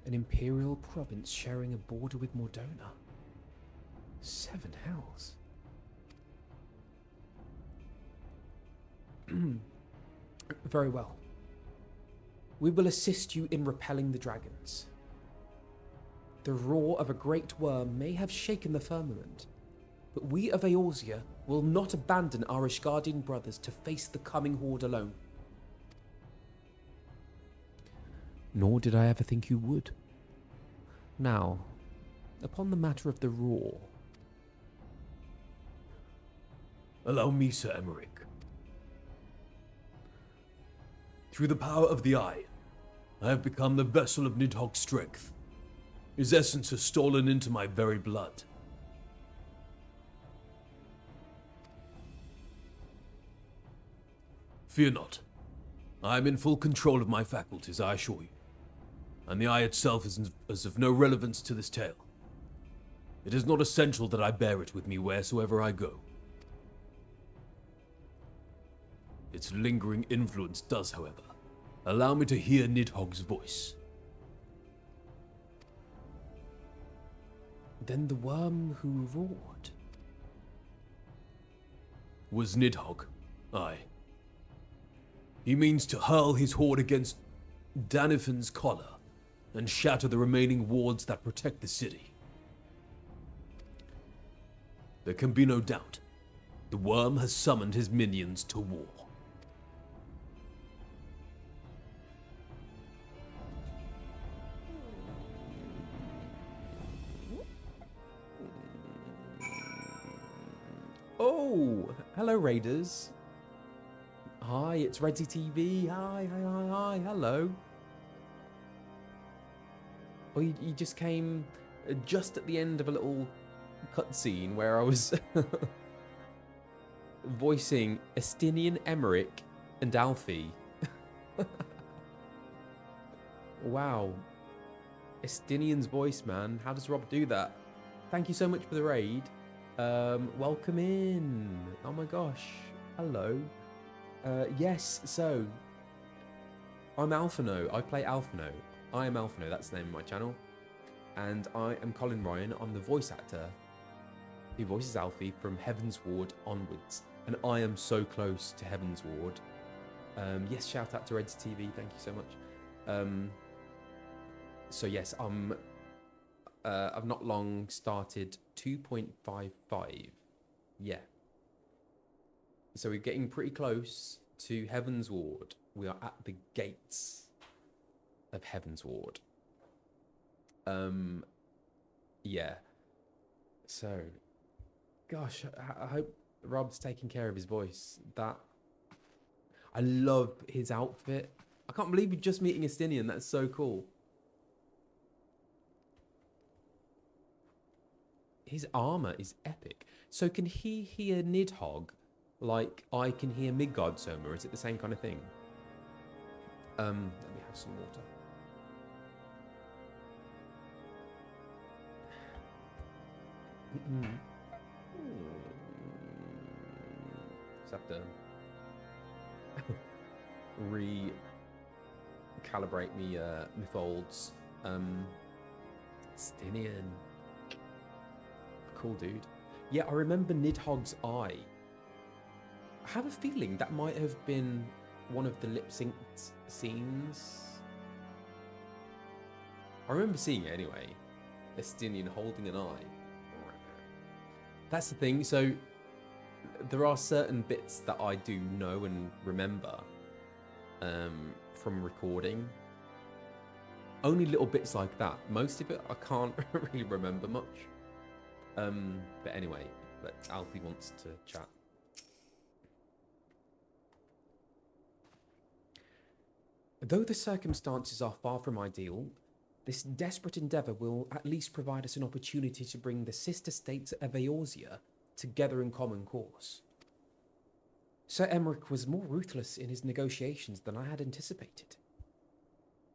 An imperial province sharing a border with Mordona. 7 hells. Very well. We will assist you in repelling the dragons. The roar of a great worm may have shaken the firmament, but we of Eorzea will not abandon our Ishgardian brothers to face the coming horde alone. Nor did I ever think you would. Now, upon the matter of the roar. Allow me, Sir Emmerich. Through the power of the Eye, I have become the vessel of Nidhogg's strength. His essence has stolen into my very blood. Fear not. I am in full control of my faculties, I assure you. And the Eye itself is of no relevance to this tale. It is not essential that I bear it with me wheresoever I go. Its lingering influence does, however. Allow me to hear Nidhogg's voice. Then the worm who roared. Was Nidhogg. Aye. He means to hurl his horde against Danifin's collar and shatter the remaining wards that protect the city. There can be no doubt. The worm has summoned his minions to war. Oh, hello Raiders. Hi, it's Redzy TV. Hi, hello. Oh, you just came just at the end of a little cutscene where I was voicing Estinian, Emmerich, and Alfie. Wow. Estinian's voice, man. How does Rob do that? Thank you so much for the raid. Welcome in. Oh my gosh. Hello. Yes, so I'm Alphinaud. I play Alphinaud. I am Alphinaud, that's the name of my channel. And I am Colin Ryan. I'm the voice actor who voices Alfie from Heavensward onwards. And I am so close to Heavensward. Yes, shout out to Redzy TV. Thank you so much. So yes, I've not long started 2.55. Yeah. So we're getting pretty close to Heavensward. We are at the gates of Heavensward. Yeah. So, gosh, I hope Rob's taking care of his voice. I love his outfit. I can't believe you're just meeting Estinian. That's so cool. His armor is epic. So can he hear Nidhogg like I can hear Midgard Soma? Is it the same kind of thing? Let me have some water. Just have to recalibrate me my folds. Estinian. Cool dude. Yeah, I remember Nidhogg's eye. I have a feeling that might have been one of the lip synced scenes. I remember seeing it anyway. Estinian holding an eye. That's the thing. So there are certain bits that I do know and remember from recording. Only little bits like that. Most of it I can't really remember much. But anyway, Alfie wants to chat. Though the circumstances are far from ideal, this desperate endeavour will at least provide us an opportunity to bring the sister states of Eorzea together in common cause. Sir Emmerich was more ruthless in his negotiations than I had anticipated.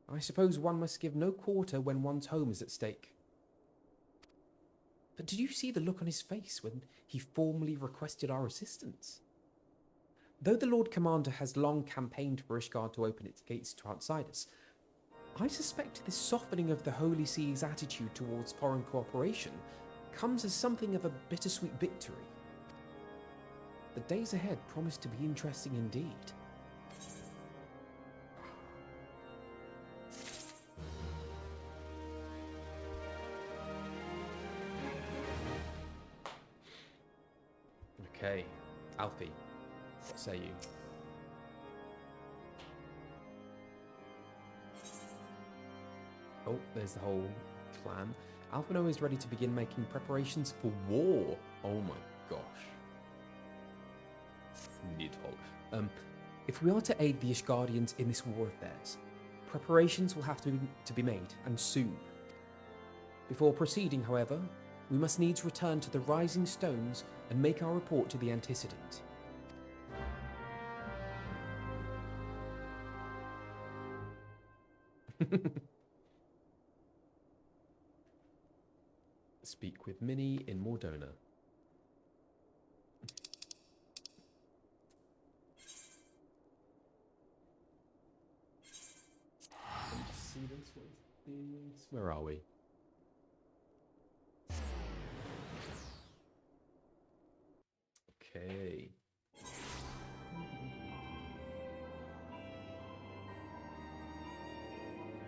I suppose one must give no quarter when one's home is at stake. But did you see the look on his face when he formally requested our assistance? Though the Lord Commander has long campaigned for Ishgard to open its gates to outsiders, I suspect this softening of the Holy See's attitude towards foreign cooperation comes as something of a bittersweet victory. The days ahead promise to be interesting indeed. Okay, Alfie, what say you? Oh, there's the whole clan. Alphinaud is ready to begin making preparations for war. Oh my gosh. Nidhogg. If we are to aid the Ishgardians in this war of theirs, preparations will have to be made, and soon. Before proceeding, however, we must needs return to the Rising Stones and make our report to the Antecedent. Speak with Minnie in Mordona. Where are we? Okay.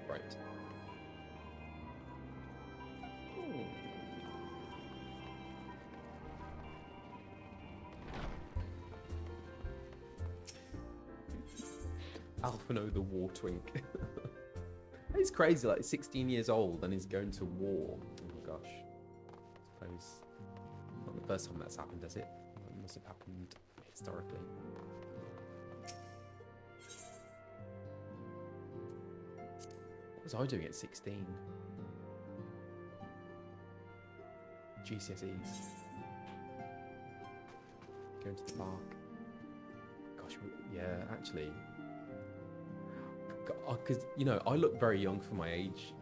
Right. Alphinaud the War Twink. He's crazy, like 16 years old and he's going to war. Oh my gosh. I suppose not the first time that's happened, has it? It must have happened historically. What was I doing at 16? GCSEs. Going to the park. Gosh, yeah, actually. Because, you know, I look very young for my age,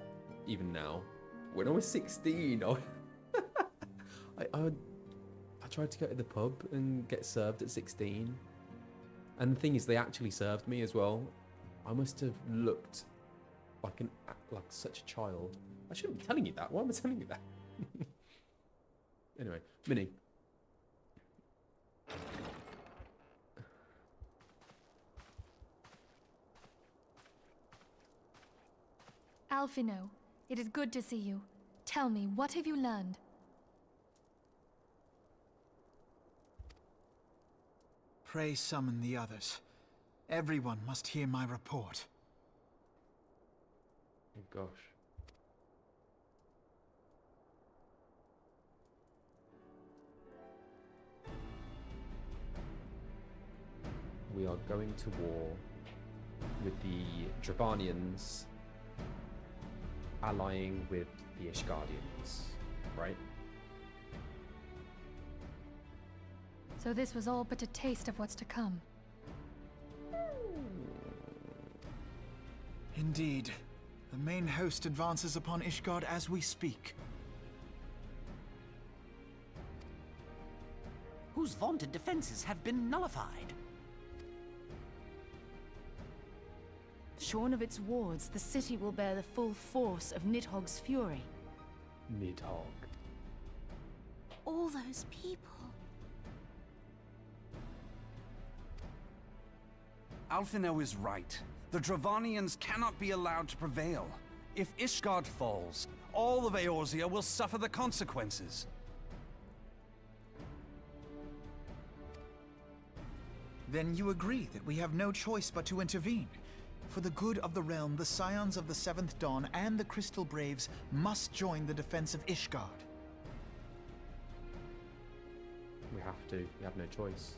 even now. When I was 16, I tried to go to the pub and get served at 16. And the thing is, they actually served me as well. I must have looked like such a child. I shouldn't be telling you that. Why am I telling you that? Anyway, Minnie. Alphinaud, it is good to see you. Tell me, what have you learned? Pray summon the others. Everyone must hear my report. Oh gosh. We are going to war with the Dravanians allying with the Ishgardians, right? So this was all but a taste of what's to come. Indeed. The main host advances upon Ishgard as we speak. Whose vaunted defenses have been nullified. Shorn of its wards, the city will bear the full force of Nidhogg's fury. Nidhogg. All those people. Alphinaud is right. The Dravanians cannot be allowed to prevail. If Ishgard falls, all of Eorzea will suffer the consequences. Then you agree that we have no choice but to intervene. For the good of the realm, the Scions of the Seventh Dawn and the Crystal Braves must join the defense of Ishgard. We have to. We have no choice.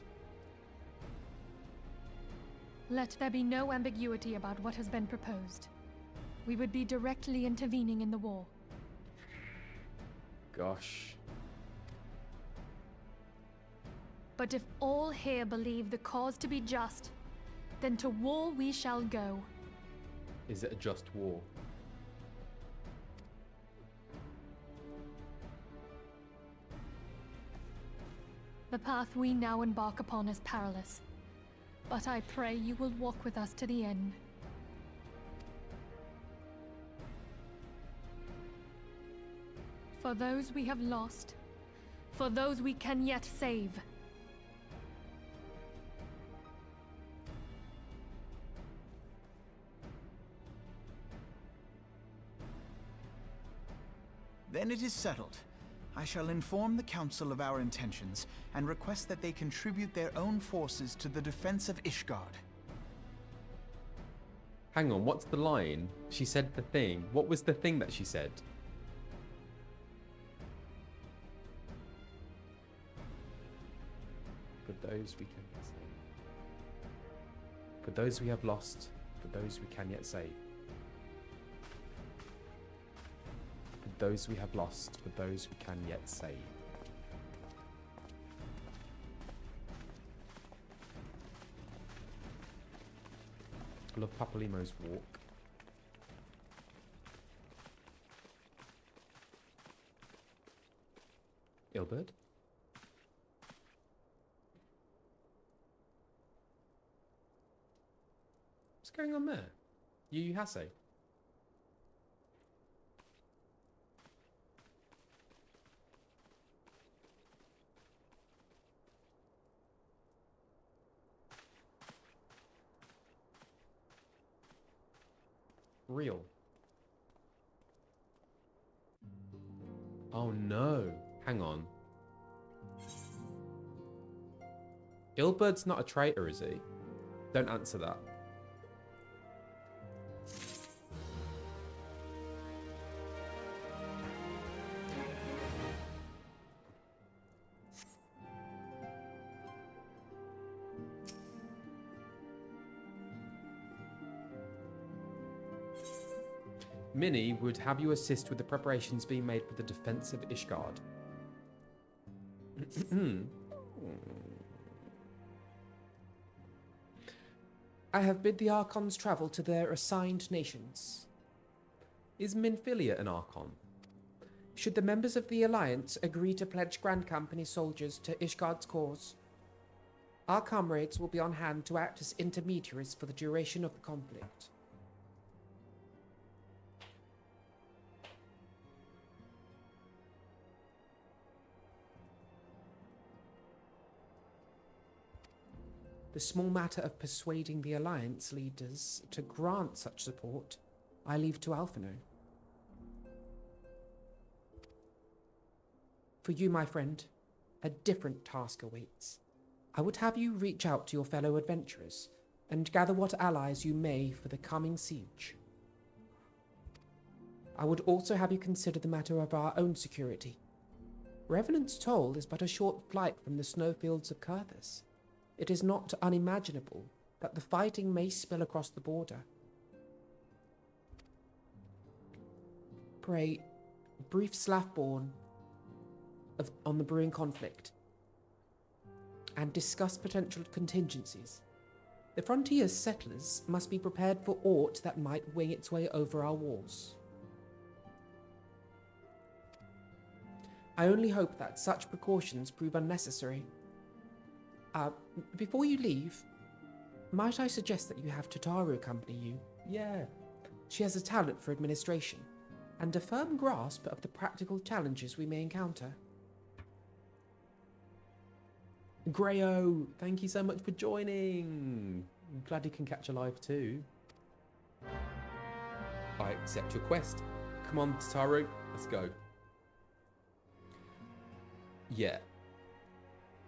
Let there be no ambiguity about what has been proposed. We would be directly intervening in the war. Gosh. But if all here believe the cause to be just, then to war we shall go. Is it a just war? The path we now embark upon is perilous, but I pray you will walk with us to the end. For those we have lost, for those we can yet save. Then it is settled. I shall inform the Council of our intentions and request that they contribute their own forces to the defense of Ishgard. Hang on, what's the line? She said the thing. What was the thing that she said? For those we can yet save. For those we have lost, for those we can yet save. For those we have lost, for those we can yet save. I love Papalimo's walk. Ilberd? What's going on there? Yu Hase? real. Oh no. Hang on. Ilberd's not a traitor, is he? Don't answer that. Minnie would have you assist with the preparations being made for the defense of Ishgard. I have bid the Archons travel to their assigned nations. Is Minfilia an Archon? Should the members of the Alliance agree to pledge Grand Company soldiers to Ishgard's cause, our comrades will be on hand to act as intermediaries for the duration of the conflict. The small matter of persuading the Alliance leaders to grant such support, I leave to Alphinaud. For you, my friend, a different task awaits. I would have you reach out to your fellow adventurers and gather what allies you may for the coming siege. I would also have you consider the matter of our own security. Revenant's Toll is but a short flight from the snowfields of Kurthus. It is not unimaginable that the fighting may spill across the border. Pray, brief Slathborn on the brewing conflict and discuss potential contingencies. The frontier's settlers must be prepared for aught that might wing its way over our walls. I only hope that such precautions prove unnecessary. Before you leave, might I suggest that you have Tataru accompany you? Yeah. She has a talent for administration and a firm grasp of the practical challenges we may encounter. Greyo, thank you so much for joining. I'm glad you can catch a live too. I accept your quest. Come on, Tataru, let's go. Yeah.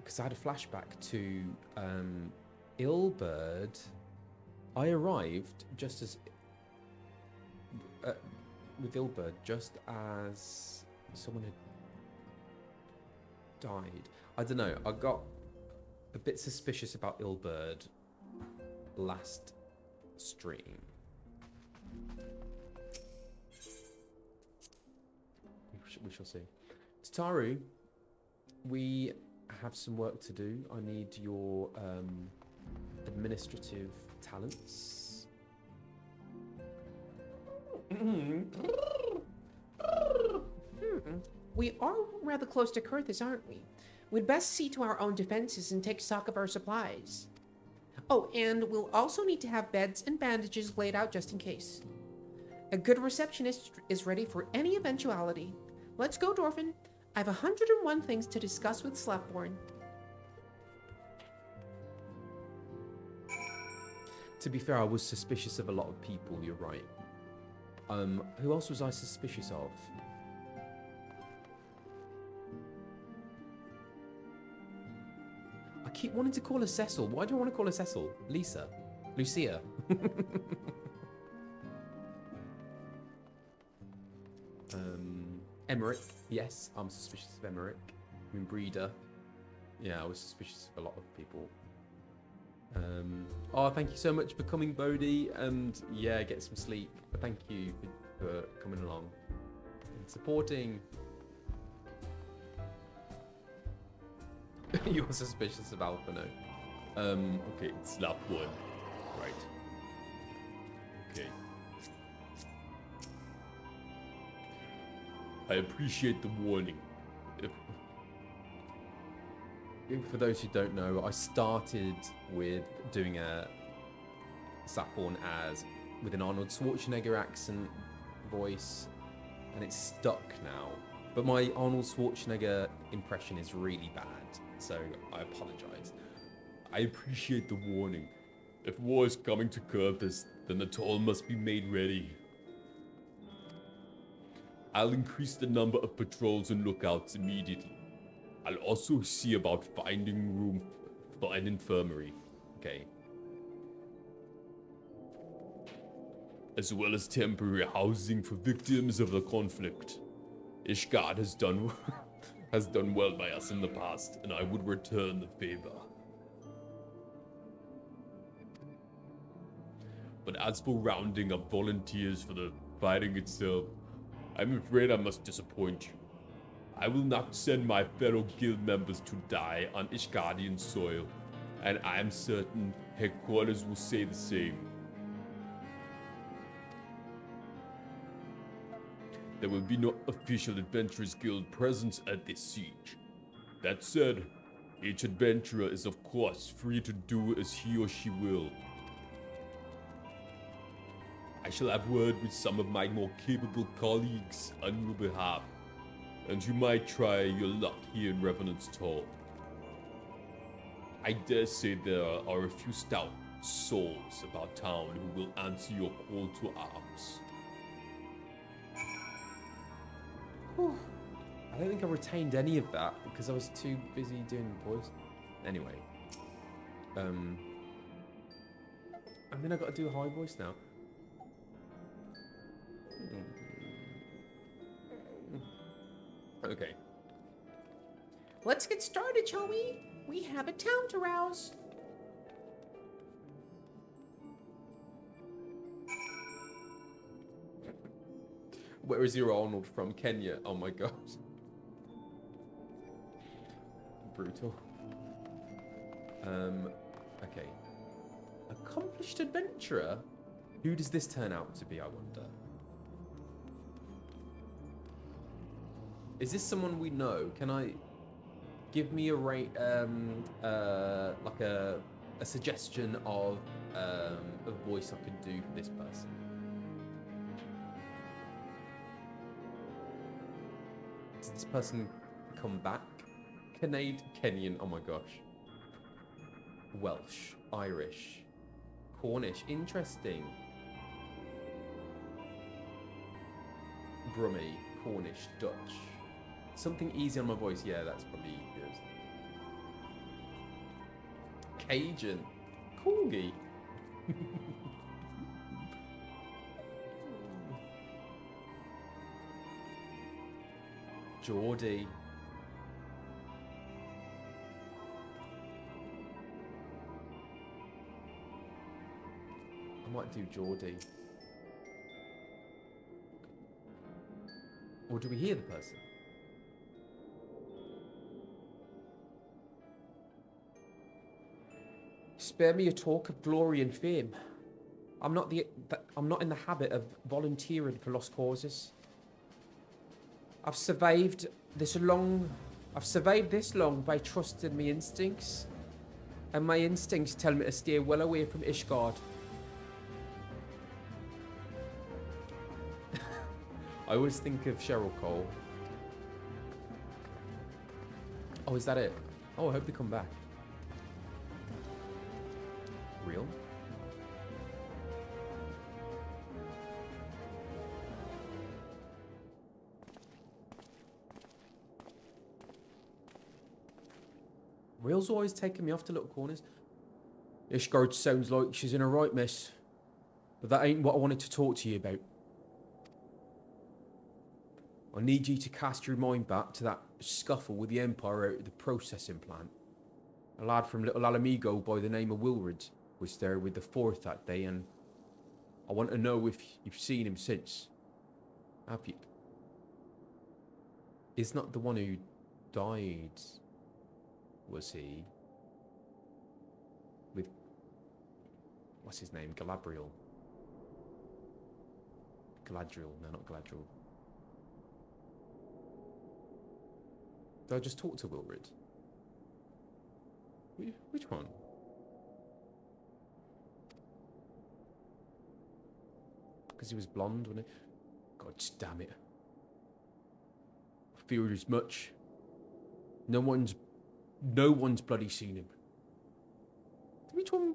Because I had a flashback to Ilberd. I arrived just as with Ilberd just as someone had died. I don't know. I got a bit suspicious about Ilberd last stream. We shall see. Tataru, we have some work to do. I need your administrative talents. We are rather close to Kurthus, aren't we? We'd best see to our own defenses and take stock of our supplies. Oh, and we'll also need to have beds and bandages laid out just in case. A good receptionist is ready for any eventuality. Let's go, Dorfin. I have 101 things to discuss with Slathborn. To be fair, I was suspicious of a lot of people, you're right. Who else was I suspicious of? I keep wanting to call her Cecil. Why do I want to call her Cecil? Lisa. Lucia. Emmerich. Yes, I'm suspicious of Emmerich. Moenbryda. Yeah, I was suspicious of a lot of people. Oh, thank you so much for coming, Bodhi, and yeah, get some sleep. But thank you for coming along and supporting. You're suspicious of Alphinaud. Okay, slap one. Right. Okay. I appreciate the warning. For those who don't know, I started with doing a Saphon as with an Arnold Schwarzenegger accent voice, and it's stuck now. But my Arnold Schwarzenegger impression is really bad, so I apologize. I appreciate the warning. If war is coming to Kurthus, then the toll must be made ready. I'll increase the number of patrols and lookouts immediately. I'll also see about finding room for an infirmary. Okay. As well as temporary housing for victims of the conflict. Ishgard has done has done well by us in the past, and I would return the favor. But as for rounding up volunteers for the fighting itself, I'm afraid I must disappoint you. I will not send my fellow guild members to die on Ishgardian soil, and I am certain headquarters will say the same. There will be no official Adventurers Guild presence at this siege. That said, each adventurer is of course free to do as he or she will. I shall have word with some of my more capable colleagues on your behalf, and you might try your luck here in Revenant's Hall. I dare say there are a few stout souls about town who will answer your call to arms. Whew. I don't think I retained any of that because I was too busy doing voice. Anyway. I mean, I got to do a high voice now. Okay. Let's get started, shall we? We have a town to rouse. Where is your Arnold from? Kenya. Oh my god. Brutal. Okay. Accomplished adventurer? Who does this turn out to be, I wonder? Is this someone we know? Can I give me a rate, like a suggestion of a voice I could do for this person? Does this person come back? Kenyan, oh my gosh. Welsh, Irish, Cornish, interesting. Brummie, Cornish, Dutch. Something easy on my voice, yeah, that's probably good. Cajun, Corgi. Geordie. I might do Geordie. Or do we hear the person? Spare me a talk of glory and fame. I'm not in the habit of volunteering for lost causes. I've survived this long by trusting my instincts. And my instincts tell me to stay well away from Ishgard. I always think of Cheryl Cole. Oh, is that it? Oh, I hope they come back. Real? Real's always taking me off to little corners. Ishgard sounds like she's in a right mess. But that ain't what I wanted to talk to you about. I need you to cast your mind back to that scuffle with the Empire out of the processing plant. A lad from Little Alamigo by the name of Wilred was there with the Fourth that day, and I want to know if you've seen him since. Have you? Is not the one who died, was he? With, what's his name? Galadriel. Galadriel, no, not Galadriel. Did I just talk to Wilred? Which one? Because he was blonde, wasn't he? God damn it. I feared as much. No one's bloody seen him. Which one?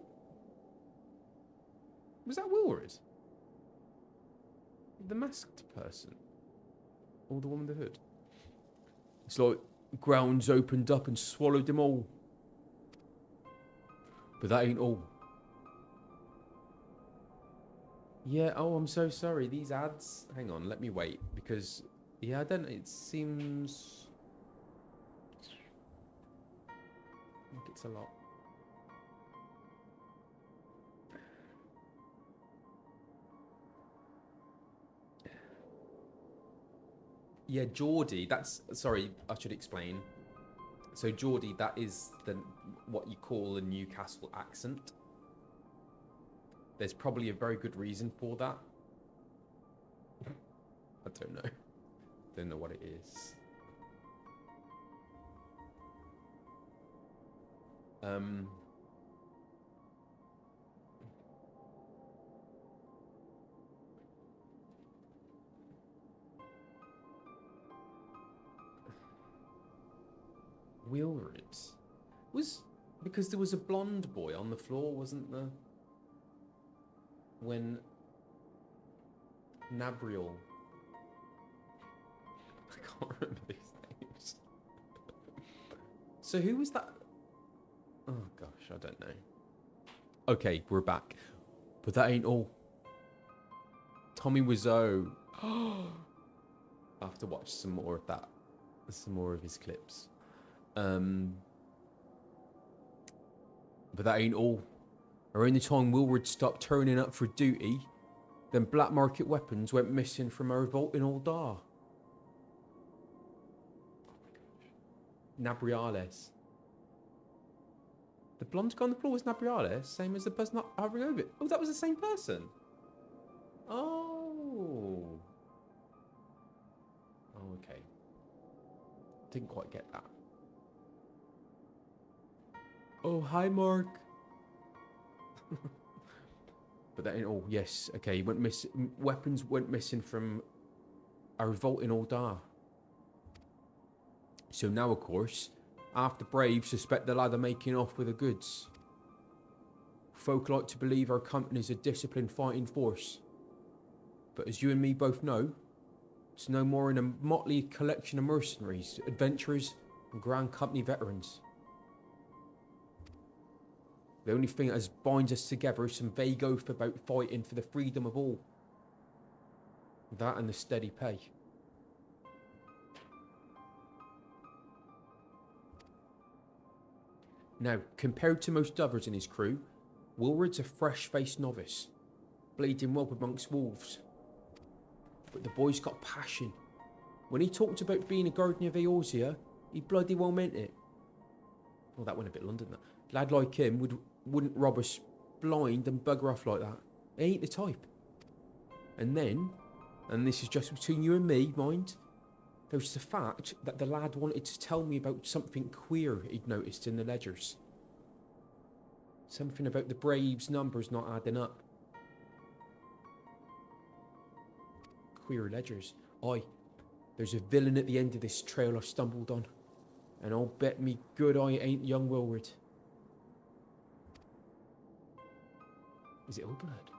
Was that Wilred? The masked person? Or the one with the hood? It's like grounds opened up and swallowed them all. But that ain't all. Yeah, oh, I'm so sorry. These ads... Hang on, let me wait. Because, yeah, I don't... It seems... I think it's a lot. Yeah, Geordie, that's... Sorry, I should explain. So Geordie, that is what you call a Newcastle accent. There's probably a very good reason for that. I don't know. Don't know what it is. Wilred was because there was a blonde boy on the floor, wasn't there? When Nabriel, I can't remember these names. So who was that? Oh gosh, I don't know. Okay, we're back, but that ain't all. Tommy Wiseau. I have to watch some more of that, some more of his clips. But that ain't all. Around the time Wilred stopped turning up for duty, then black market weapons went missing from our vault in Uldar. Oh my gosh. Nabriales. The blonde guy on the floor was Nabriales, same as the person not hovering over it. Oh, that was the same person. Oh. Oh, okay. Didn't quite get that. Oh, hi, Mark. But that ain't all. Yes, okay. Weapons went missing from a revolt in Uldar. So now, of course, half the brave suspect the lad are making off with the goods. Folk like to believe our company's a disciplined fighting force. But as you and me both know, it's no more than a motley collection of mercenaries, adventurers, and Grand Company veterans. The only thing that binds us together is some vague oath about fighting for the freedom of all. That and the steady pay. Now, compared to most others in his crew, Wilred's a fresh-faced novice, bleeding well amongst wolves. But the boy's got passion. When he talked about being a guardian of Eorzea, he bloody well meant it. Well, that went a bit London, that. Lad like him wouldn't rob us blind and bugger off like that. He ain't the type. And then, and this is just between you and me, mind, there's the fact that the lad wanted to tell me about something queer he'd noticed in the ledgers. Something about the Braves' numbers not adding up. Queer ledgers. Aye, there's a villain at the end of this trail I've stumbled on. And I'll bet me good eye it ain't young Wilred. Is it Wilred?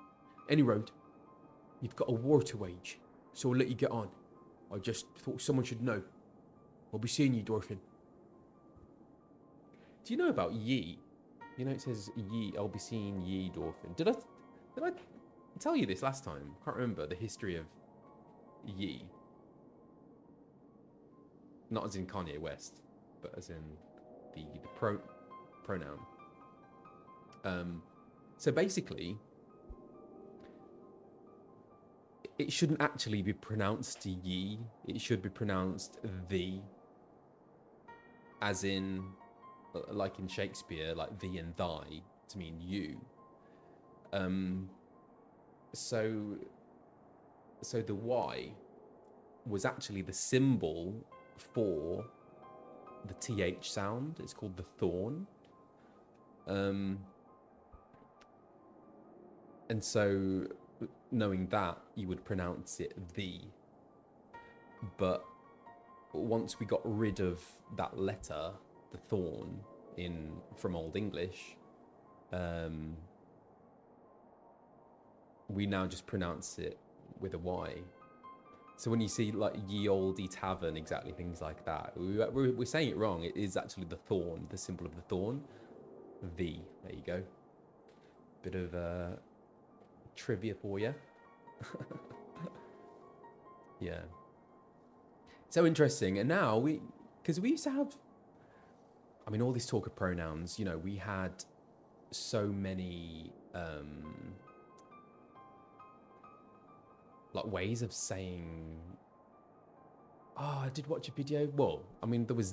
Any road, you've got a war to wage, so I'll let you get on. I just thought someone should know. I'll be seeing you, Dwarfin. Do you know about ye? You know it says ye, I'll be seeing ye, Dwarfin. Did I tell you this last time? I can't remember the history of ye. Not as in Kanye West, but as in the pronoun. So basically, it shouldn't actually be pronounced ye. It should be pronounced thee. As in, like in Shakespeare, like thee and thy to mean you. So the Y was actually the symbol for the TH sound. It's called the thorn. And so, knowing that, you would pronounce it thee. But once we got rid of that letter, the thorn, from Old English, we now just pronounce it with a Y. So when you see like ye olde tavern, exactly things like that, we're saying it wrong. It is actually the thorn, the symbol of the thorn. There you go. Bit of trivia for you. Yeah. So interesting. And now because we used to have, I mean, all this talk of pronouns, you know, we had so many like ways of saying, oh, I did watch a video. Well, I mean, there was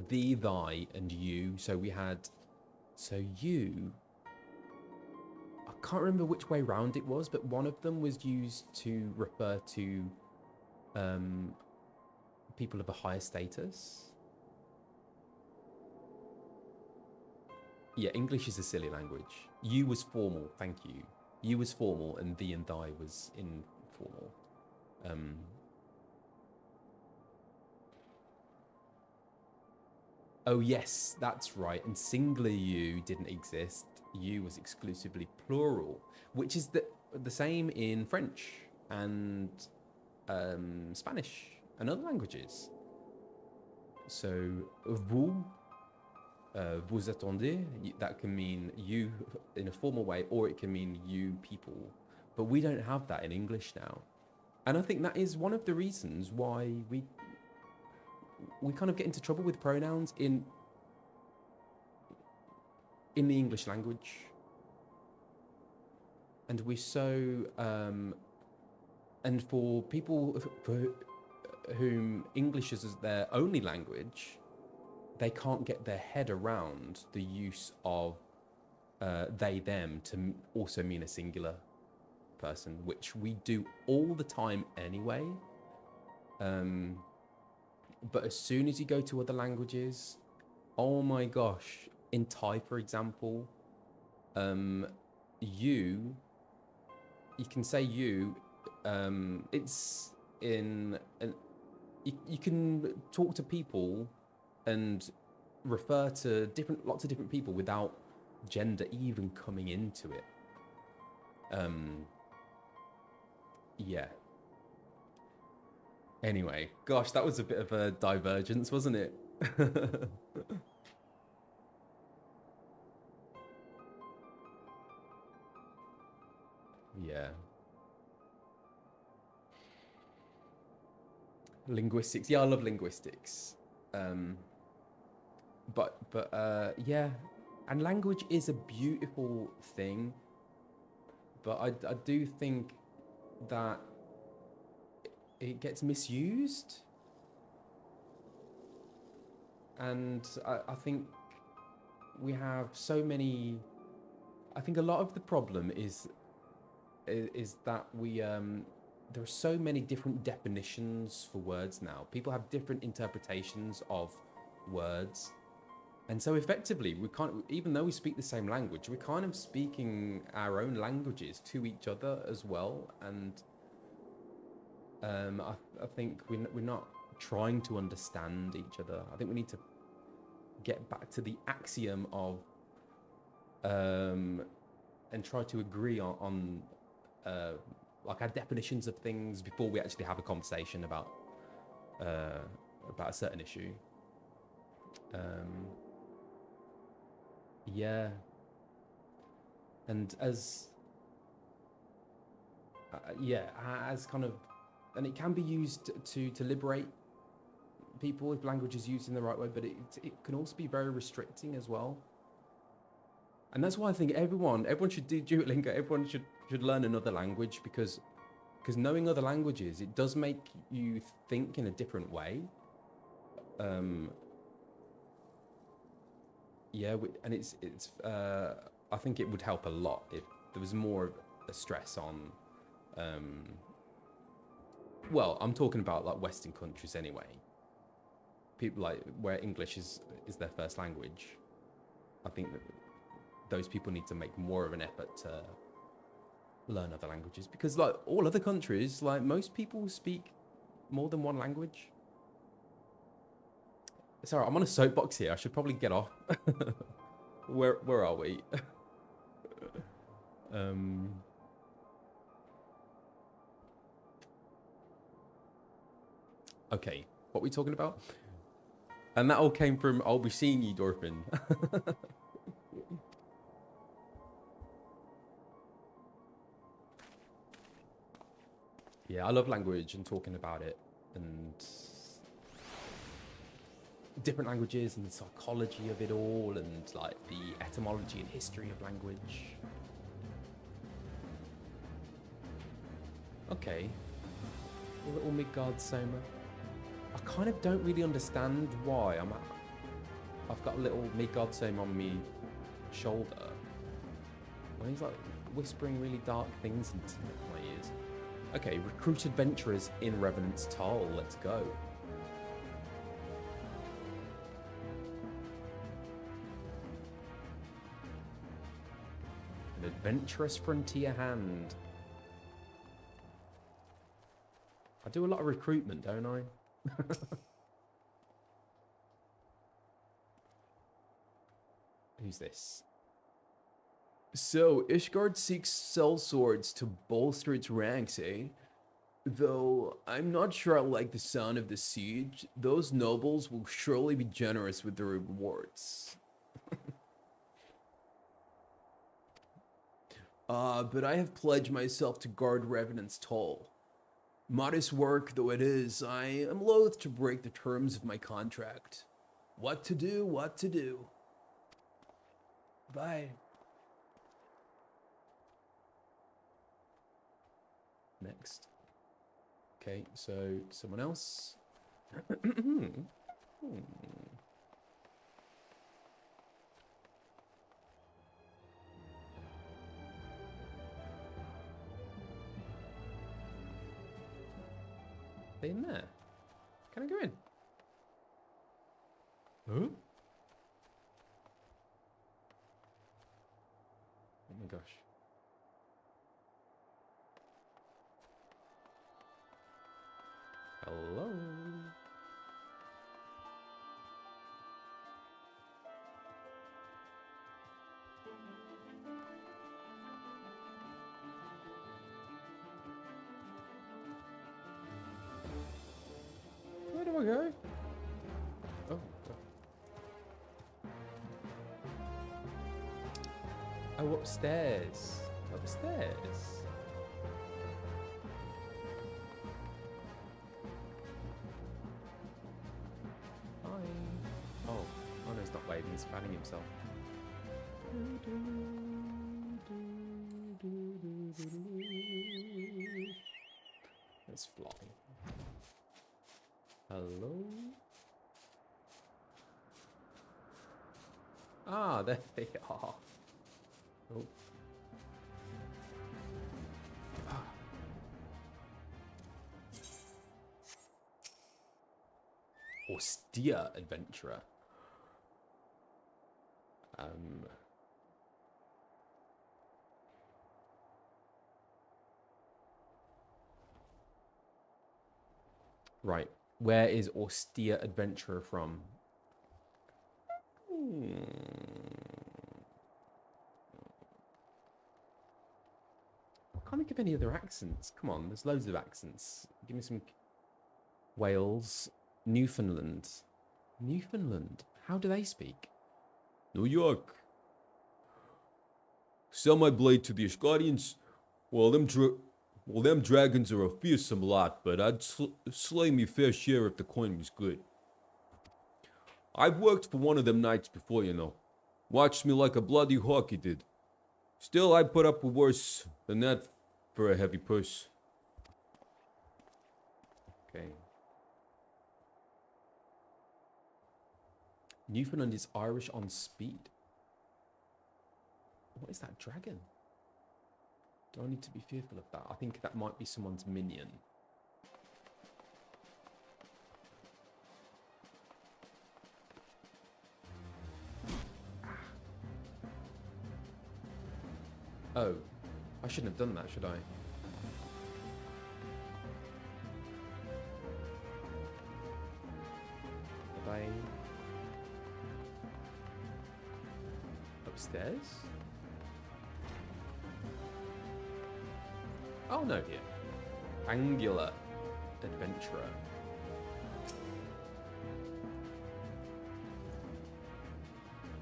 the, thy, and you. So we had, so you, I can't remember which way round it was, but one of them was used to refer to people of a higher status. Yeah, English is a silly language. You was formal, thank you. You was formal, and thee and thy was informal. Oh yes, that's right. And singular you didn't exist. You was exclusively plural, which is the same in French and Spanish and other languages. So vous, vous attendez, that can mean you in a formal way, or it can mean you people. But we don't have that in English now. And I think that is one of the reasons why we kind of get into trouble with pronouns in the English language. And we're so, and for people for whom English is their only language, they can't get their head around the use of they, them to also mean a singular person, which we do all the time anyway. But as soon as you go to other languages, oh my gosh, in Thai, for example, you can say you, it's in, you can talk to people and refer to lots of different people without gender even coming into it. Yeah. Anyway, gosh, that was a bit of a divergence, wasn't it? Yeah. Linguistics. Yeah, I love linguistics. But yeah, and language is a beautiful thing, but I do think that it gets misused, and I think we have so many. I think a lot of the problem is that we there are so many different definitions for words now. People have different interpretations of words, and so effectively we can't, even though we speak the same language, we're kind of speaking our own languages to each other as well. And I think we're not trying to understand each other. I think we need to get back to the axiom of and try to agree on like our definitions of things before we actually have a conversation about a certain issue. Yeah, and as kind of, and it can be used to liberate people if language is used in the right way, but it can also be very restricting as well. And that's why I think everyone should do Duolingo. Everyone should learn another language, because knowing other languages, it does make you think in a different way. Yeah, and it's I think it would help a lot if there was more of a stress on. Well, I'm talking about like Western countries anyway. People like where English is their first language. I think that those people need to make more of an effort to learn other languages, because like all other countries, like most people speak more than one language. Sorry, I'm on a soapbox here. I should probably get off. Where are we? Okay, what are we talking about? And that all came from I'll be seeing you, Dorfin. Yeah, I love language and talking about it and different languages and the psychology of it all and like the etymology and history of language. Okay. A little Midgard Soma. I kind of don't really understand why I've got a little Midgard Soma on me shoulder when he's like whispering really dark things into my ears. Okay, recruit adventurers in Revenant's Toll. Let's go. An adventurous frontier hand. I do a lot of recruitment, don't I? Who's this? So, Ishgard seeks sellswords to bolster its ranks, eh? Though, I'm not sure I like the sound of the siege. Those nobles will surely be generous with their rewards. But I have pledged myself to guard Revenant's Toll. Modest work though it is, I am loath to break the terms of my contract. What to do, what to do. Bye. Next. Okay, so someone else. They in there? Can I go in? Huh? Oh my gosh. Hello? Where do I go? Oh. Oh, upstairs. Upstairs. Hi. Oh, no, he's not waving, he's fanning himself. Let's fly. Hello? Ah, there they are. Oh. Ah. Austere adventurer. Right. Where is austere adventurer from? I can't think of any other accents. Come on, there's loads of accents. Give me some. Wales, Newfoundland. Newfoundland. How do they speak? New York. Sell my blade to the Ishgardians. Well, them dragons are a fearsome lot, but I'd slay me fair share if the coin was good. I've worked for one of them knights before, you know. Watched me like a bloody hawk he did. Still, I'd put up with worse than that for a heavy purse. Okay. Newfoundland is Irish on speed. What is that dragon? Do I need to be fearful of that? I think that might be someone's minion. Oh, I shouldn't have done that, should I? Have I... Upstairs? Oh no, here. Angular adventurer.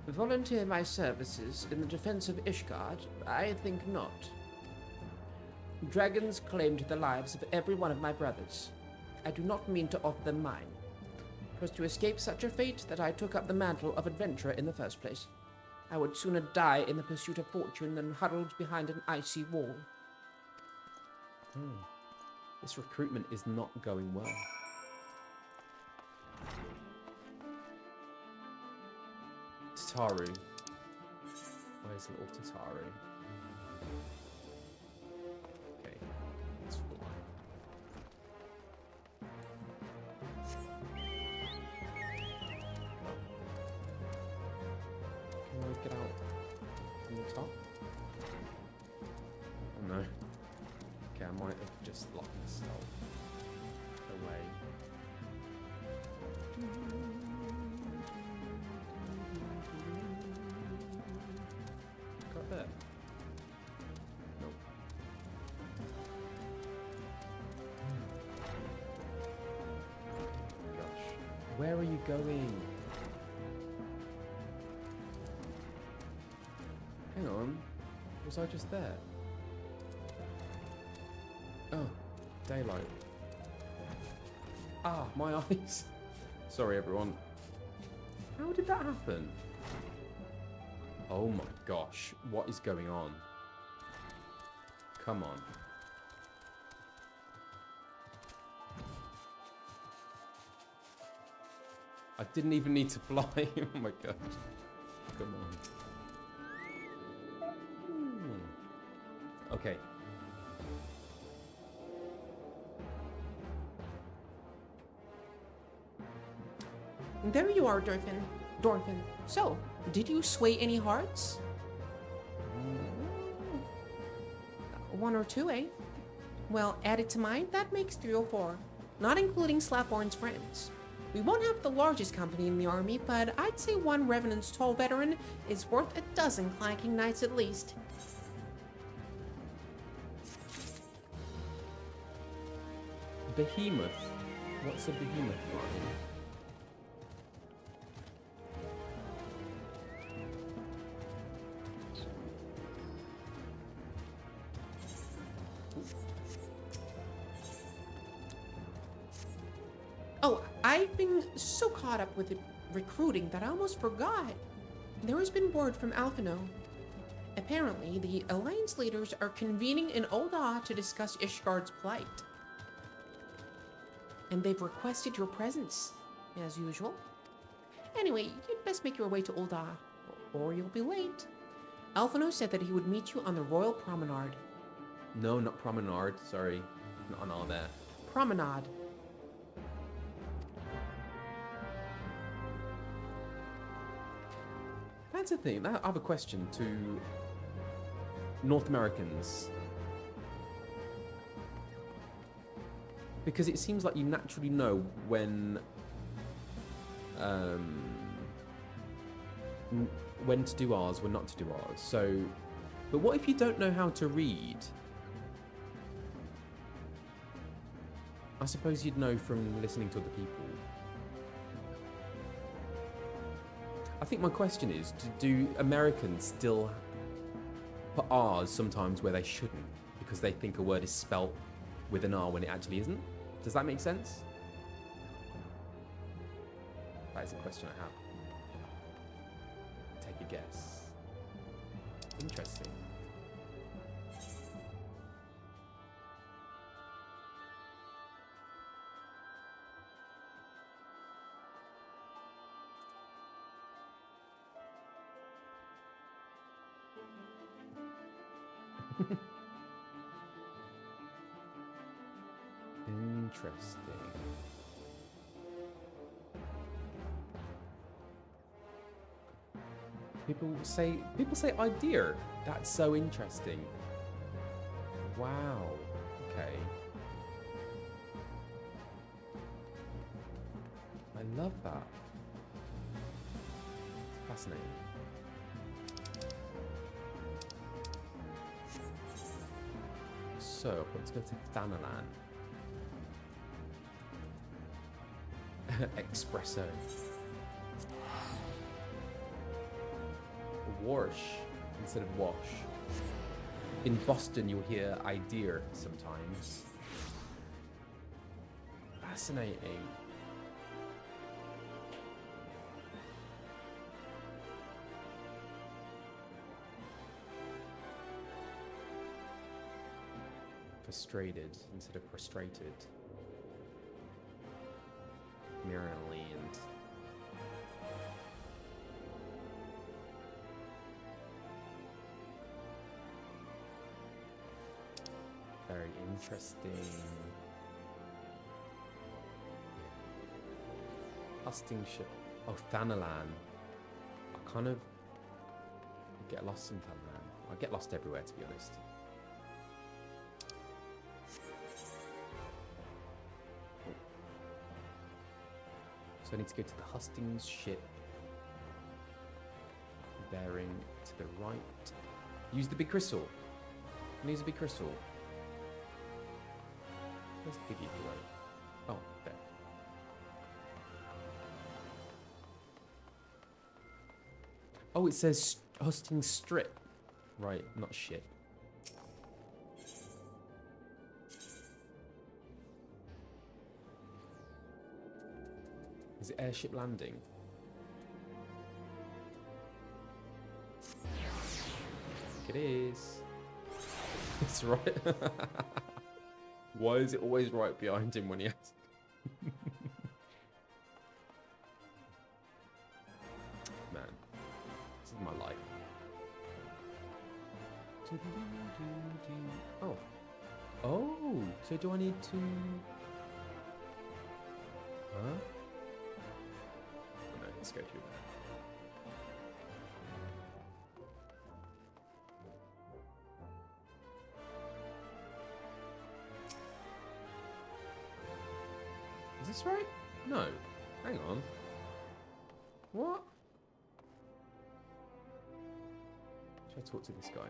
Volunteer my services in the defense of Ishgard? I think not. Dragons claimed the lives of every one of my brothers. I do not mean to offer them mine. It was to escape such a fate that I took up the mantle of adventurer in the first place. I would sooner die in the pursuit of fortune than huddled behind an icy wall. This recruitment is not going well. Tataru. Where's little Tataru? Okay, let's fly. Can I get out from the top? Oh no. Okay, I might have just locked myself away. Got there. Nope. Gosh. Where are you going? Hang on. Was I just there? Oh, daylight. Ah, my eyes. Sorry, everyone. How did that happen? Oh my gosh, what is going on? Come on. I didn't even need to fly. Oh my gosh. Come on. Okay. There you are, Dorfin. So, did you sway any hearts? One or two, eh? Well, added to mine, that makes 3 or 4. Not including Slapborn's friends. We won't have the largest company in the army, but I'd say one Revenant's tall veteran is worth a dozen clanking knights at least. Behemoth. What's a behemoth line? Oh, I've been so caught up with recruiting that I almost forgot. There has been word from Alphinaud. Apparently, the Alliance leaders are convening in Ul'dah to discuss Ishgard's plight. And they've requested your presence, as usual. Anyway, you'd best make your way to Ul'dah, or you'll be late. Alphinaud said that he would meet you on the Royal Promenade. No, not promenade. Sorry. Not an R there. Promenade. That's the thing. I have a question to North Americans. Because it seems like you naturally know when to do R's, when not to do R's. So, but what if you don't know how to read? I suppose you'd know from listening to other people. I think my question is, do Americans still put R's sometimes where they shouldn't? Because they think a word is spelt with an R when it actually isn't? Does that make sense? That is a question I have. Take a guess. Interesting. Interesting. People say idea. That's so interesting. Wow. Okay. I love that. Fascinating. So, let's go to Thanalan. Espresso. Warsh instead of wash. In Boston, you'll hear idea sometimes. Fascinating. Frustrated instead of frustrated. Merrily and very interesting. Husting ship. Oh, Thanalan. I kind of get lost in Thanalan. I get lost everywhere, to be honest. So I need to go to the Hustings ship. Bearing to the right. Use the big crystal. Use the big crystal. Where's the biggie below? Oh, there. Oh, it says Hustings strip. Right, not ship. Is it airship landing? It is. It's right. Why is it always right behind him when he asks? Man, this is my life. Oh. Oh, so do I need to... Huh? Oh no, let's go through that. Is this right? No. Hang on. What? Should I talk to this guy?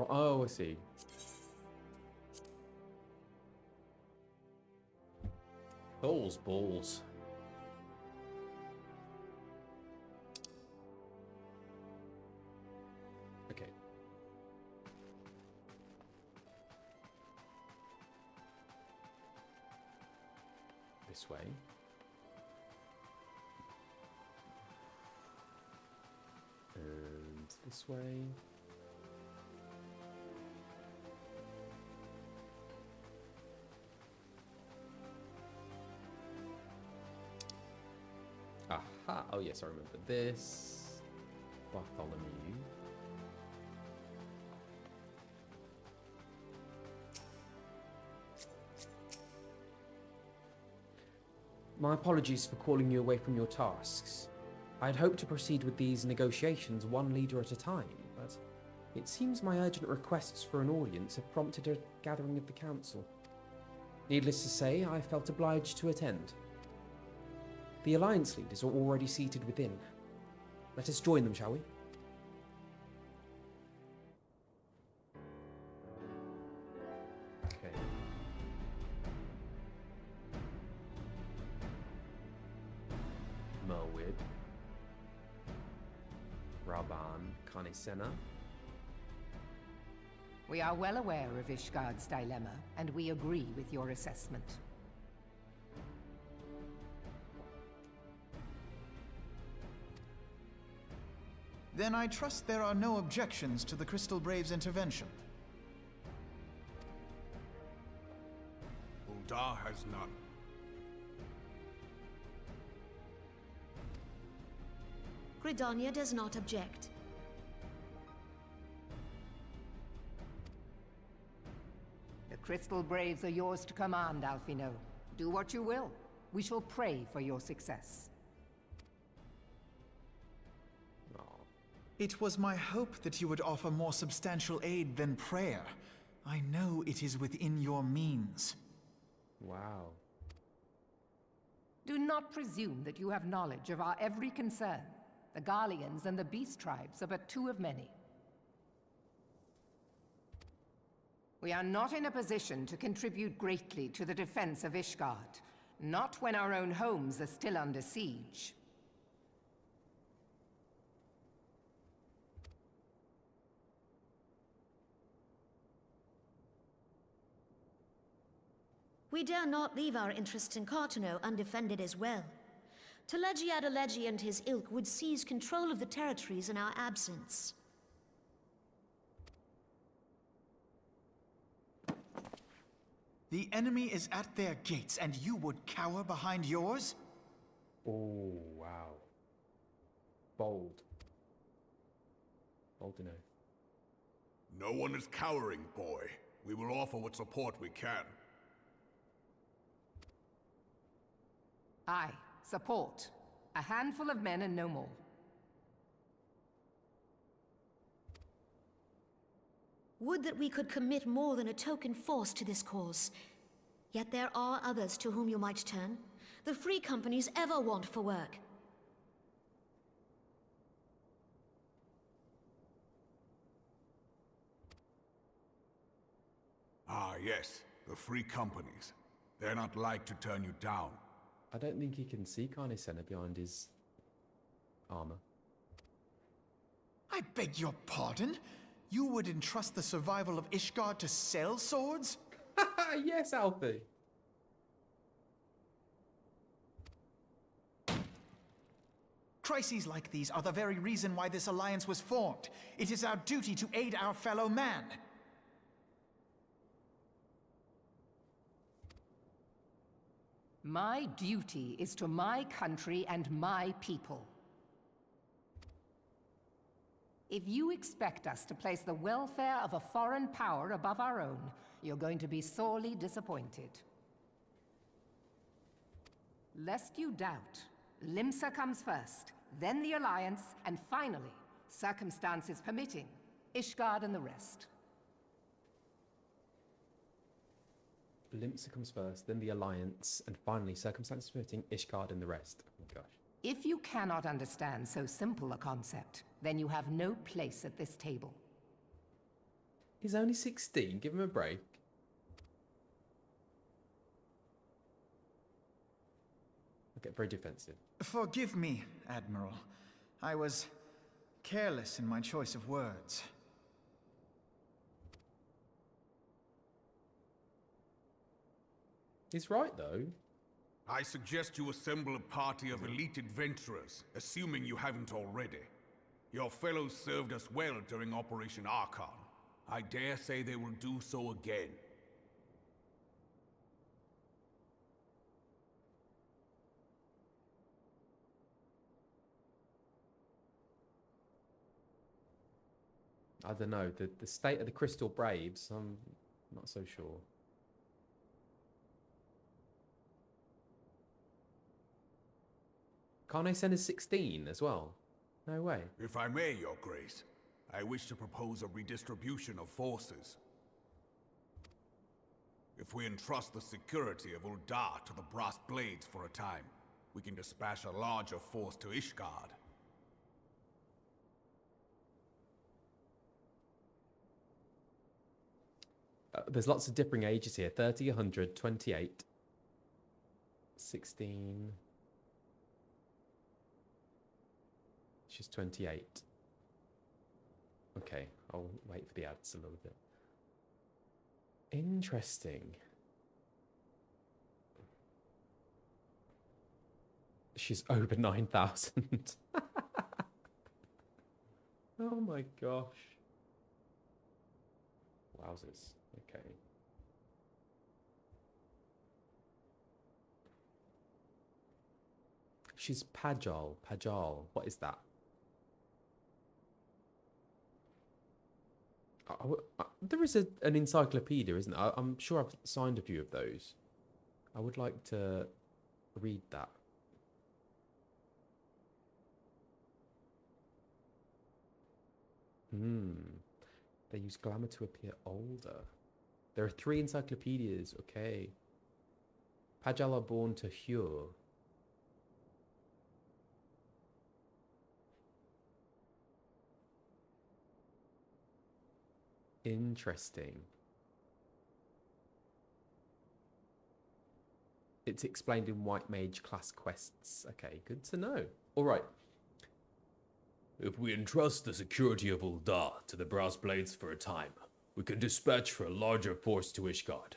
Oh, I see. Balls. Okay. This way. And this way. Aha! Oh yes, I remember this. Bartholomew. My apologies for calling you away from your tasks. I had hoped to proceed with these negotiations one leader at a time, but it seems my urgent requests for an audience have prompted a gathering of the council. Needless to say, I felt obliged to attend. The Alliance leaders are already seated within. Let us join them, shall we? Okay. Merwid. Raban Carnicena. We are well aware of Ishgard's dilemma, and we agree with your assessment. Then I trust there are no objections to the Crystal Brave's intervention. Uldar has none. Gridania does not object. The Crystal Braves are yours to command, Alphinaud. Do what you will. We shall pray for your success. It was my hope that you would offer more substantial aid than prayer. I know it is within your means. Wow. Do not presume that you have knowledge of our every concern. The Garleans and the Beast Tribes are but two of many. We are not in a position to contribute greatly to the defense of Ishgard. Not when our own homes are still under siege. We dare not leave our interests in Cartano undefended as well. Telegi Adalegi and his ilk would seize control of the territories in our absence. The enemy is at their gates, and you would cower behind yours? Oh, wow. Bold. Bold to know. No one is cowering, boy. We will offer what support we can. Aye, support. A handful of men and no more. Would that we could commit more than a token force to this cause. Yet there are others to whom you might turn. The free companies ever want for work. Ah, yes. The free companies. They're not like to turn you down. I don't think he can see Carne Senna behind his armor. I beg your pardon? You would entrust the survival of Ishgard to sell swords? Yes, Alfie. Crises like these are the very reason why this alliance was formed. It is our duty to aid our fellow man. My duty is to my country and my people. If you expect us to place the welfare of a foreign power above our own, you're going to be sorely disappointed. Lest you doubt, Limsa comes first, then the Alliance, and finally, circumstances permitting, Ishgard and the rest. Limsa comes first, then the Alliance, and finally, circumstances permitting, Ishgard and the rest. Oh my gosh. If you cannot understand so simple a concept, then you have no place at this table. He's only 16, give him a break. I get very defensive. Forgive me, Admiral. I was careless in my choice of words. He's right, though. I suggest you assemble a party of elite adventurers, assuming you haven't already. Your fellows served us well during Operation Archon. I dare say they will do so again. I don't know. The state of the Crystal Braves, I'm not so sure. Carne Senna's 16 as well. No way. If I may, Your Grace, I wish to propose a redistribution of forces. If we entrust the security of Ul'dah to the Brass Blades for a time, we can dispatch a larger force to Ishgard. There's lots of differing ages here. 30, 100, 28, 16... She's 28. Okay, I'll wait for the ads a little bit. Interesting. She's over 9,000. Oh my gosh. Wowzers. Okay. She's Pajal. Pajal. What is that? There is an encyclopedia, isn't there? I'm sure I've signed a few of those. I would like to read that. They use glamour to appear older. There are 3 encyclopedias, okay. Pajal are born to Hure. Interesting. It's explained in White Mage class quests. Okay, good to know. All right. If we entrust the security of Ul'dah to the Brass Blades for a time, we can dispatch for a larger force to Ishgard.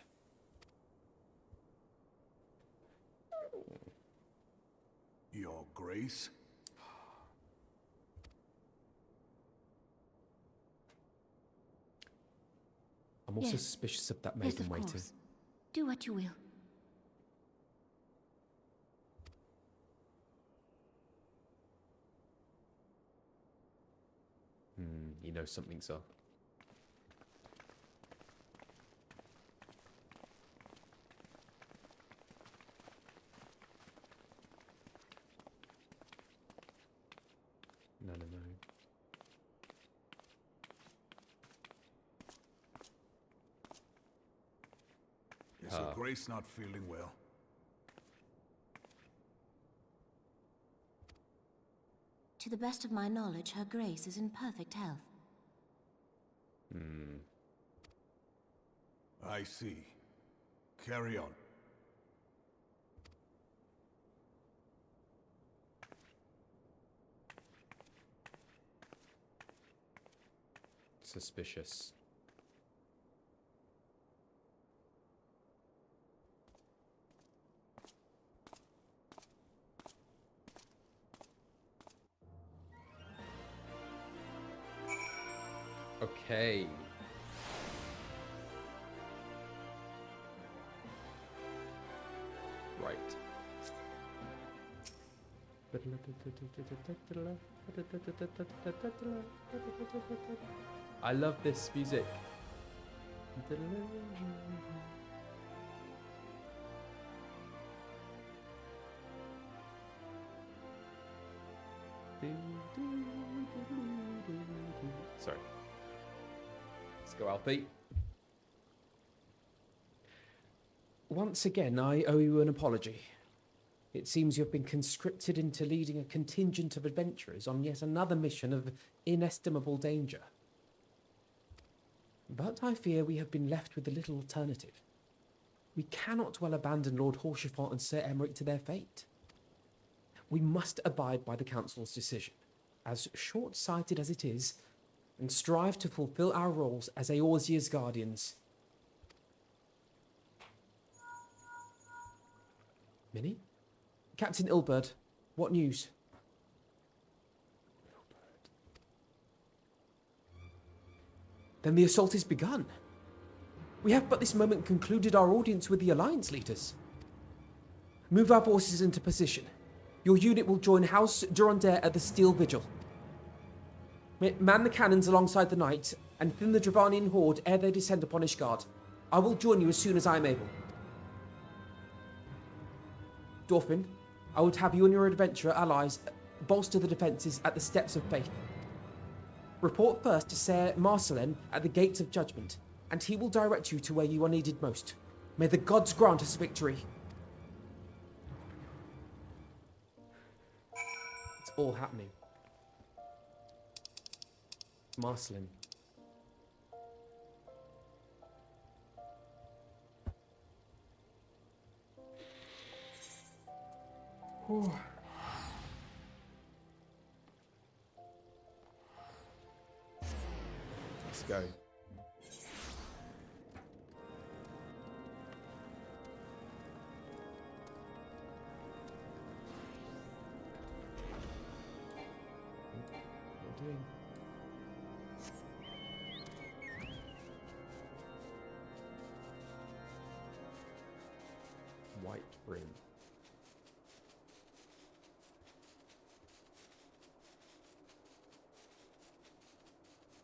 Your Grace? I'm also Yes. suspicious of that Yes, maiden of waiting. course. Do what you will. You know something's up. No. Is Her Grace not feeling well? To the best of my knowledge, Her Grace is in perfect health. I see. Carry on. Suspicious. Okay. Right. I love this music. Sorry. Let's go, Alfie. Once again, I owe you an apology. It seems you have been conscripted into leading a contingent of adventurers on yet another mission of inestimable danger. But I fear we have been left with a little alternative. We cannot well abandon Lord Horschiefant and Sir Emmerich to their fate. We must abide by the Council's decision, as short-sighted as it is, and strive to fulfill our roles as Eorzea's guardians. Minnie? Captain Ilberd, what news? Then the assault is begun. We have but this moment concluded our audience with the Alliance leaders. Move our forces into position. Your unit will join House Durandare at the Steel Vigil. Man the cannons alongside the knight, and thin the Dravanian horde ere they descend upon Ishgard. I will join you as soon as I am able. Dorfin, I would have you and your adventurer allies bolster the defences at the Steps of Faith. Report first to Ser Marcelin at the Gates of Judgment, and he will direct you to where you are needed most. May the gods grant us victory. It's all happening. Marcelin. Whew. Let's go. What are we doing? White ring.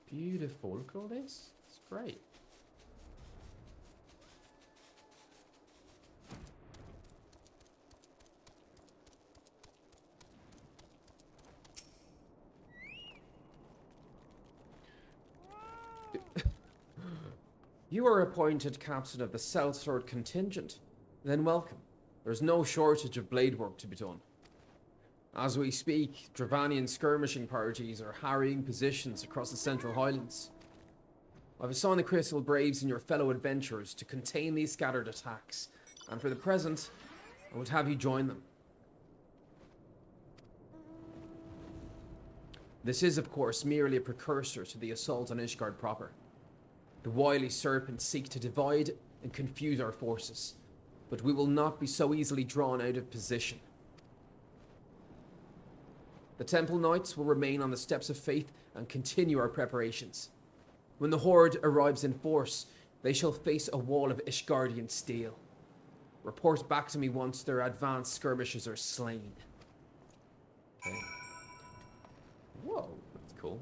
Beautiful. Look at all this. It's great. You are appointed captain of the Sellsword contingent. Then welcome. There's no shortage of blade work to be done. As we speak, Dravanian skirmishing parties are harrying positions across the Central Highlands. I've assigned the Crystal Braves and your fellow adventurers to contain these scattered attacks, and for the present, I would have you join them. This is, of course, merely a precursor to the assault on Ishgard proper. The wily serpents seek to divide and confuse our forces, but we will not be so easily drawn out of position. The Temple Knights will remain on the Steps of Faith and continue our preparations. When the Horde arrives in force, they shall face a wall of Ishgardian steel. Report back to me once their advanced skirmishers are slain. Okay. Whoa, that's cool.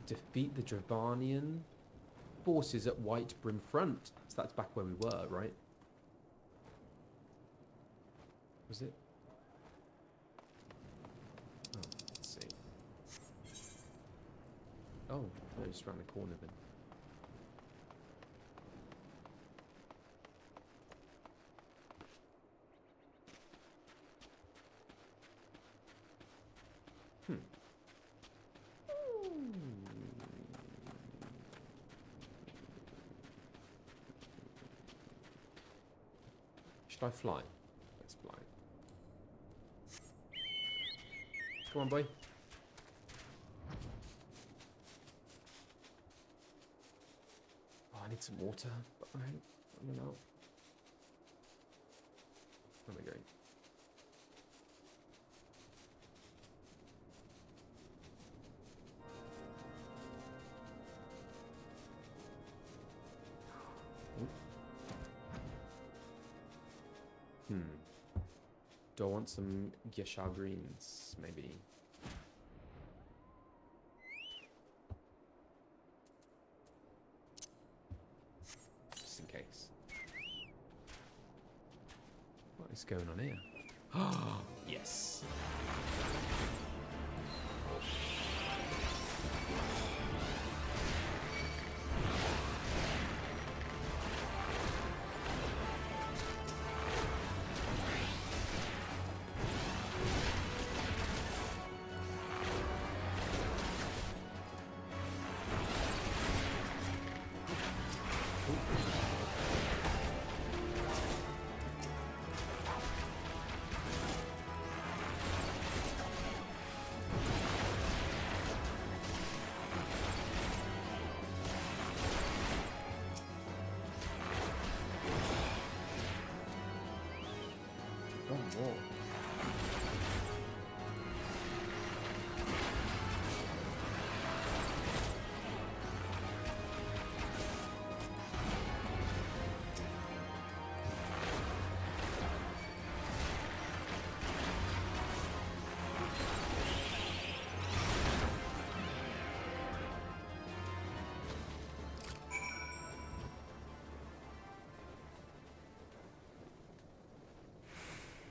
Defeat the Dravanian forces at White Brim Front. So that's back where we were, right? Was it? Oh, let's see. Oh, no, just around the corner then. Should I fly? Let's fly. Come on, boy. Oh, I need some water. But I don't know. Where am I going? Do I want some Gesha greens, maybe? Just in case. What is going on here? Oh, yes.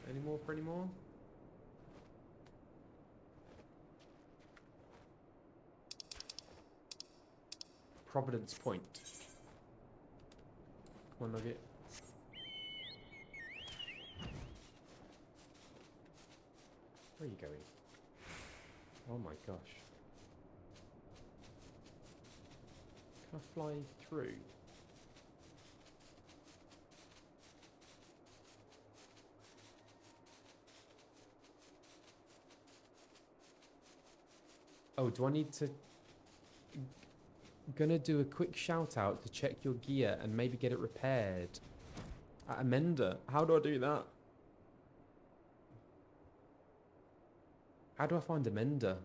Any more for any more? Providence Point. Come on, Nugget. Where are you going? Oh my gosh. Can I fly through? Oh, do I need to... Gonna do a quick shout out to check your gear and maybe get it repaired at Amenda. How do I do that? How do I find Amenda?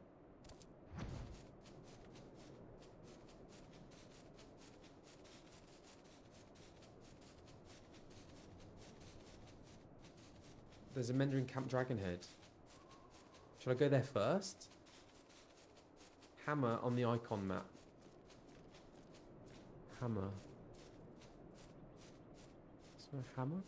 There's Amenda in Camp Dragonhead. Should I go there first? Hammer on the icon map. Hammer. Is there a hammer?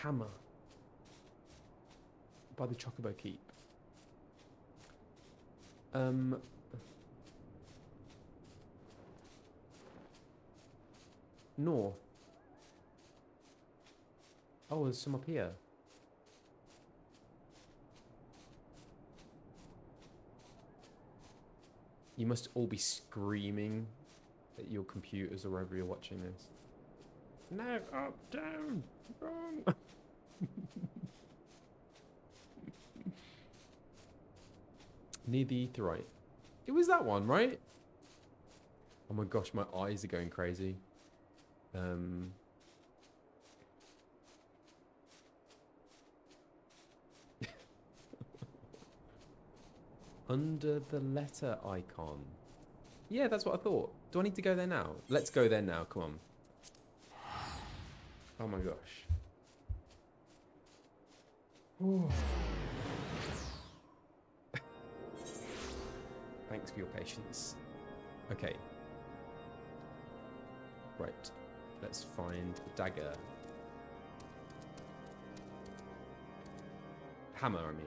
Hammer. By the Chocobo Keep. North. Oh, there's some up here. You must all be screaming at your computers or wherever you're watching this. No, up, down, wrong. Near the Aetherite. It was that one, right? Oh my gosh, my eyes are going crazy. Under the letter icon. Yeah, that's what I thought. Do I need to go there now? Let's go there now. Come on. Oh my gosh. Ooh. Thanks for your patience. Okay. Right. Let's find a dagger. Hammer, I mean.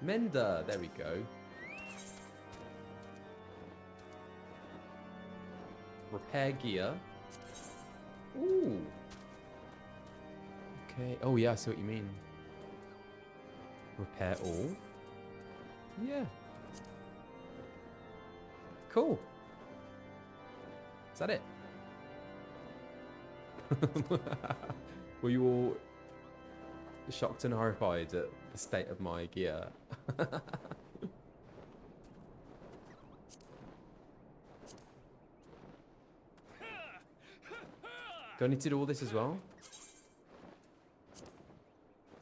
Mender, there we go. Repair gear. Ooh. Okay. Oh yeah, I see what you mean. Repair all. Yeah. Cool. Is that it? Were you all shocked and horrified at the state of my gear? Do I need to do all this as well?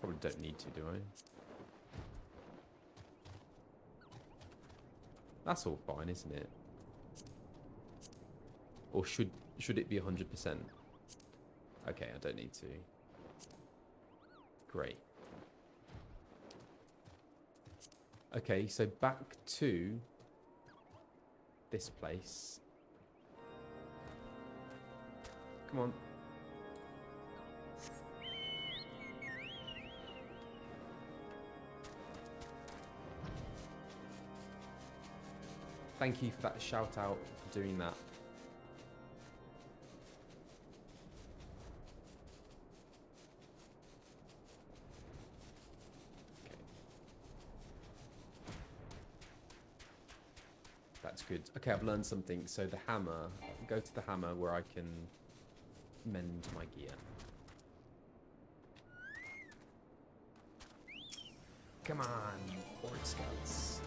Probably don't need to, do I? That's all fine, isn't it? Or should it be 100%? Okay, I don't need to. Great. Okay, so back to this place. Come on. Thank you for that shout out for doing that. Okay. That's good. Okay, I've learned something. So the hammer, go to the hammer where I can mend my gear. Come on, Board Scouts.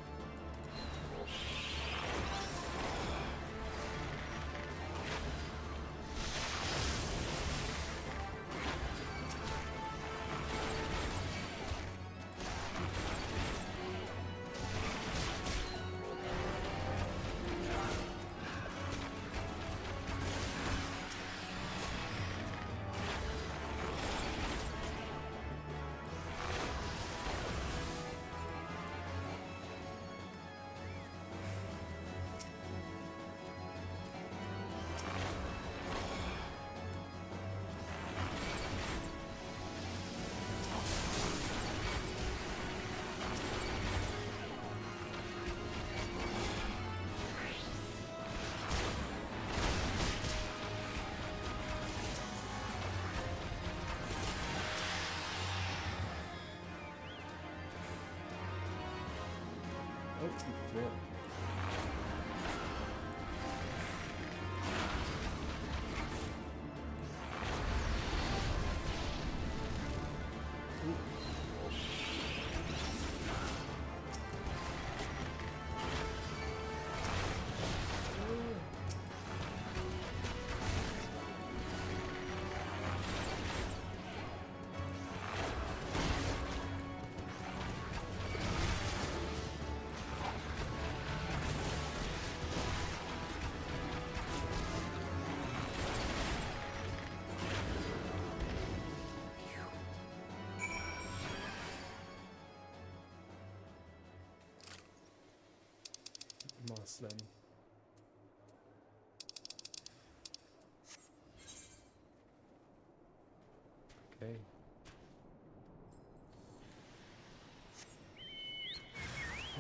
Yeah. Muslim. Okay.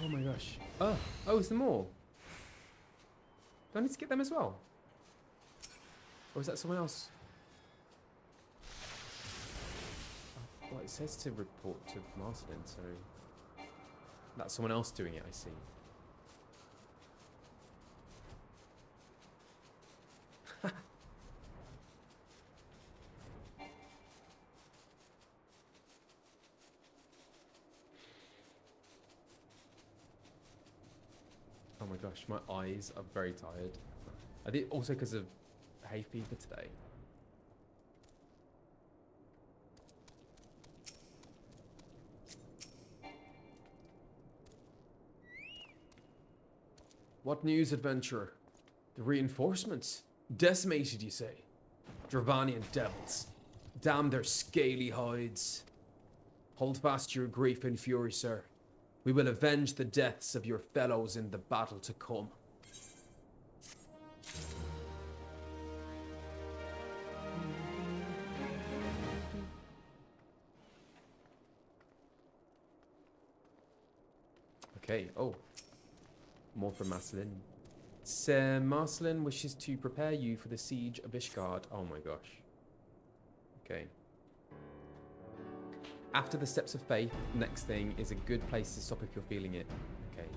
Oh my gosh. Oh, is there more? Do I need to get them as well? Or is that someone else? Well, it says to report to Marcelin, so that's someone else doing it, I see. gosh, my eyes are very tired. I think also because of hay fever today. What news, adventurer? The reinforcements? Decimated, you say? Dravanian devils. Damn their scaly hides. Hold fast your grief and fury, sir. We will avenge the deaths of your fellows in the battle to come. Okay, oh. More from Marcelin. Sir Marcelin wishes to prepare you for the siege of Ishgard. Oh my gosh. Okay. After the steps of faith, next thing is a good place to stop if you're feeling it. Okay.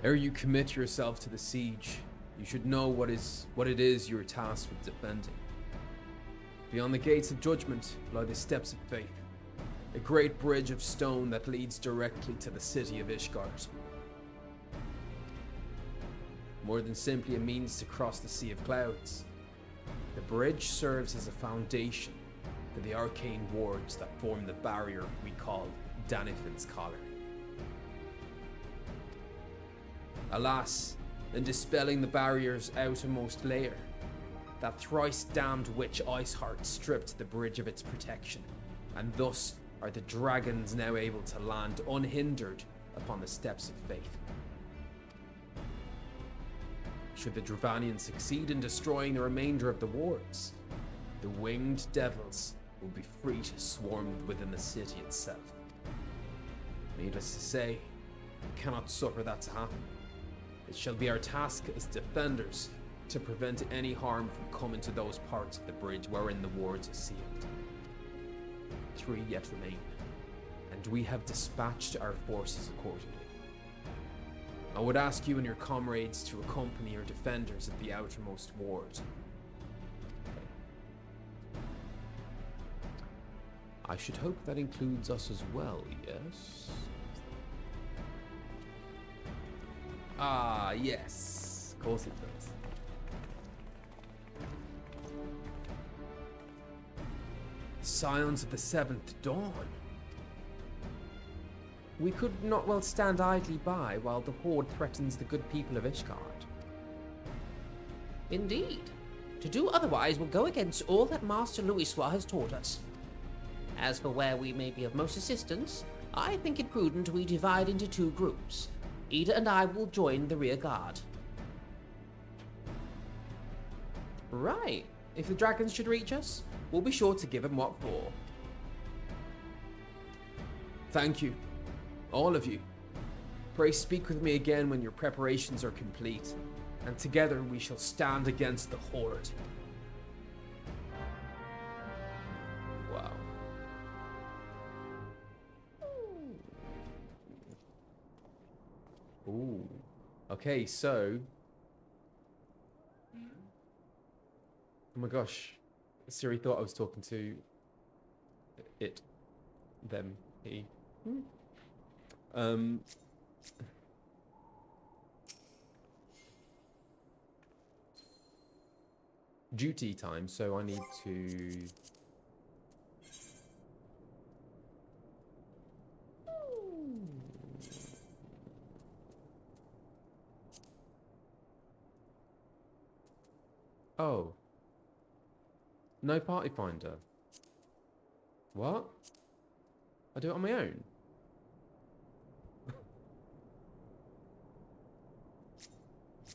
Ere you commit yourself to the siege, you should know what it is you are tasked with defending. Beyond the gates of judgment lie the steps of faith. A great bridge of stone that leads directly to the city of Ishgard. More than simply a means to cross the Sea of Clouds, the bridge serves as a foundation for the arcane wards that form the barrier we call Danifin's Collar. Alas, in dispelling the barrier's outermost layer, that thrice-damned witch Iceheart stripped the bridge of its protection, and thus are the dragons now able to land unhindered upon the steps of faith. Should the Dravanians succeed in destroying the remainder of the wards, the winged devils will be free to swarm within the city itself. Needless to say, we cannot suffer that to happen. It shall be our task as defenders to prevent any harm from coming to those parts of the bridge wherein the wards are sealed. 3 yet remain, and we have dispatched our forces accordingly. I would ask you and your comrades to accompany your defenders at the outermost ward. I should hope that includes us as well, yes? Ah, yes. Of course it does. Scions of the 7th Dawn. We could not well stand idly by while the Horde threatens the good people of Ishgard. Indeed. To do otherwise will go against all that Master Louisoix has taught us. As for where we may be of most assistance, I think it prudent we divide into 2 groups. Ida and I will join the rear guard. Right. If the dragons should reach us, we'll be sure to give them what for. Thank you. All of you. Pray speak with me again when your preparations are complete, and together we shall stand against the Horde. Wow. Ooh. Okay, so... Oh my gosh. Siri thought I was talking to... it. Them. He. Duty time, so I need to... Oh. No party finder. What? I do it on my own?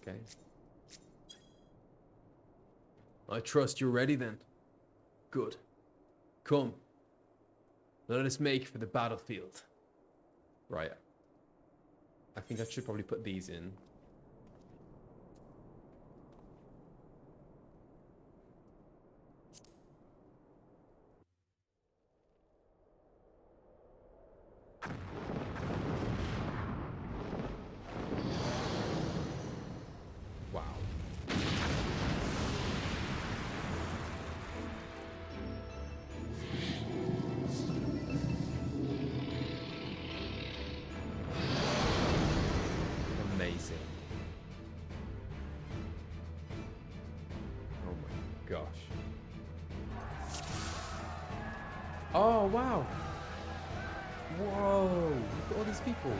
Okay. I trust you're ready then. Good. Come. Let us make for the battlefield. Right. I think I should probably put these in. wow. Whoa, look at all these people.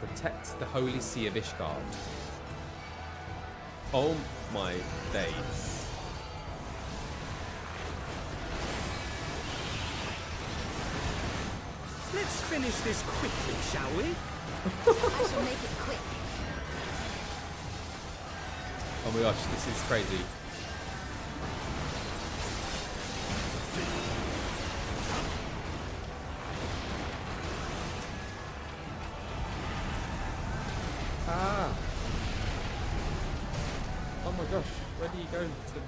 Protect the Holy See of Ishgard. Oh my days. Let's finish this quickly, shall we? I shall make it quick. Oh my gosh, this is crazy. Ah! Oh my gosh, where do you go to?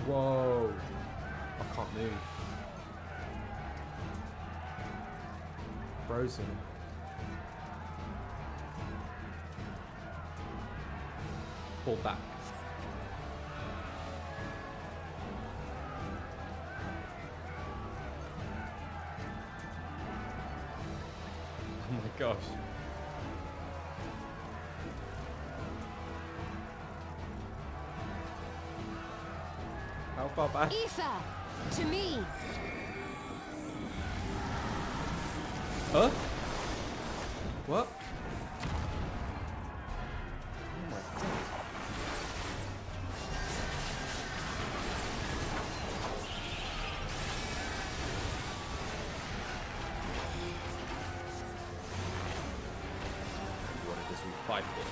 Whoa. I can't move. Frozen. Pull back. Oh my gosh. How far back? Aether, to me. Huh? What? Oh my god. What it is we fight for?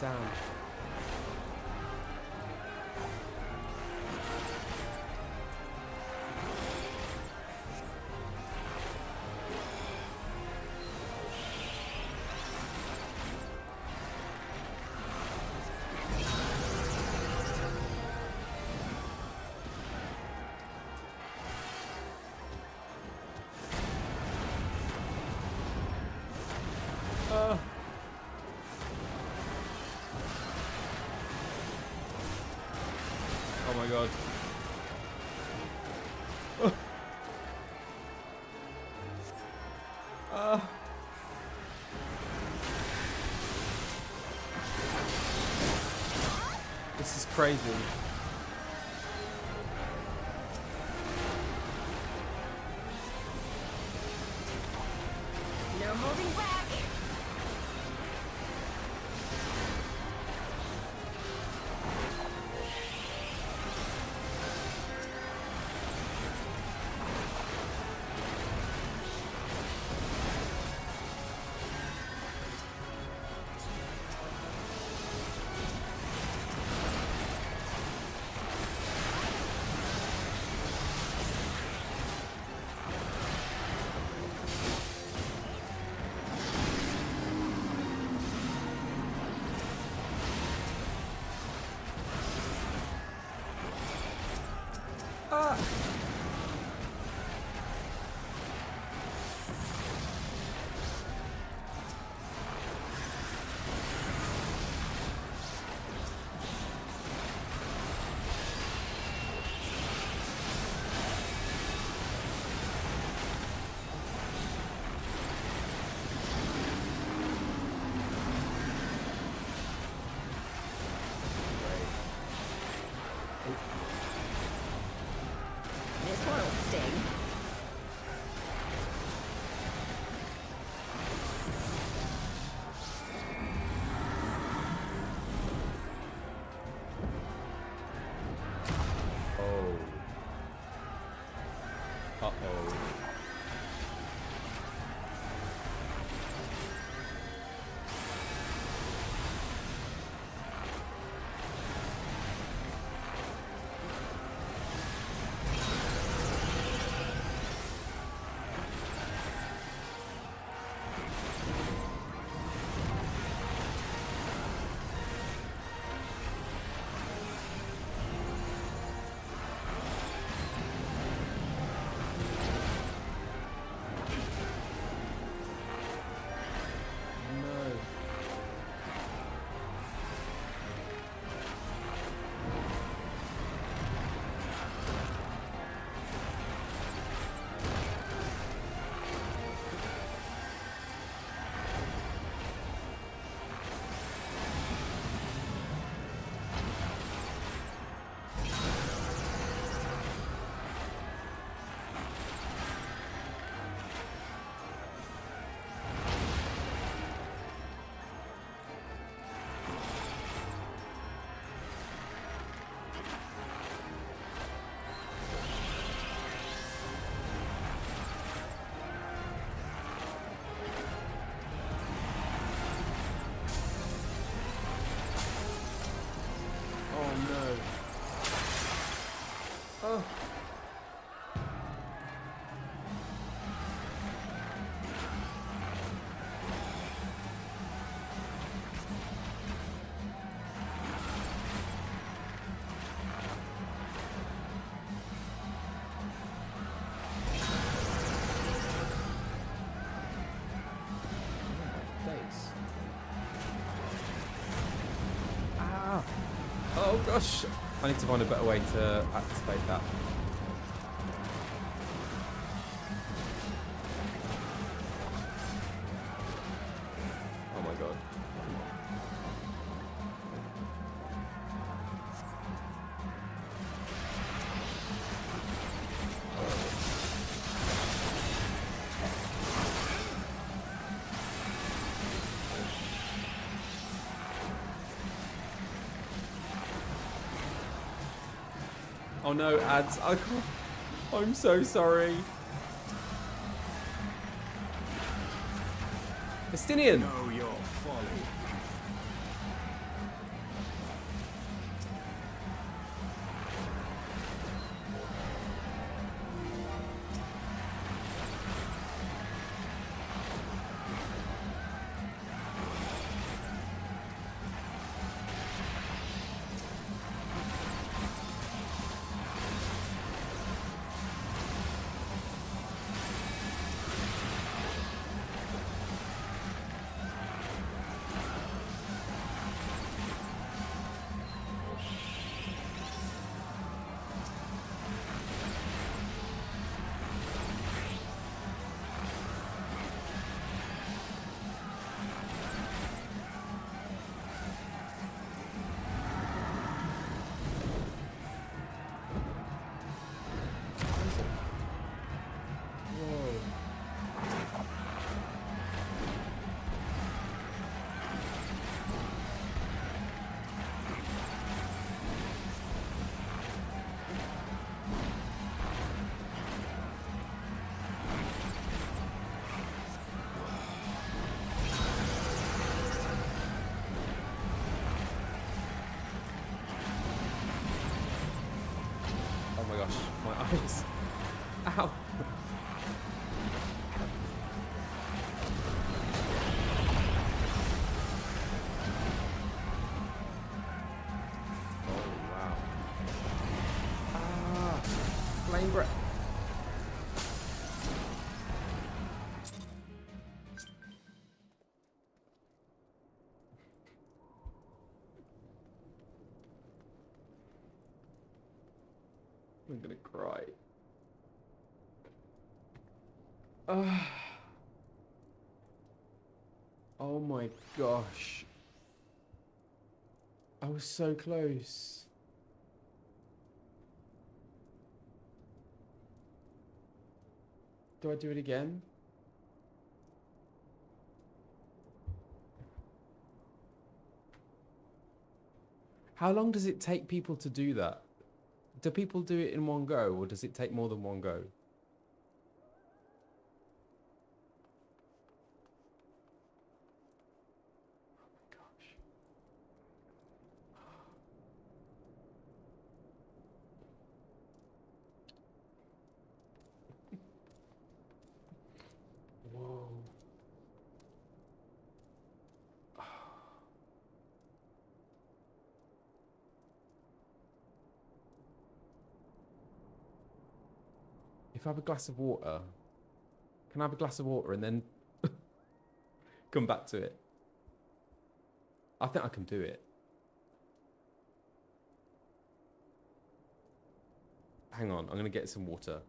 Down. Oh my god. This is crazy. No holding back. This one'll sting. Oh. Uh-oh. Oh. Oh gosh, I need to find a better way to activate that. Oh my god. Oh no, ads. I'm so sorry. Estinian! Know your folly. Guys. Ow. Oh, wow. Ah. Flame breath. I'm gonna cry. Oh my gosh. I was so close. Do I do it again? How long does it take people to do that? Do people do it in one go, or does it take more than one go? Oh my gosh. Whoa. If I have a glass of water, can I have a glass of water and then come back to it? I think I can do it. Hang on, I'm going to get some water.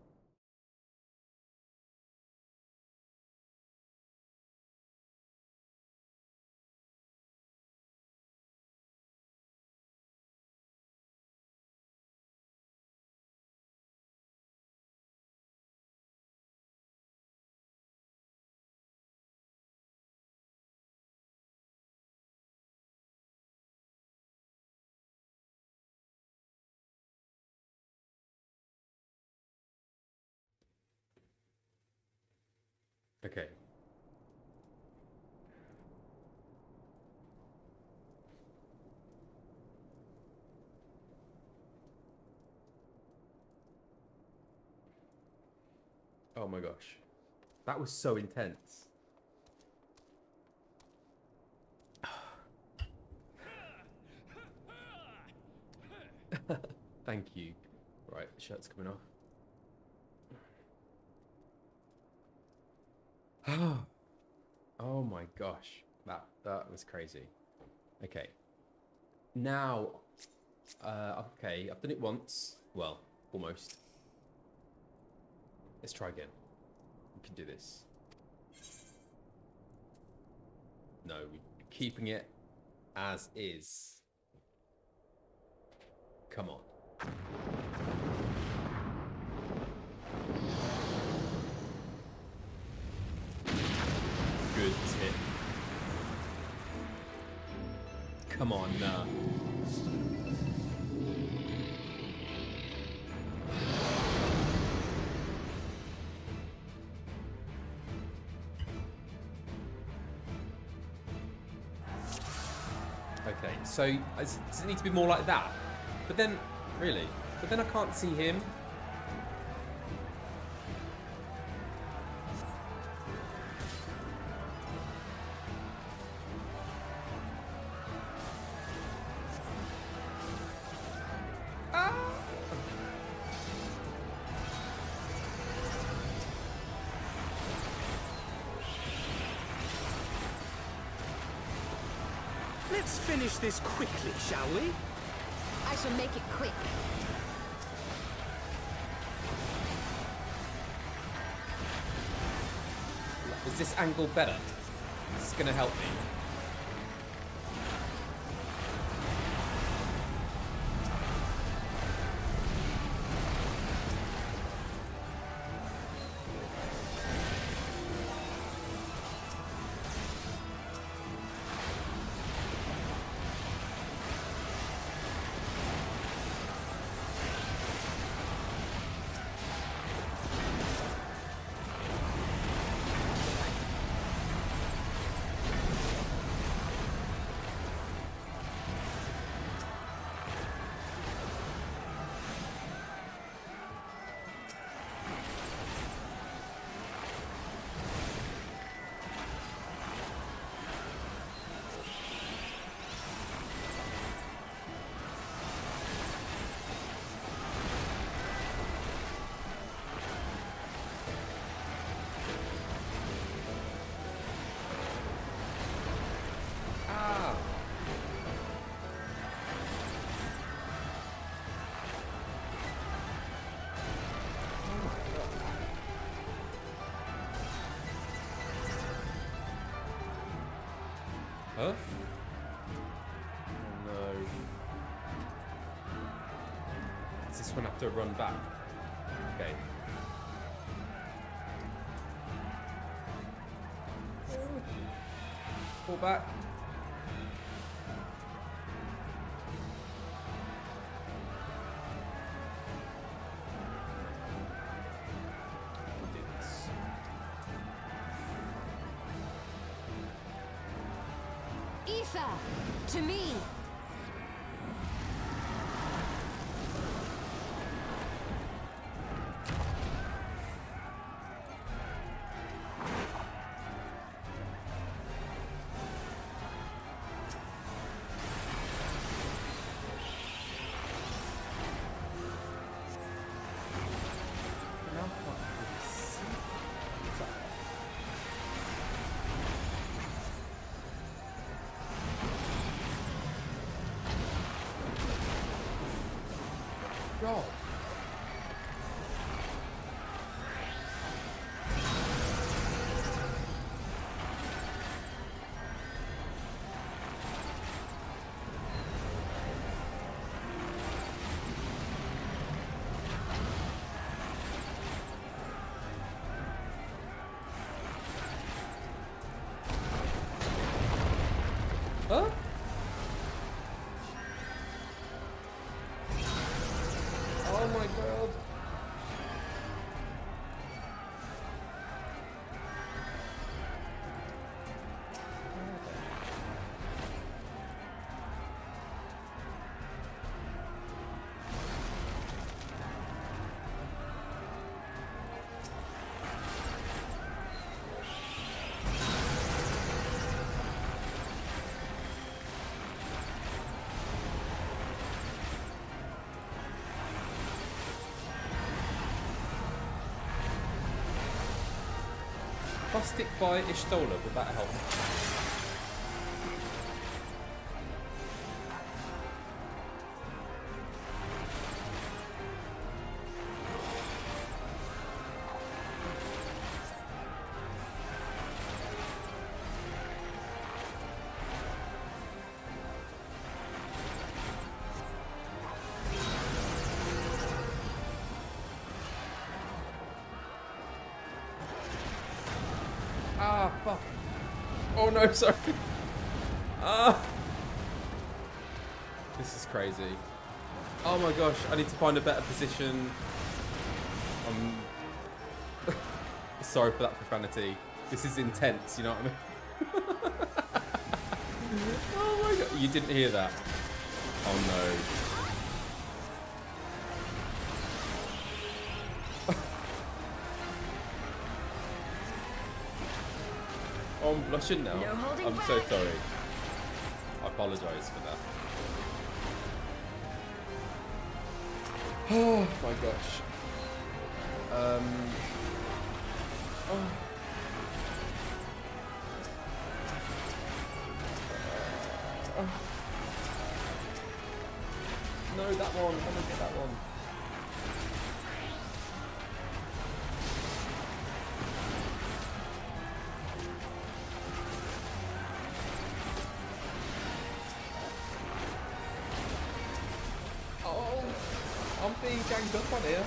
Okay. Oh my gosh. That was so intense. Thank you. Right, the shirt's coming off. Oh my gosh. That was crazy. Okay. Now, okay, I've done it once. Well, almost. Let's try again. We can do this. No, we're keeping it as is. Come on. Good tip. Come on, nah. Okay, so does it need to be more like that? But then, really? But then I can't see him. Let's finish this quickly, shall we? I shall make it quick. Is this angle better? Is this going to help me? Huh? Oh no. Does this one have to run back? Okay. Pull back. Aether, to me! God. Huh? Oh my god. If I stick by Ishgard, would that help? Ah, fuck. Oh no, sorry. Ah. This is crazy. Oh my gosh, I need to find a better position. Sorry for that profanity. This is intense, you know what I mean? Oh my god, you didn't hear that? Oh no. Oh, I'm blushing now. No holding I'm so sorry. I apologise for that. Oh my gosh. Oh. No, that one. I'm gonna get that one. Oh, I'm being ganged up on here.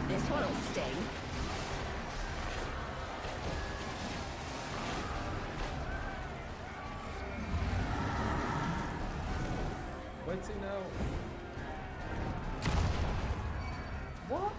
This one'll sting. Where's he now? What?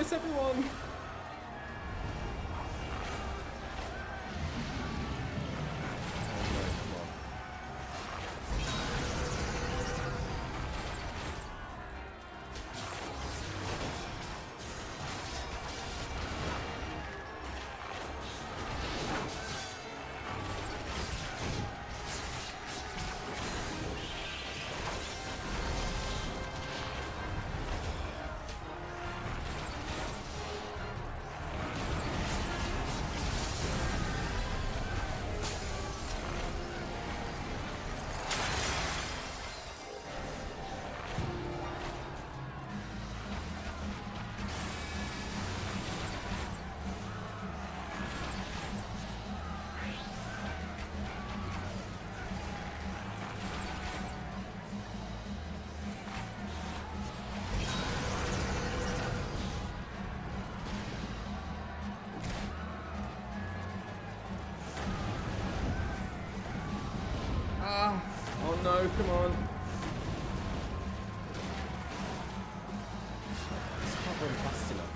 it's everyone! Oh no, come on. It's not going fast enough.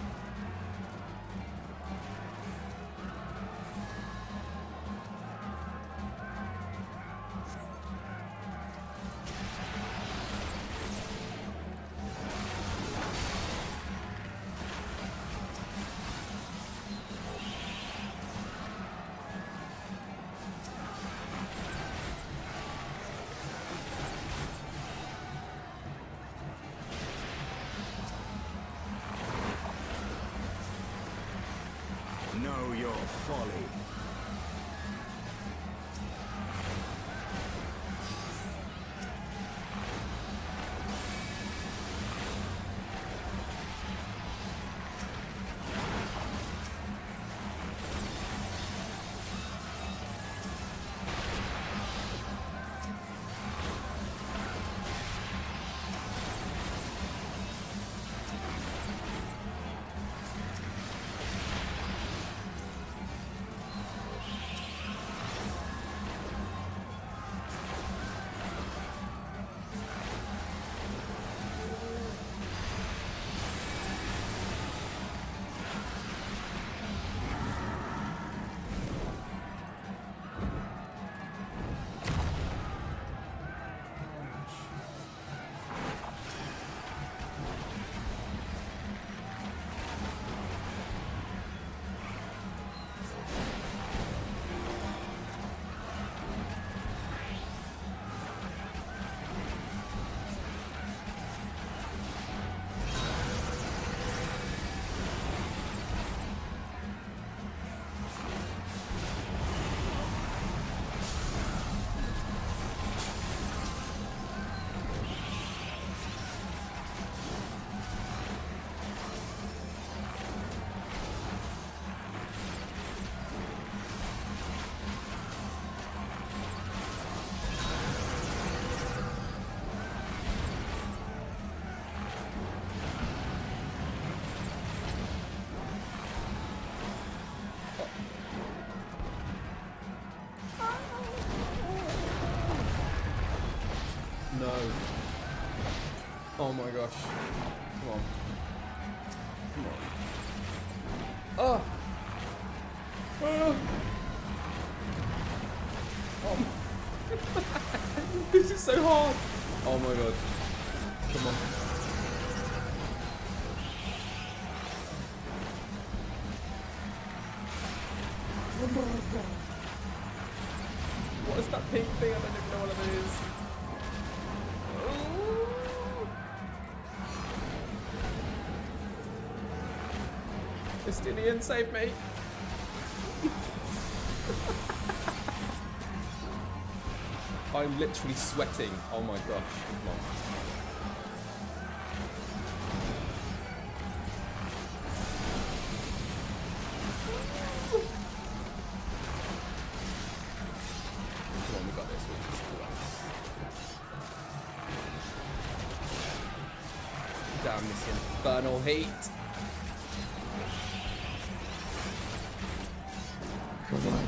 Know your folly. No. Oh my gosh. Come on. Come on. Oh! Oh! Oh. This is so hard! Oh my god. Come on. Oh my god. What is that pink thing? I don't even know what it is. Justinian, save me! I'm literally sweating. Oh my gosh. Come on. Come on, we got this. Damn this infernal heat. Come on.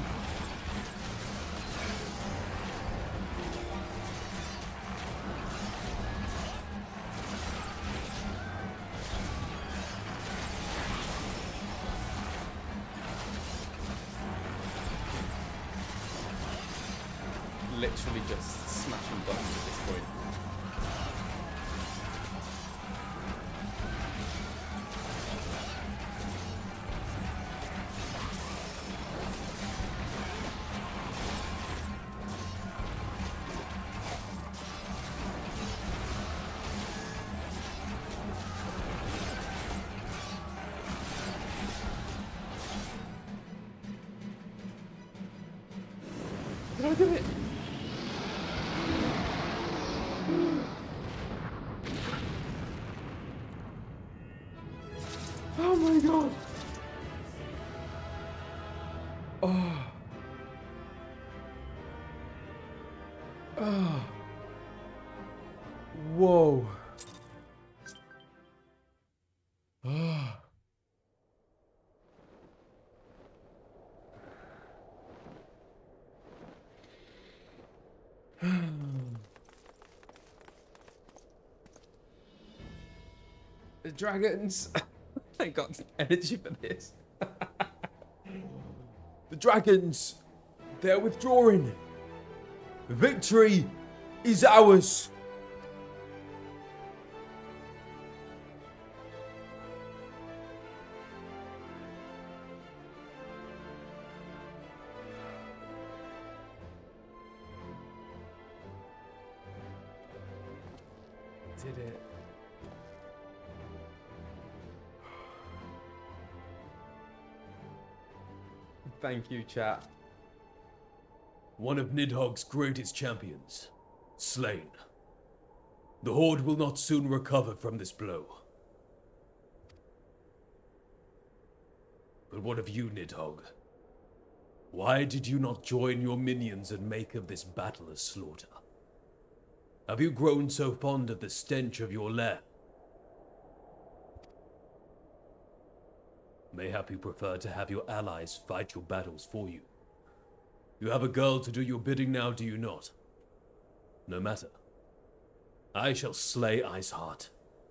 literally just smashing buttons at this point. Look at it. Oh my god. Oh. Oh. Whoa. Oh. The dragons. I got energy for this. The dragons. They're withdrawing. Victory is ours. Did it. Thank you, chat. One of Nidhogg's greatest champions, slain. The Horde will not soon recover from this blow. But what of you, Nidhogg? Why did you not join your minions and make of this battle a slaughter? Have you grown so fond of the stench of your lair? Mayhap you prefer to have your allies fight your battles for you. You have a girl to do your bidding now, do you not? No matter. I shall slay Iceheart,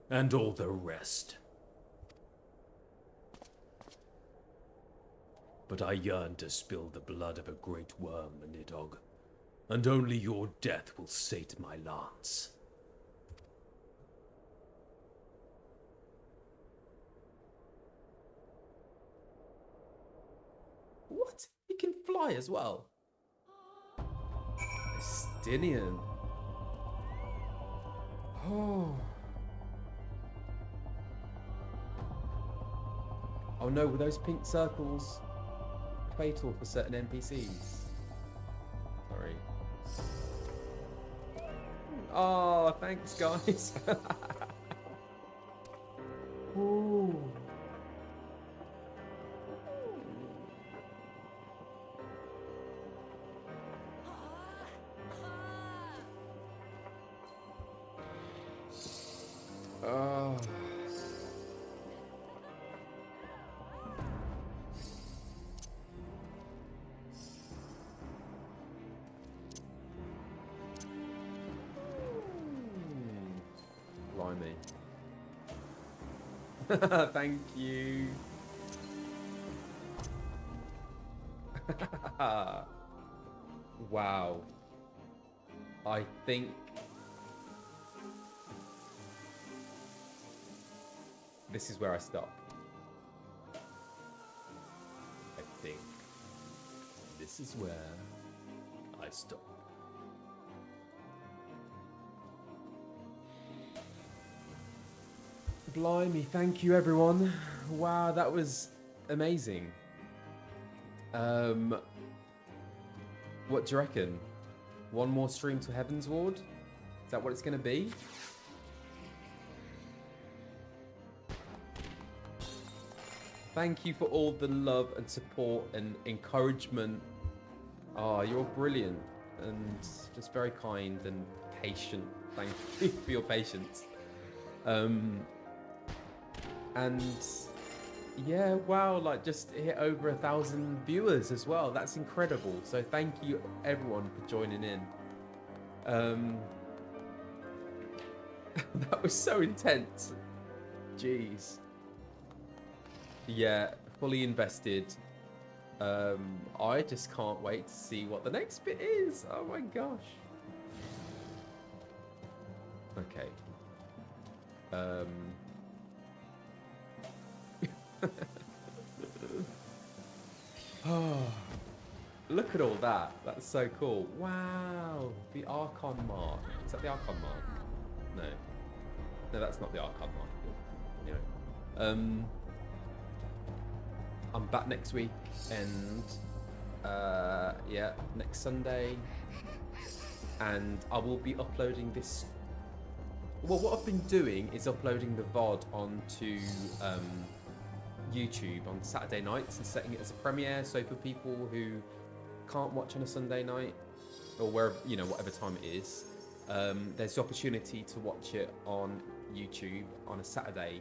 and all the rest. But I yearn to spill the blood of a great worm, Nidhogg, and only your death will sate my lance. What? He can fly as well. Estinian. Oh. Oh no, were those pink circles fatal for certain NPCs? Sorry. Oh, thanks guys. Ooh. Oh. Blimey. Thank you. Wow. I think this is where I stop. I think this is where I stop. Blimey, thank you everyone. Wow, that was amazing. What do you reckon? One more stream to Heavensward? Is that what it's going to be? Thank you for all the love and support and encouragement. Oh, you're brilliant and just very kind and patient. Thank you for your patience. And yeah, wow, like just hit over 1,000 viewers as well. That's incredible. So thank you everyone for joining in. That was so intense. Jeez. Yeah, fully invested. I just can't wait to see what the next bit is. Oh my gosh. Okay. Oh, look at all that. That's so cool. Wow. The Archon mark. Is that the Archon mark? No. No, that's not the Archon mark. Anyway. I'm back next week and yeah, next Sunday. And I will be uploading this. Well, what I've been doing is uploading the VOD onto YouTube on Saturday nights and setting it as a premiere. So for people who can't watch on a Sunday night or wherever, you know, whatever time it is, there's the opportunity to watch it on YouTube on a Saturday.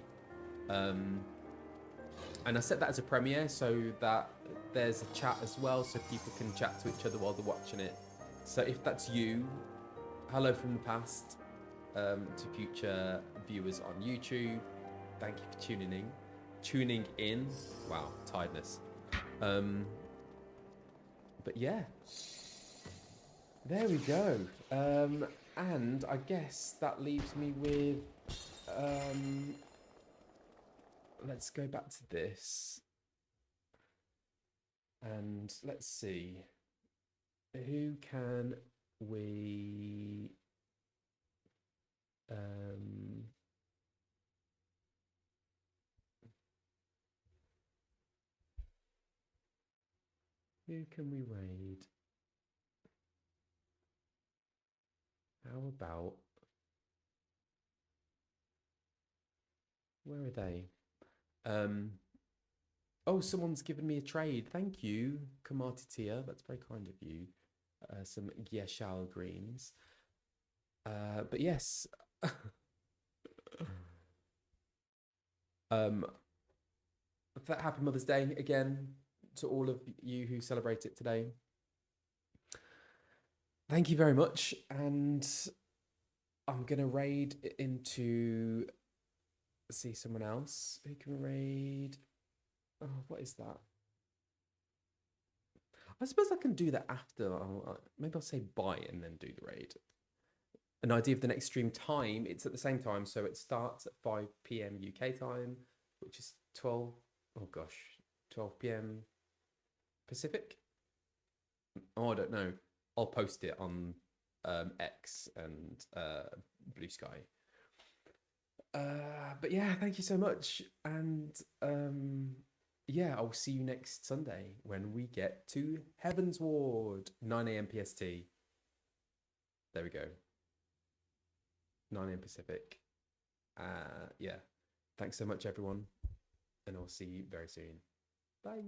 And I set that as a premiere so that there's a chat as well, so people can chat to each other while they're watching it. So if that's you, hello from the past. To future viewers on YouTube, thank you for tuning in. Wow, tiredness. But yeah, there we go. And I guess that leaves me with let's go back to this and let's see, who can we who can we raid? How about, where are they? Oh, someone's given me a trade. Thank you, Kamartitia. That's very kind of you. Some Gieshal greens. But yes. Happy Mother's Day again to all of you who celebrate it today. Thank you very much. And I'm going to raid into... see someone else. Who can raid? Oh, what is that? I suppose I can do that after. Maybe I'll say bye and then do the raid. An idea of the next stream time. It's at the same time, so it starts at 5 PM UK time, which is 12 PM Pacific. Oh, I don't know. I'll post it on X and Blue Sky. But yeah, thank you so much. And yeah, I'll see you next Sunday when we get to Heavensward, 9 AM PST. There we go. 9 AM Pacific. Yeah. Thanks so much, everyone. And I'll see you very soon. Bye.